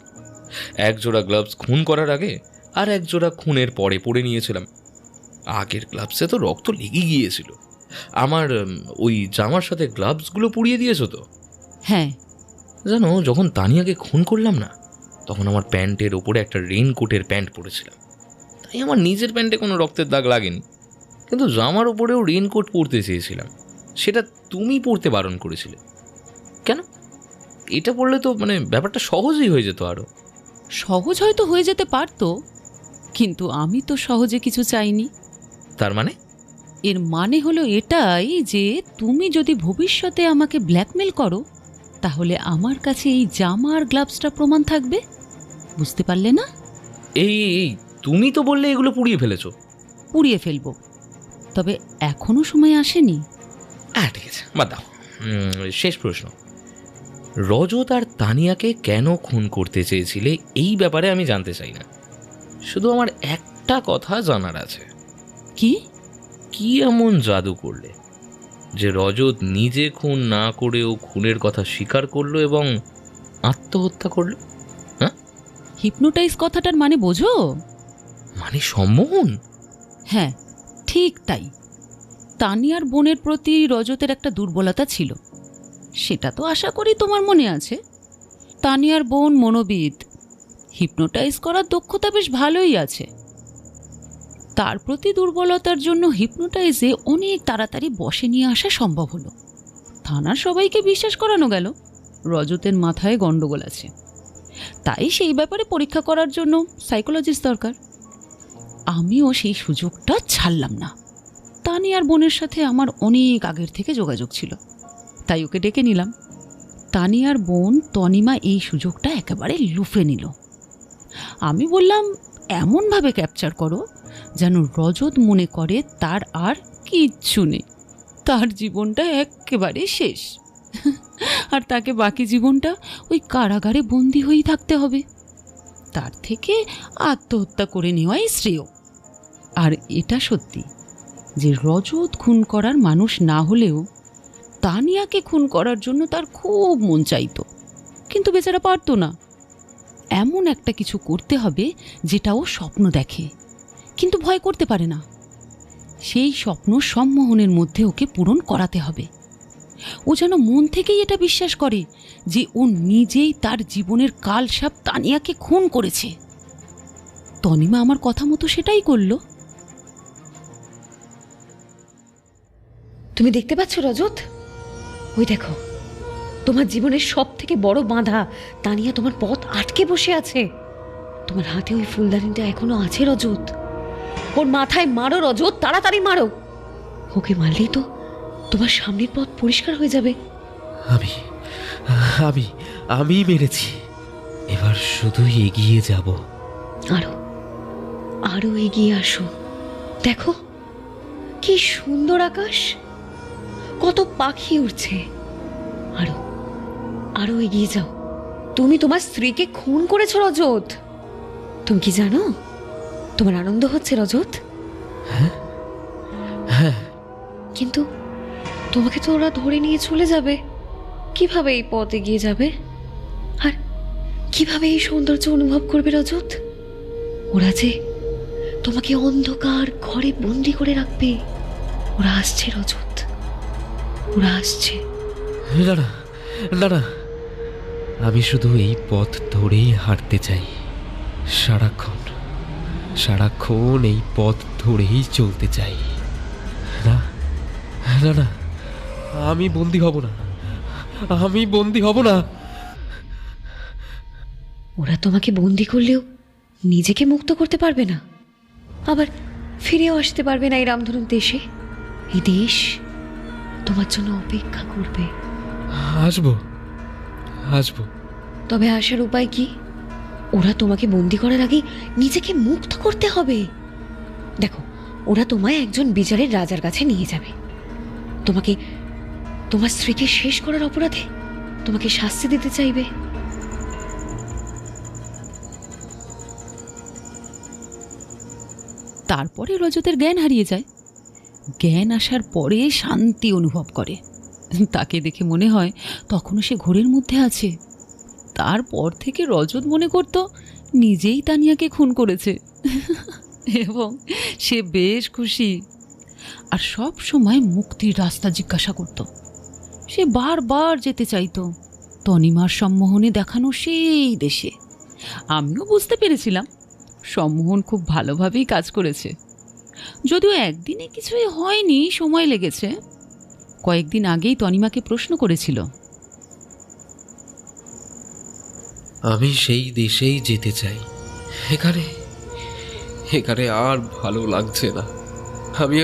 1 জোড়া গ্লাভস খুন করার আগে আর 1 জোড়া খুনের পরে পরে নিয়েছিলাম। আগের গ্লাভসে তো রক্ত লেগে গিয়েছিল। আমার ওই জামার সাথে গ্লাভসগুলো পুড়িয়ে দিয়েছো তো? হ্যাঁ। জানো, যখন তানিয়াকে খুন করলাম না, তখন আমার প্যান্টের ওপরে একটা রেইনকোটের প্যান্ট পরেছিলাম, তাই আমার নিজের প্যান্টে কোনো রক্তের দাগ লাগেনি। কিন্তু জামার ওপরেও রেইনকোট পরতে চেয়েছিলাম, সেটা তুমি পরতে বারণ করেছিলে। কেন? এটা পরলে তো মানে ব্যাপারটা সহজই হয়ে যেত। আরও সহজ হয়তো হয়ে যেতে পারতো, কিন্তু আমি তো সহজে কিছু চাইনি। তার মানে? এর মানে হলো এটাই যে তুমি যদি ভবিষ্যতে আমাকে ব্ল্যাকমেল করো, তাহলে আমার কাছে এই জামা আর গ্লাভসটা প্রমাণ থাকবে। বুঝতে পারলে না? এই তুমি তো বললে এগুলো পুড়িয়ে ফেলেছো। পুড়িয়ে ফেলবো, তবে এখনো সময় আসেনি। ঠিক আছে, বাদ দাও। শেষ প্রশ্ন, রজত আর তানিয়াকে কেন খুন করতে চেয়েছিলে এই ব্যাপারে আমি জানতে চাই না। শুধু আমার একটা কথা জানার আছে। কি এমন জাদু করলে যে রজত নিজে খুন না করেও খুনের কথা স্বীকার করলো এবং আত্মহত্যা করলো? হ্যাঁ, হিপনোটাইজ কথাটার মানে বোঝো? মানে সম্মোহন? হ্যাঁ, ঠিক তাই। তানিয়ার বোনের প্রতি রজতের একটা দুর্বলতা ছিল, সেটা তো আশা করি তোমার মনে আছে। তানিয়ার বোন মনোবিদ, হিপনোটাইজ করার দক্ষতা বেশ ভালোই আছে। তার প্রতি দুর্বলতার জন্য হিপনোটাইজে অনেক তাড়াতাড়ি বশে নিয়ে আসা সম্ভব হলো। থানার সবাইকে বিশ্বাস করানো গেল রজতের মাথায় গন্ডগোল আছে, তাই সেই ব্যাপারে পরীক্ষা করার জন্য সাইকোলজিস্ট দরকার। আমিও সেই সুযোগটা ছাড়লাম না। তানিয়ার বোনের সাথে আমার অনেক আগের থেকে যোগাযোগ ছিল, তাই ওকে ডেকে নিলাম। তানিয়ার বোন তনিমা এই সুযোগটা একেবারে লুফে নিল। আমি বললাম, এমনভাবে ক্যাপচার করো যেন রজত মনে করে তার আর কিচ্ছু নেই, তার জীবনটা একেবারে শেষ, আর তাকে বাকি জীবনটা ওই কারাগারে বন্দি হয়েই থাকতে হবে। তার থেকে আত্মহত্যা করে নেওয়াই শ্রেয়। আর এটা সত্যি যে রজত খুন করার মানুষ না হলেও তানিয়াকে খুন করার জন্য তার খুব মন চাইতো, কিন্তু বেচারা পারতো না। এমন একটা কিছু করতে হবে যেটা ও স্বপ্ন দেখে কিন্তু ভয় করতে পারে না। সেই স্বপ্ন সম্মোহনের মধ্যে ওকে পূরণ করাতে হবে। ও যেন মন থেকেই এটা বিশ্বাস করে যে ও নিজেই তার জীবনের কালসাপ তানিয়াকে খুন করেছে। তনিমা আমার কথা মতো সেটাই করলো। তুমি দেখতে পাচ্ছ রজত? ওই দেখো, তোমার জীবনের সব থেকে বড় বাধা তানিয়া তোমার পথ আটকে বসে আছে। তোমার হাতে ওই ফুলদানিটা এখনো আছে রজত। ওর মাথায় মারো রজত, তাড়াতাড়ি মারো। ওকে মারলেই তো তোমার সামনের পথ পরিষ্কার হয়ে যাবে। আমি আমি আমি মেরেছি, এবার শুধু এগিয়ে যাব। আরো আরো এগিয়ে আসো। দেখো কি সুন্দর আকাশ, কত পাখি উড়ছে। আরো আরো এগিয়ে যাও। তুমি তোমার স্ত্রীকে খুন করেছো রজত। তুমি কি জানো তোমার আনন্দ হচ্ছে রজত? হ্যাঁ, কিন্তু তোমাকে তো ওরা ধরে নিয়ে চলে যাবে। কিভাবে এই পথ এগিয়ে যাবে আর কিভাবে এই সৌন্দর্য অনুভব করবে রজত? ওরা যে তোমাকে অন্ধকার ঘরে বন্দি করে রাখবে। ওরা আসছে রজত, ওরা আসছে। না না না না, আমি শুধু এই পথ ধরেই হাঁটতে চাই। সারাক্ষণ সারাক্ষণ এই পথ ধরেই চলতে চাই। না না না, আমি বন্দি হব না, আমি বন্দি হব না। ওরা তোমাকে বন্দি করলেও নিজেকে মুক্ত করতে পারবে না, আবার ফিরেও আসতে পারবে না এই রামধনুর দেশে। এই দেশ তোমার জন্য অপেক্ষা করবে। আসবো আসবো। তবে আসার উপায় কি? ওরা তোমাকে বন্দি করার আগে নিজেকে মুক্ত করতে হবে। দেখো, ওরা তোমায় একজন বিচারের রাজার কাছে নিয়ে যাবে। তোমাকে তোমার স্ত্রীকে শেষ করার অপরাধে তোমাকে শাস্তি দিতে চাইবে। তারপরে রজতের জ্ঞান হারিয়ে যায়। জ্ঞান আসার পরে শান্তি অনুভব করে। তাকে দেখে মনে হয় তখনও সে ঘোরের মধ্যে আছে। তারপর থেকে রজত মনে করত নিজেই তানিয়াকে খুন করেছে এবং সে বেশ খুশি। আর সব সময় মুক্তির রাস্তা জিজ্ঞাসা করত। সে বারবার যেতে চাইতো তনিমার সম্মোহনে দেখানো সেই দেশে। আমিও বুঝতে পেরেছিলাম সম্মোহন খুব ভালোভাবেই কাজ করেছে। যদিও একদিনে কিছুই হয়নি, সময় লেগেছে। কয়েকদিন আগেই তনিমাকে প্রশ্ন করেছিল। আমি সেই দেশেই যেতে চাই। এখানে এখানে আর ভালো লাগছে না। আমি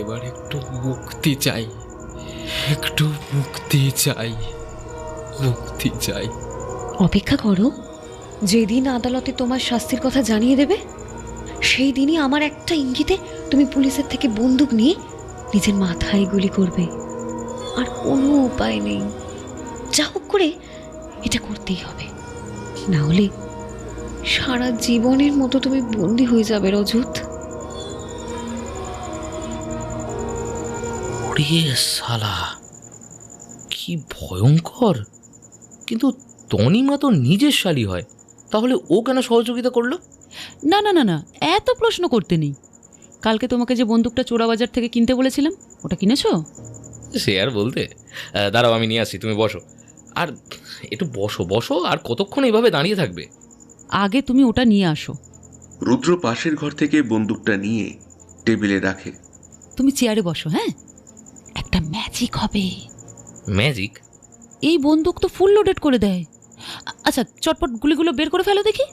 এবার একটু মুক্তি চাই, একটু মুক্তি চাই, মুক্তি চাই। অপেক্ষা করো, যেদিন আদালতে তোমার শাস্তির কথা জানিয়ে দেবে সেই দিনই আমার একটা ইঙ্গিতে তুমি পুলিশের থেকে বন্দুক নিয়ে নিজের মাথায় গুলি করবে। আর কোনো উপায় নেই, যা হোক করে এটা করতেই হবে, না হলে সারা জীবনের মতো তুমি বন্দী হয়ে যাবে রজত। ওরে শালা, কি ভয়ঙ্কর! কিন্তু তনিমা তো নিজের শালী হয়, তাহলে ও কেন সহযোগিতা করলো? না না না না, এত প্রশ্ন করতে নেই। কালকে তোমাকে যে বন্দুকটা চোরাবাজার থেকে কিনতে বলেছিলাম, ওটা কিনেছো? সে আর বলতে। দাঁড়াও, আমি নিয়ে আসি, তুমি বসো। আর একটু বসো বসো, আর কতক্ষণ এইভাবে দাঁড়িয়ে থাকবে? আগে তুমি ওটা নিয়ে আসো। রুদ্র পাশের ঘর থেকে বন্দুকটা নিয়ে টেবিলে রাখে। তুমি চেয়ারে বসো। হ্যাঁ, একটা ম্যাজিক হবে। ম্যাজিক? এই বন্দুক তো ফুল লোডেড করে দেয়। আচ্ছা, চটপট গুলিগুলো বের করে ফেলো দেখি।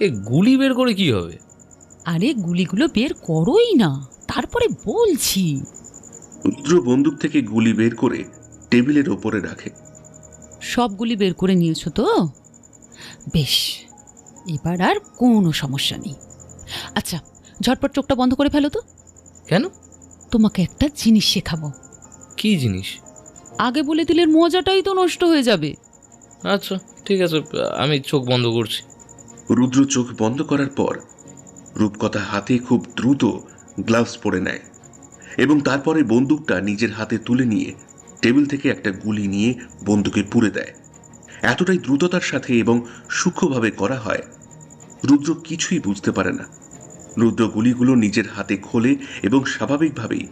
এ গুলি বের করে কি হবে? আরে গুলিগুলো বের করোই না, তারপরে বলছি। রুদ্র বন্দুক থেকে গুলি বের করে টেবিলের ওপরে রাখে। সব গুলি বের করে নিয়েছো তো? বেশ, এবার আর কোনো সমস্যা নেই। আচ্ছা, ঝটপট চোখটা বন্ধ করে ফেলো তো। কেন? তোমাকে একটা জিনিস শেখাবো। কি জিনিস? আগে বলে দিলে মজাটাই তো নষ্ট হয়ে যাবে। আচ্ছা ঠিক আছে, আমি চোখ বন্ধ করছি। রুদ্র চোখ বন্ধ করার পর রূপকথা হাতে খুব দ্রুত গ্লাভস পরে নেয় এবং তারপরে বন্দুকটা নিজের হাতে তুলে নিয়ে টেবিল থেকে একটা গুলি নিয়ে বন্দুকে পুরে দেয়। এতটাই দ্রুততার সাথে এবং সূক্ষ্মভাবে করা হয়, রুদ্র কিছুই বুঝতে পারে না। রুদ্র গুলিগুলো নিজের হাতে খোলে এবং স্বাভাবিকভাবেই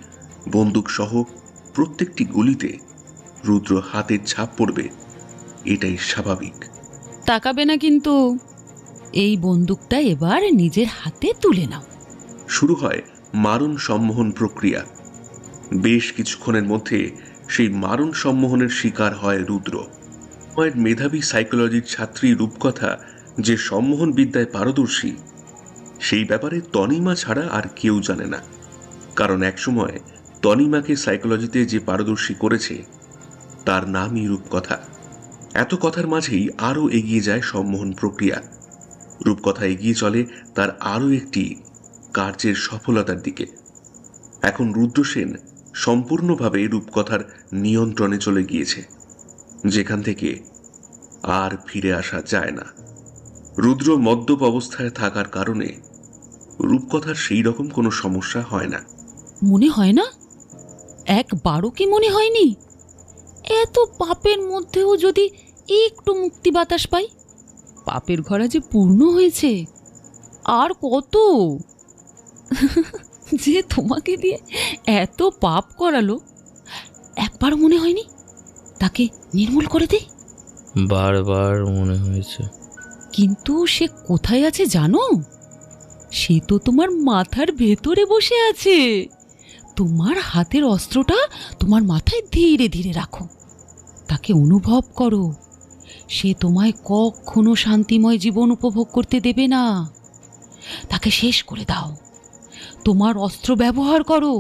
বন্দুক সহ প্রত্যেকটি গুলিতে রুদ্র হাতের ছাপ পড়বে, এটাই স্বাভাবিক। তাকাবে না কিন্তু। এই বন্দুকটা এবার নিজের হাতে তুলে নাও। শুরু হয় মারণ সম্মোহন প্রক্রিয়া। বেশ কিছুক্ষণের মধ্যে সেই মারণ সম্মোহনের শিকার হয় রুদ্র। মেধাবী সাইকোলজির ছাত্রী রূপকথা যে সম্মোহন বিদ্যায় পারদর্শী, সেই ব্যাপারে তনিমা ছাড়া আর কেউ জানে না। কারণ একসময় তনিমাকে সাইকোলজিতে যে পারদর্শী করেছে তার নামই রূপকথা। এত কথার মাঝেই আরও এগিয়ে যায় সম্মোহন প্রক্রিয়া। রূপকথা এগিয়ে চলে তার আরও একটি কার্যের সফলতার দিকে। এখন রুদ্র সেন সম্পূর্ণভাবে রূপকথার নিয়ন্ত্রণে চলে গিয়েছে, যেখান থেকে আর ফিরে আসা যায় না। রুদ্র মদ্যপ অবস্থায় থাকার কারণে রূপকথার সেই রকম কোনো সমস্যা হয় না। মনে হয় না? একবারও কি মনে হয়নি? এত পাপের মধ্যেও যদি একটু মুক্তি বাতাস পাই, পাপের ঘরা যে পূর্ণ হয়েছে। আর কত যে তোমাকে দিয়ে এত পাপ করালো, একবার মনে হয়নি তাকে নির্মূল করে দেই? বারবার মনে হয়েছে। কিন্তু সে কোথায় আছে জানো? সে তো তোমার মাথার ভেতরে বসে আছে। তোমার হাতের অস্ত্রটা তোমার মাথায় ধীরে ধীরে রাখো, তাকে অনুভব করো। সে তোমায় কখনো শান্তিময় জীবন উপভোগ করতে দেবে না। তাকে শেষ করে দাও, তোমার অস্ত্র ব্যবহার করো।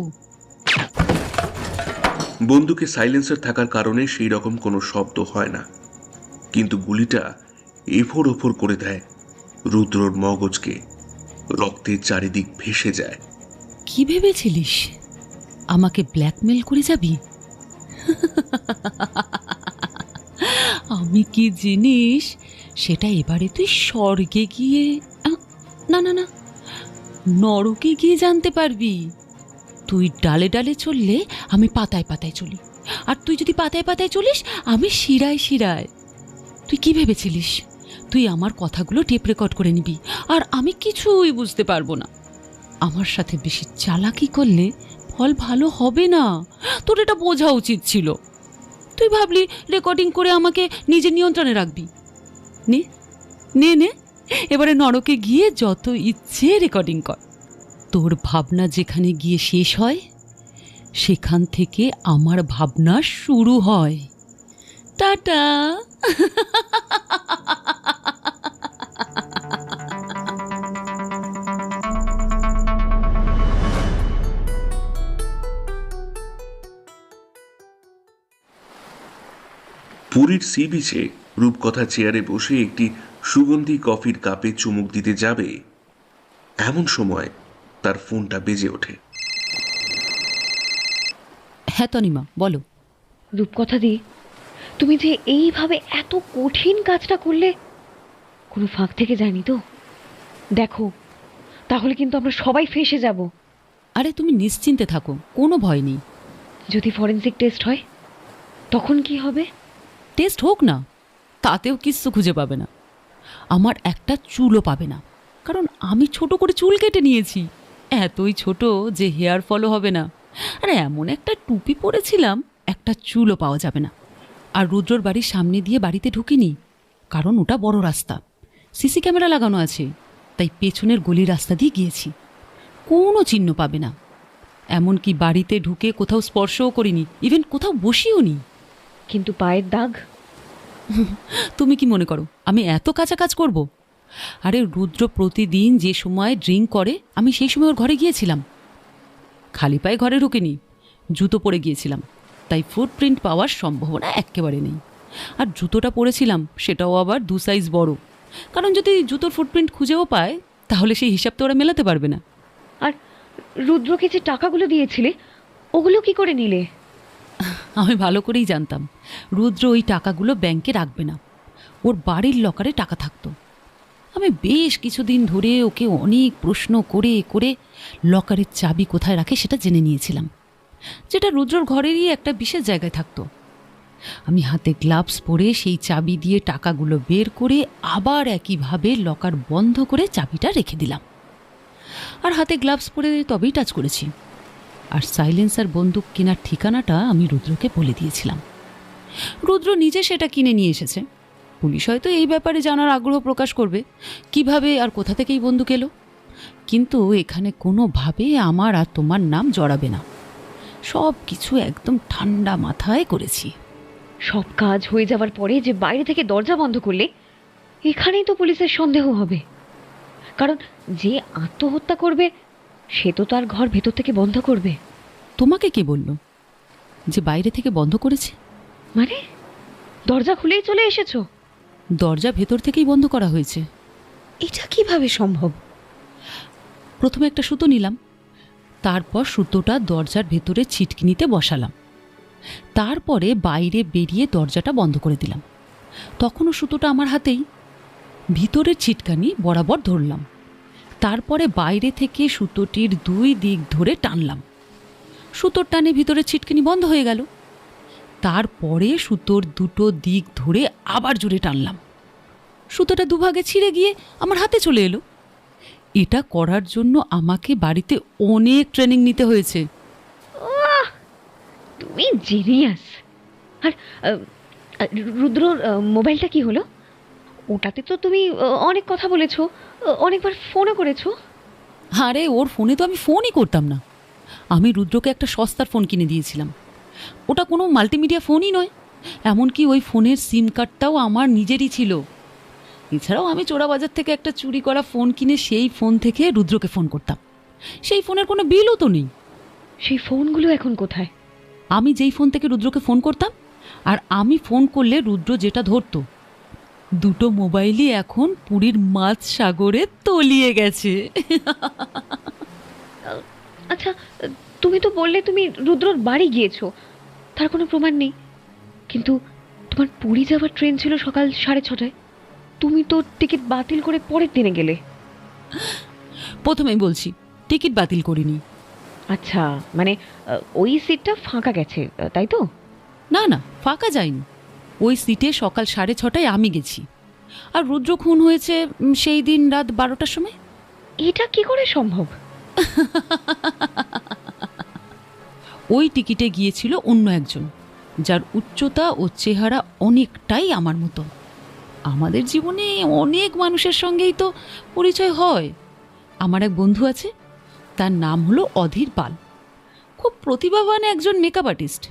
বন্দুকে সাইলেন্সার থাকার কারণে সেই রকম কোনো শব্দ হয় না, কিন্তু গুলিটা এফোর ওফোর করে দেয় রুদ্রর মগজকে। রক্তের চারিদিক ভেসে যায়। কি ভেবেছিলিস আমাকে ব্ল্যাকমেল করে যাবি? আমি কি জিনিস সেটা এবারে তুই স্বর্গে গিয়ে, না না না, নরকে গিয়ে জানতে পারবি। তুই ডালে ডালে চললে আমি পাতায় পাতায় চলি, আর তুই যদি পাতায় পাতায় চলিস আমি শিরায় শিরায়। তুই কি ভেবেছিলিস তুই আমার কথাগুলো টেপ রেকর্ড করে নিবি আর আমি কিছুই বুঝতে পারবো না? আমার সাথে বেশি চালাকি করলে ফল ভালো হবে না। তোর এটা বোঝা উচিত ছিল। তুই ভাবলি রেকর্ডিং করে আমাকে নিজের নিয়ন্ত্রণে রাখবি। নে নে নে, এবারে নরকে গিয়ে যত ইচ্ছে রেকর্ডিং কর। তোর ভাবনা যেখানে গিয়ে শেষ হয়, সেখান থেকে আমার ভাবনা শুরু হয়। টাটা। পুরীর সি বিচে রূপকথা চেয়ারে বসে একটি সুগন্ধি কফির কাপে চুমুক দিতে যাবে, এমন সময় তার ফোনটা বেজে ওঠে। হ্যাঁ তনিমা, বলো। রূপকথা দি, তুমি যে এইভাবে এত কঠিন কাজটা করলে, কোনো ফাঁক থেকে যায়নি তো? দেখো, তাহলে কিন্তু আমরা সবাই ফেঁসে যাব। আরে তুমি নিশ্চিন্তে থাকো, কোনো ভয় নেই। যদি ফরেনসিক টেস্ট হয় তখন কি হবে? টেস্ট হোক না, তাতেও কিচ্ছু খুঁজে পাবে না। আমার একটা চুলও পাবে না, কারণ আমি ছোট করে চুল কেটে নিয়েছি। এতই ছোট যে হেয়ার ফলও হবে না। আর এমন একটা টুপি পরেছিলাম, একটা চুলও পাওয়া যাবে না। আর রুদ্রর বাড়ির সামনে দিয়ে বাড়িতে ঢুকিনি, কারণ ওটা বড় রাস্তা, সিসি ক্যামেরা লাগানো আছে। তাই পেছনের গলির রাস্তা দিয়ে গিয়েছি, কোনো চিহ্ন পাবে না। এমনকি বাড়িতে ঢুকে কোথাও স্পর্শও করিনি, ইভেন কোথাও বসিও নি। কিন্তু পায়ের দাগ? তুমি কি মনে করো আমি এত কাঁচা কাজ করব? আরে রুদ্র প্রতিদিন যে সময় ড্রিঙ্ক করে, আমি সেই সময় ওর ঘরে গিয়েছিলাম। খালি পায়ে ঘরে ঢুকিনি, জুতো পরে গিয়েছিলাম। তাই ফুটপ্রিন্ট পাওয়ার সম্ভাবনা একেবারে নেই। আর জুতোটা পরেছিলাম সেটাও আবার 2 সাইজ বড়, কারণ যদি জুতোর ফুটপ্রিন্ট খুঁজেও পায় তাহলে সেই হিসাব তো ওরা মেলাতে পারবে না। আর রুদ্রকে যে টাকাগুলো দিয়েছিলে, ওগুলো কি করে নিলে? আমি ভালো করেই জানতাম রুদ্র ওই টাকাগুলো ব্যাংকে রাখবে না, ওর বাড়ির লকারে টাকা থাকতো। আমি বেশ কিছুদিন ধরে ওকে অনেক প্রশ্ন করে করে লকারের চাবি কোথায় রাখে সেটা জেনে নিয়েছিলাম, যেটা রুদ্রর ঘরেরই একটা বিশেষ জায়গায় থাকতো। আমি হাতে গ্লাভস পরে সেই চাবি দিয়ে টাকাগুলো বের করে আবার একইভাবে লকার বন্ধ করে চাবিটা রেখে দিলাম। আর হাতে গ্লাভস পরে তবেই টাচ করেছি। আর সাইলেন্সার বন্দুক কেনার ঠিকানাটা আমি রুদ্রকে বলে দিয়েছিলাম। রুদ্র নিজে সেটা কিনে নিয়ে এসেছে। পুলিশ হয়তো এই ব্যাপারে জানার আগ্রহ প্রকাশ করবে, কিভাবে আর কোথা থেকে এই বন্দুক এলো। কিন্তু এখানে কোনোভাবে আমার আর তোমার নাম জড়াবে না। সব কিছু একদম ঠান্ডা মাথায় করেছি। সব কাজ হয়ে যাওয়ার পরে যে বাইরে থেকে দরজা বন্ধ করলে, এখানেই তো পুলিশের সন্দেহ হবে। কারণ যে আত্মহত্যা করবে সে তো তার ঘর ভেতর থেকে বন্ধ করবে। তোমাকে কে বলল যে বাইরে থেকে বন্ধ করেছে? মানে দরজা খুলেই চলে এসেছো? দরজা ভেতর থেকেই বন্ধ করা হয়েছে। এটা কিভাবে সম্ভব? প্রথমে একটা সুতো নিলাম, তারপর সুতোটা দরজার ভেতরে ছিটকিনিতে বসালাম, তারপরে বাইরে বেরিয়ে দরজাটা বন্ধ করে দিলাম। তখনও সুতোটা আমার হাতেই। ভিতরের ছিটকানি বরাবর ধরলাম, তারপরে বাইরে থেকে সুতোটির 2 দিক ধরে টানলাম। সুতোর টানে ভিতরের ছিটকানি বন্ধ হয়ে গেল। তারপরে সুতোর 2 দিক ধরে আবার জোরে টানলাম। সুতোটা দুভাগে ছিঁড়ে গিয়ে আমার হাতে চলে এলো। এটা করার জন্য আমাকে বাড়িতে অনেক ট্রেনিং নিতে হয়েছে। তুমি জিনিয়াস। আর রুদ্রর মোবাইলটা কি হলো? ওটাতে তো তুমি অনেক কথা বলেছো, অনেকবার ফোনও করেছো। আরে ওর ফোনে তো আমি ফোনই করতাম না। আমি রুদ্রকে একটা সস্তার ফোন কিনে দিয়েছিলাম। ওটা কোনো মাল্টিমিডিয়া ফোনই নয়, এমনকি ওই ফোনের সিম কার্ডটাও আমার নিজেরই ছিল। এছাড়াও আমি চোরাবাজার থেকে একটা চুরি করা ফোন কিনে সেই ফোন থেকে রুদ্রকে ফোন করতাম। সেই ফোনের কোনো বিলও তো নেই। সেই ফোনগুলো এখন কোথায়? আমি যেই ফোন থেকে রুদ্রকে ফোন করতাম আর আমি ফোন করলে রুদ্র যেটা ধরতো, 2 মোবাইলই এখন পুরীর মাছ সাগরে তলিয়ে গেছে। আচ্ছা, তুমি তো বললে তুমি রুদ্রর বাড়ি গিয়েছো, তার কোনো প্রমাণ নেই। কিন্তু তোমার পুরী যাওয়ার ট্রেন ছিল সকাল 6:30টায়। তুমি তো টিকিট বাতিল করে পরের দিনে গেলে। প্রথমেই বলছি, টিকিট বাতিল করিনি। আচ্ছা, মানে ওই সিটটা ফাঁকা গেছে, তাই তো? না না, ফাঁকা যায়নি। ওই সিটে সকাল 6:30টায় আমি গেছি। আর রুদ্র খুন হয়েছে সেই দিন রাত 12টার সময়। এটা কি করে সম্ভব? ওই টিকিটে গিয়েছিল অন্য একজন, যার উচ্চতা ও চেহারা অনেকটাই আমার মতো। আমাদের জীবনে অনেক মানুষের সঙ্গেই তো পরিচয় হয়। আমার এক বন্ধু আছে, তার নাম হলো অধীর পাল। খুব প্রতিভাবান একজন মেকআপ আর্টিস্ট।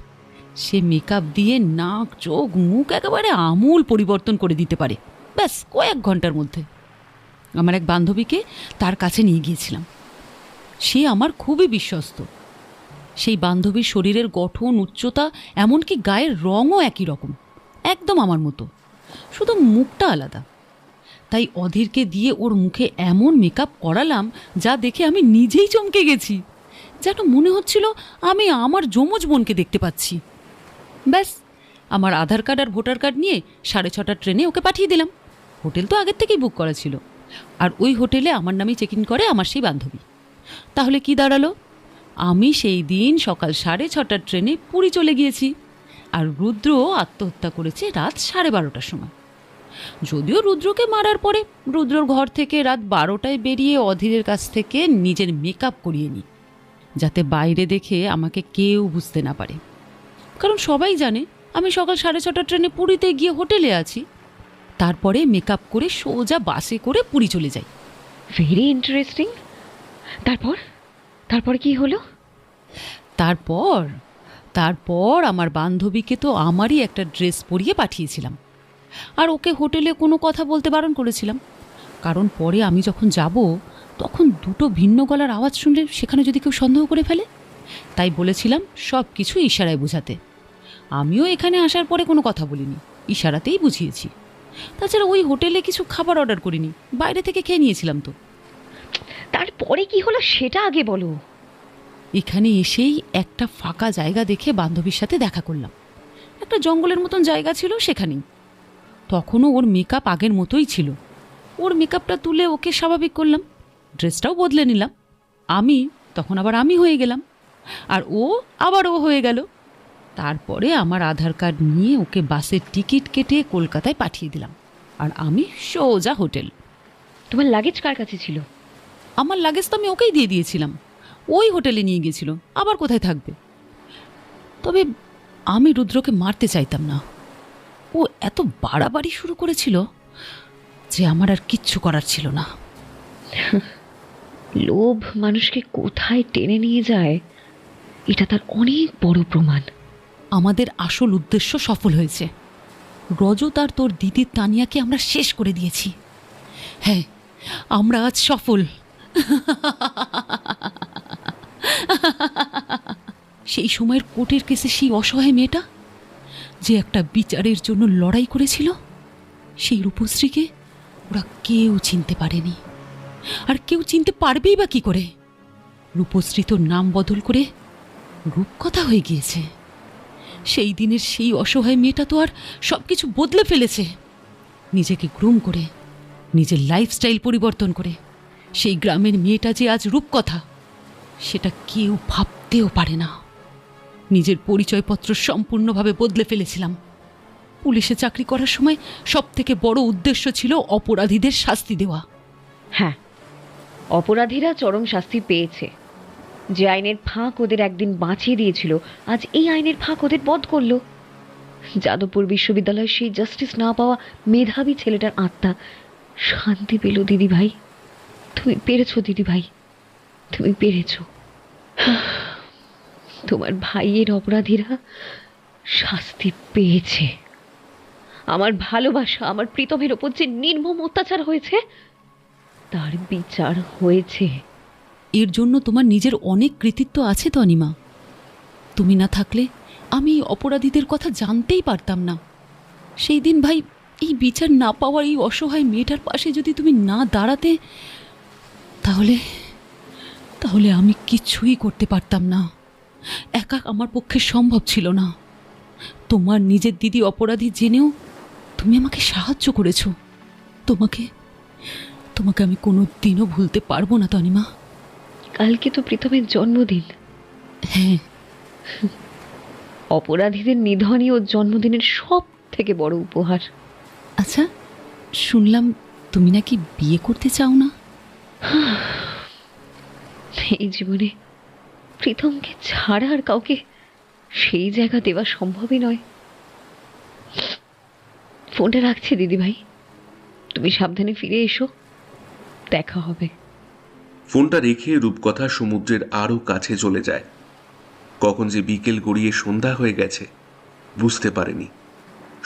সে মেকআপ দিয়ে নাক, চোখ, মুখ একেবারে আমূল পরিবর্তন করে দিতে পারে, ব্যাস কয়েক ঘন্টার মধ্যে। আমার এক বান্ধবীকে তার কাছে নিয়ে গিয়েছিলাম। সে আমার খুবই বিশ্বস্ত। সেই বান্ধবীর শরীরের গঠন, উচ্চতা, এমনকি গায়ের রঙও একই রকম, একদম আমার মতো, শুধু মুখটা আলাদা। তাই অধীরকে দিয়ে ওর মুখে এমন মেকআপ করালাম যা দেখে আমি নিজেই চমকে গেছি। যেন মনে হচ্ছিল আমি আমার যমজ বোনকে দেখতে পাচ্ছি। ব্যাস, আমার আধার কার্ড আর ভোটার কার্ড নিয়ে 6:30টার ট্রেনে ওকে পাঠিয়ে দিলাম। হোটেল তো আগের থেকেই বুক করা ছিল, আর ওই হোটেলে আমার নামেই চেক ইন করে আমার সেই বান্ধবী। তাহলে কি দাঁড়ালো? আমি সেই দিন সকাল 6:30টার ট্রেনে পুরী চলে গিয়েছি, আর রুদ্র আত্মহত্যা করেছে রাত 12:30টার সময়। যদিও রুদ্রকে মারার পরে রুদ্রর ঘর থেকে রাত 12টায় বেরিয়ে অধীরের কাছ থেকে নিজের মেকআপ করিয়ে নিই, যাতে বাইরে দেখে আমাকে কেউ বুঝতে না পারে। কারণ সবাই জানে আমি সকাল 6:30টার ট্রেনে পুরীতে গিয়ে হোটেলে আছি। তারপরে মেকআপ করে সোজা বাসে করে পুরী চলে যাই। Very interesting. তারপর কি হলো? তারপর আমার বান্ধবীকে তো আমারই একটা ড্রেস পরিয়ে পাঠিয়েছিলাম, আর ওকে হোটেলে কোনো কথা বলতে বারণ করেছিলাম। কারণ পরে আমি যখন যাব তখন 2 ভিন্ন গলার আওয়াজ শুনলে সেখানে যদি কেউ সন্দেহ করে ফেলে। তাই বলেছিলাম সব কিছু ইশারায় বোঝাতে। আমিও এখানে আসার পরে কোনো কথা বলিনি, ইশারাতেই বুঝিয়েছি। তাছাড়া ওই হোটেলে কিছু খাবার অর্ডার করিনি, বাইরে থেকে খেয়ে নিয়েছিলাম তো। তারপরে কি হলো সেটা আগে বলো। এখানে এসেই একটা ফাঁকা জায়গা দেখে বান্ধবীর সাথে দেখা করলাম। একটা জঙ্গলের মতন জায়গা ছিল সেখানেই। তখনও ওর মেকআপ আগের মতোই ছিল। ওর মেকআপটা তুলে ওকে স্বাভাবিক করলাম, ড্রেসটাও বদলে নিলাম। তখন আবার আমি হয়ে গেলাম, আর ও আবার ও হয়ে গেল। তারপরে আমার আধার কার্ড নিয়ে ওকে বাসের টিকিট কেটে কলকাতায় পাঠিয়ে দিলাম, আর আমি সোজা হোটেল। তোমার লাগেজ কার কাছে ছিল? আমার লাগেজ তো আমি ওকেই দিয়ে দিয়েছিলাম, ওই হোটেলে নিয়ে গিয়েছিল, আবার কোথায় থাকবে। তবে আমি রুদ্রকে মারতে চাইতাম না, ও এত বাড়াবাড়ি শুরু করেছিল যে আমার আর কিচ্ছু করার ছিল না। লোভ মানুষকে কোথায় টেনে নিয়ে যায় এটা তার অনেক বড় প্রমাণ। আমাদের আসল উদ্দেশ্য সফল হয়েছে। রজত আর তোর দিদির তানিয়াকে আমরা শেষ করে দিয়েছি। হ্যাঁ, আমরা আজ সফল। সেই সময়ের কোর্টের কেসে সেই অসহায় মেয়েটা যে একটা বিচারের জন্য লড়াই করেছিল, সেই রূপশ্রীকে ওরা কেউ চিনতে পারেনি, আর কেউ চিনতে পারবেই বা কি করে? রূপশ্রী তো নাম বদল করে রূপকথা হয়ে গিয়েছে। সেই দিনের সেই অসহায় মেয়েটা তো আর সব কিছু বদলে ফেলেছে। নিজেকে গ্রুম করে, নিজের লাইফস্টাইল পরিবর্তন করে সেই গ্রামের মেয়েটা যে আজ রূপকথা, সেটা কেউ ভাবতেও পারে না। নিজের পরিচয়পত্র সম্পূর্ণভাবে বদলে ফেলেছিলাম। পুলিশে চাকরি করার সময় সব থেকে বড় উদ্দেশ্য ছিল অপরাধীদের শাস্তি দেওয়া। হ্যাঁ, অপরাধীরা চরম শাস্তি পেয়েছে। যে আইনের ফাঁক ওদের একদিন বাঁচিয়ে দিয়েছিল, আজ এই আইনের ফাঁক ওদের বধ করল। যাদবপুর বিশ্ববিদ্যালয়ে সেই জাস্টিস না পাওয়া মেধাবী ছেলেটার আত্মা শান্তি পেল। দিদিভাই, তুমি পেরেছো। দিদিভাই, তুমি পেরেছো। তোমার ভাইয়ের অপরাধীরা শাস্তি পেয়েছে। আমার ভালোবাসা, আমার প্রীতমের ওপর যে নির্মম অত্যাচার হয়েছে তার বিচার হয়েছে। এর জন্য তোমার নিজের অনেক কৃতিত্ব আছে তো অনিমা। তুমি না থাকলে আমি এই অপরাধীদের কথা জানতেই পারতাম না। সেই দিন ভাই, এই বিচার না পাওয়ার এই অসহায় মেয়েটার পাশে যদি তুমি না দাঁড়াতে, তাহলে আমি কিছুই করতে পারতাম না। একা আমার পক্ষে সম্ভব ছিল না। তোমার নিজের দিদি অপরাধী জেনেও তুমি আমাকে সাহায্য করেছো। তোমাকে আমি কোনো দিনও ভুলতে পারবো না তনিমা। কালকে তো প্রীতমের জন্মদিন। হ্যাঁ, অপরাধীদের নিধনই ওর জন্মদিনের সব থেকে বড় উপহার। আচ্ছা, শুনলাম তুমি নাকি বিয়ে করতে চাও না? এই জীবনে প্রীতমকে ছাড়া আর কাউকে সেই জায়গা দেওয়া সম্ভবই নয়। ফোনটা রাখছি দিদিভাই, তুমি সাবধানে ফিরে এসো, দেখা হবে। ফোনটা রেখে রূপকথা সমুদ্রের আরও কাছে চলে যায়। কখন যে বিকেল গড়িয়ে সন্ধ্যা হয়ে গেছে বুঝতে পারেনি।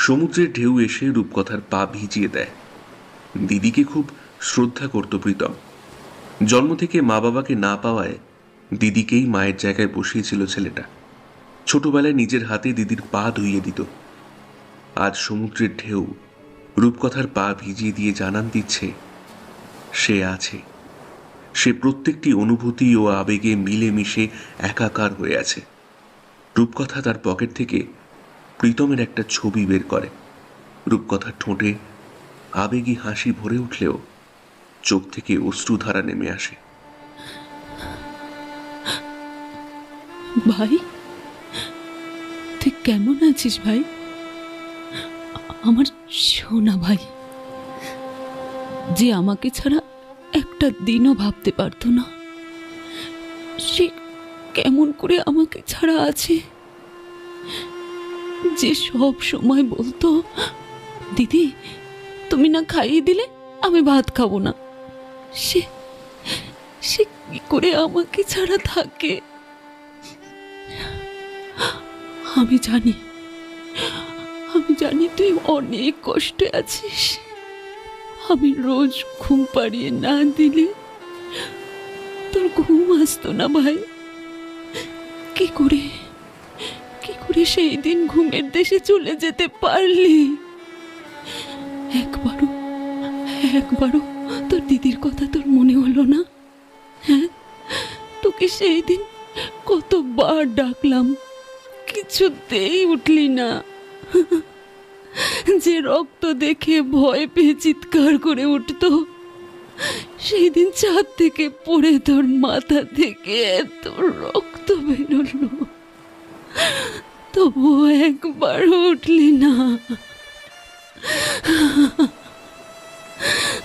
সমুদ্রের ঢেউ এসে রূপকথার পা ভিজিয়ে দেয়। দিদিকে খুব শ্রদ্ধা করত প্রীতম। জন্ম থেকে মা বাবাকে না পাওয়ায় দিদিকেই মায়ের জায়গায় বসিয়েছিল ছেলেটা। ছোটবেলায় নিজের হাতে দিদির পা ধুইয়ে দিত। আজ সমুদ্রের ঢেউ রূপকথার পা ভিজিয়ে দিয়ে জানান দিচ্ছে সে আছে। সে প্রত্যেকটি অনুভূতি ও আবেগে মিলেমিশে একাকার হয়ে আছে। রূপকথা তার পকেট থেকে প্রীতমের একটা ছবি বের করে। রূপকথার ঠোঁটে আবেগী হাসি ভরে উঠলেও চোখ থেকে অশ্রুধারা নেমে আসে। ভাই, তুই কেমন আছিস ভাই? আমার সোনা ভাই, যে আমাকে ছাড়া একটা দিনও ভাবতে পারতো না, সে কেমন করে আমাকে ছাড়া আছে? যে সব সময় বলতো, দিদি তুমি না খাইয়ে দিলে আমি ভাত খাবো না, সে কি করে আমাকে ছাড়া থাকে? আমি জানি তুই অনেক কষ্টে আছিস। আমি রোজ ঘুম পাড়িয়ে না দিলে তোর ঘুম আসতো না ভাই। কি করে সেই দিন ঘুমের দেশে চলে যেতে পারলি? একবারও তোর দিদির কথা তোর মনে হলো না? হ্যাঁ, তোকে সেই দিন কতবার ডাকলাম, কিছুতেই উঠলি না। যে রক্ত দেখে ভয় পেয়ে চিৎকার করে উঠতো, সেই দিন ছাদ থেকে পড়ে তোর মাথা থেকে এত রক্ত বেরোলো, তবুও একবারও উঠলি না।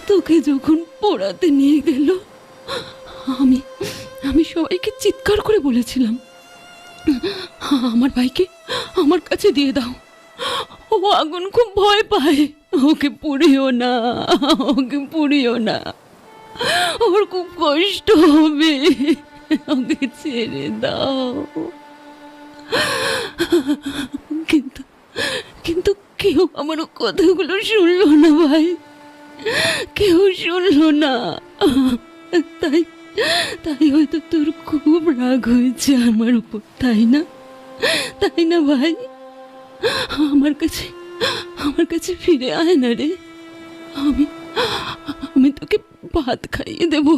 তোকে যখন পোড়াতে নিয়ে গেল, আমি আমি সবাইকে চিৎকার করে বলেছিলাম, আমার ভাইকে আমার কাছে দিয়ে দাও, ও আগুন খুব ভয় পায়, ওকে পুড়িও না, ওকে পুড়িও না, ওর খুব কষ্ট হবে, ওকে ছেড়ে দাও। কিন্তু কিন্তু কেউ আমার কথাগুলো শুনলো না ভাই, কেউ শুনলো না। তাই তাই হয়তো তোর খুব রাগ হয়েছে আমার উপর, তাই না? তাই না ভাই? আমার কাছে ফিরে আয় না রে। আমি তোকে ভাত খাইয়ে দেব,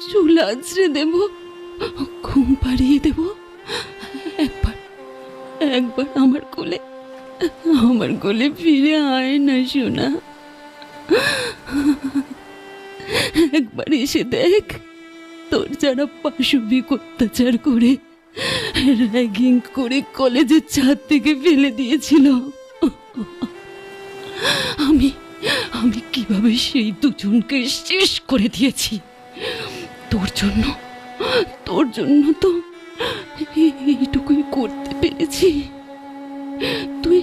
চুল আঁচড়ে দেব, ঘুম পাড়িয়ে দেব। একবার আমার কোলে ফিরে আয় না সোনা। একবার এসে দেখ, তোর যারা পাশবিক অত্যাচার করে, র্যাগিং করে কলেজের ছাদ থেকে ফেলে দিয়েছিল, আমি কিভাবে সেই দুজনকে শেষ করে দিয়েছি তোর জন্য তো এইটুকুই করতে পেরেছি। তুই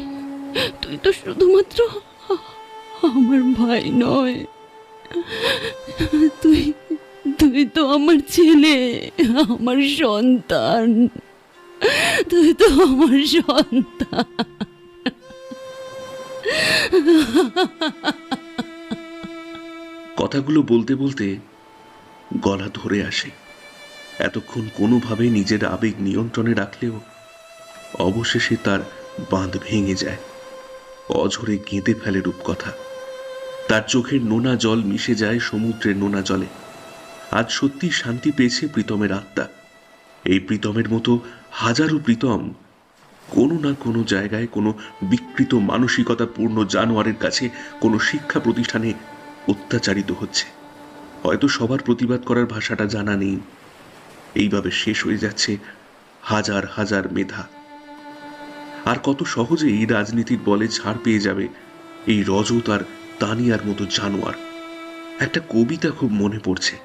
তো শুধুমাত্র আমার ভাই নয়, তুই তো আমার ছেলে, আমার সন্তান, তুই তো আমার সন্তান। কথাগুলো বলতে বলতে গলা ধরে আসে। এতক্ষণ কোনোভাবে নিজের আবেগ নিয়ন্ত্রণে রাখলেও অবশেষে তার বাঁধ ভেঙে যায়। অঝরে কেঁদে ফেলে রূপকথা। তার চোখের নোনা জল মিশে যায় সমুদ্রের নোনা জলে। আজ সত্যি শান্তি পেয়েছে প্রীতমের আত্মা। এই প্রীতমের মতো হাজারো প্রীতম কোনো না কোনো জায়গায় কোনো বিকৃত মানসিকতা পূর্ণ জানোয়ারের কাছে কোনো শিক্ষা প্রতিষ্ঠানে অত্যাচারিত হচ্ছে। হয়তো সবার প্রতিবাদ করার ভাষাটা জানা নেই। এইভাবে শেষ হয়ে যাচ্ছে হাজার হাজার মেধা। আর কত সহজে এই রাজনীতির বলে ছাড় পেয়ে যাবে এই রজত আর তানিয়ার মতো জানোয়ার। একটা কবিতা খুব মনে পড়ছে,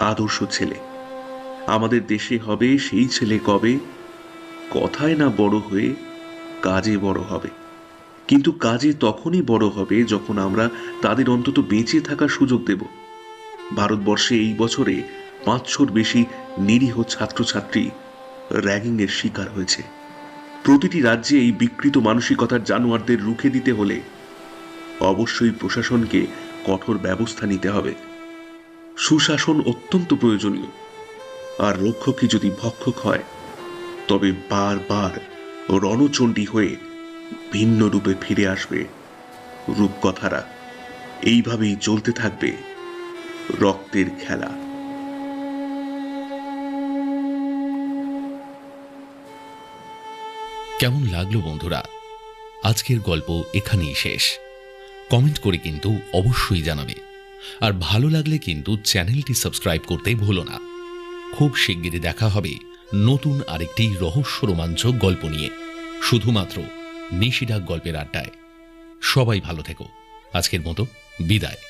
আদর্শ ছেলে আমাদের দেশে হবে সেই ছেলে কবে, কথায় না বড় হয়ে কাজে বড় হবে। কিন্তু কাজে তখনই বড় হবে যখন আমরা তাদের অন্তত বেঁচে থাকার সুযোগ দেব। ভারতবর্ষে এই বছরে 500-র বেশি নিরীহ ছাত্রছাত্রী র্যাগিংয়ের শিকার হয়েছে। প্রতিটি রাজ্যে এই বিকৃত মানসিকতার জানোয়ারদের রুখে দিতে হলে অবশ্যই প্রশাসনকে কঠোর ব্যবস্থা নিতে হবে। সুশাসন অত্যন্ত প্রয়োজনীয়। আর রক্ষকই যদি ভক্ষক হয় তবে বারবার রণচণ্ডী হয়ে ভিন্ন রূপে ফিরে আসবে রূপকথারা। এইভাবেই চলতে থাকবে রক্তের খেলা। কেমন লাগলো বন্ধুরা? আজকের গল্প এখানেই শেষ। কমেন্ট করে কিন্তু অবশ্যই জানাবে। আর ভালো লাগলে কিন্তু চ্যানেলটি সাবস্ক্রাইব করতে ভুলো না। খুব শিগগিরই দেখা হবে নতুন আরেকটি রহস্য রোমাঞ্চক গল্প নিয়ে, শুধুমাত্র নিশিরাগ গল্পের আড্ডায়। সবাই ভালো থেকো। আজকের মতো বিদায়।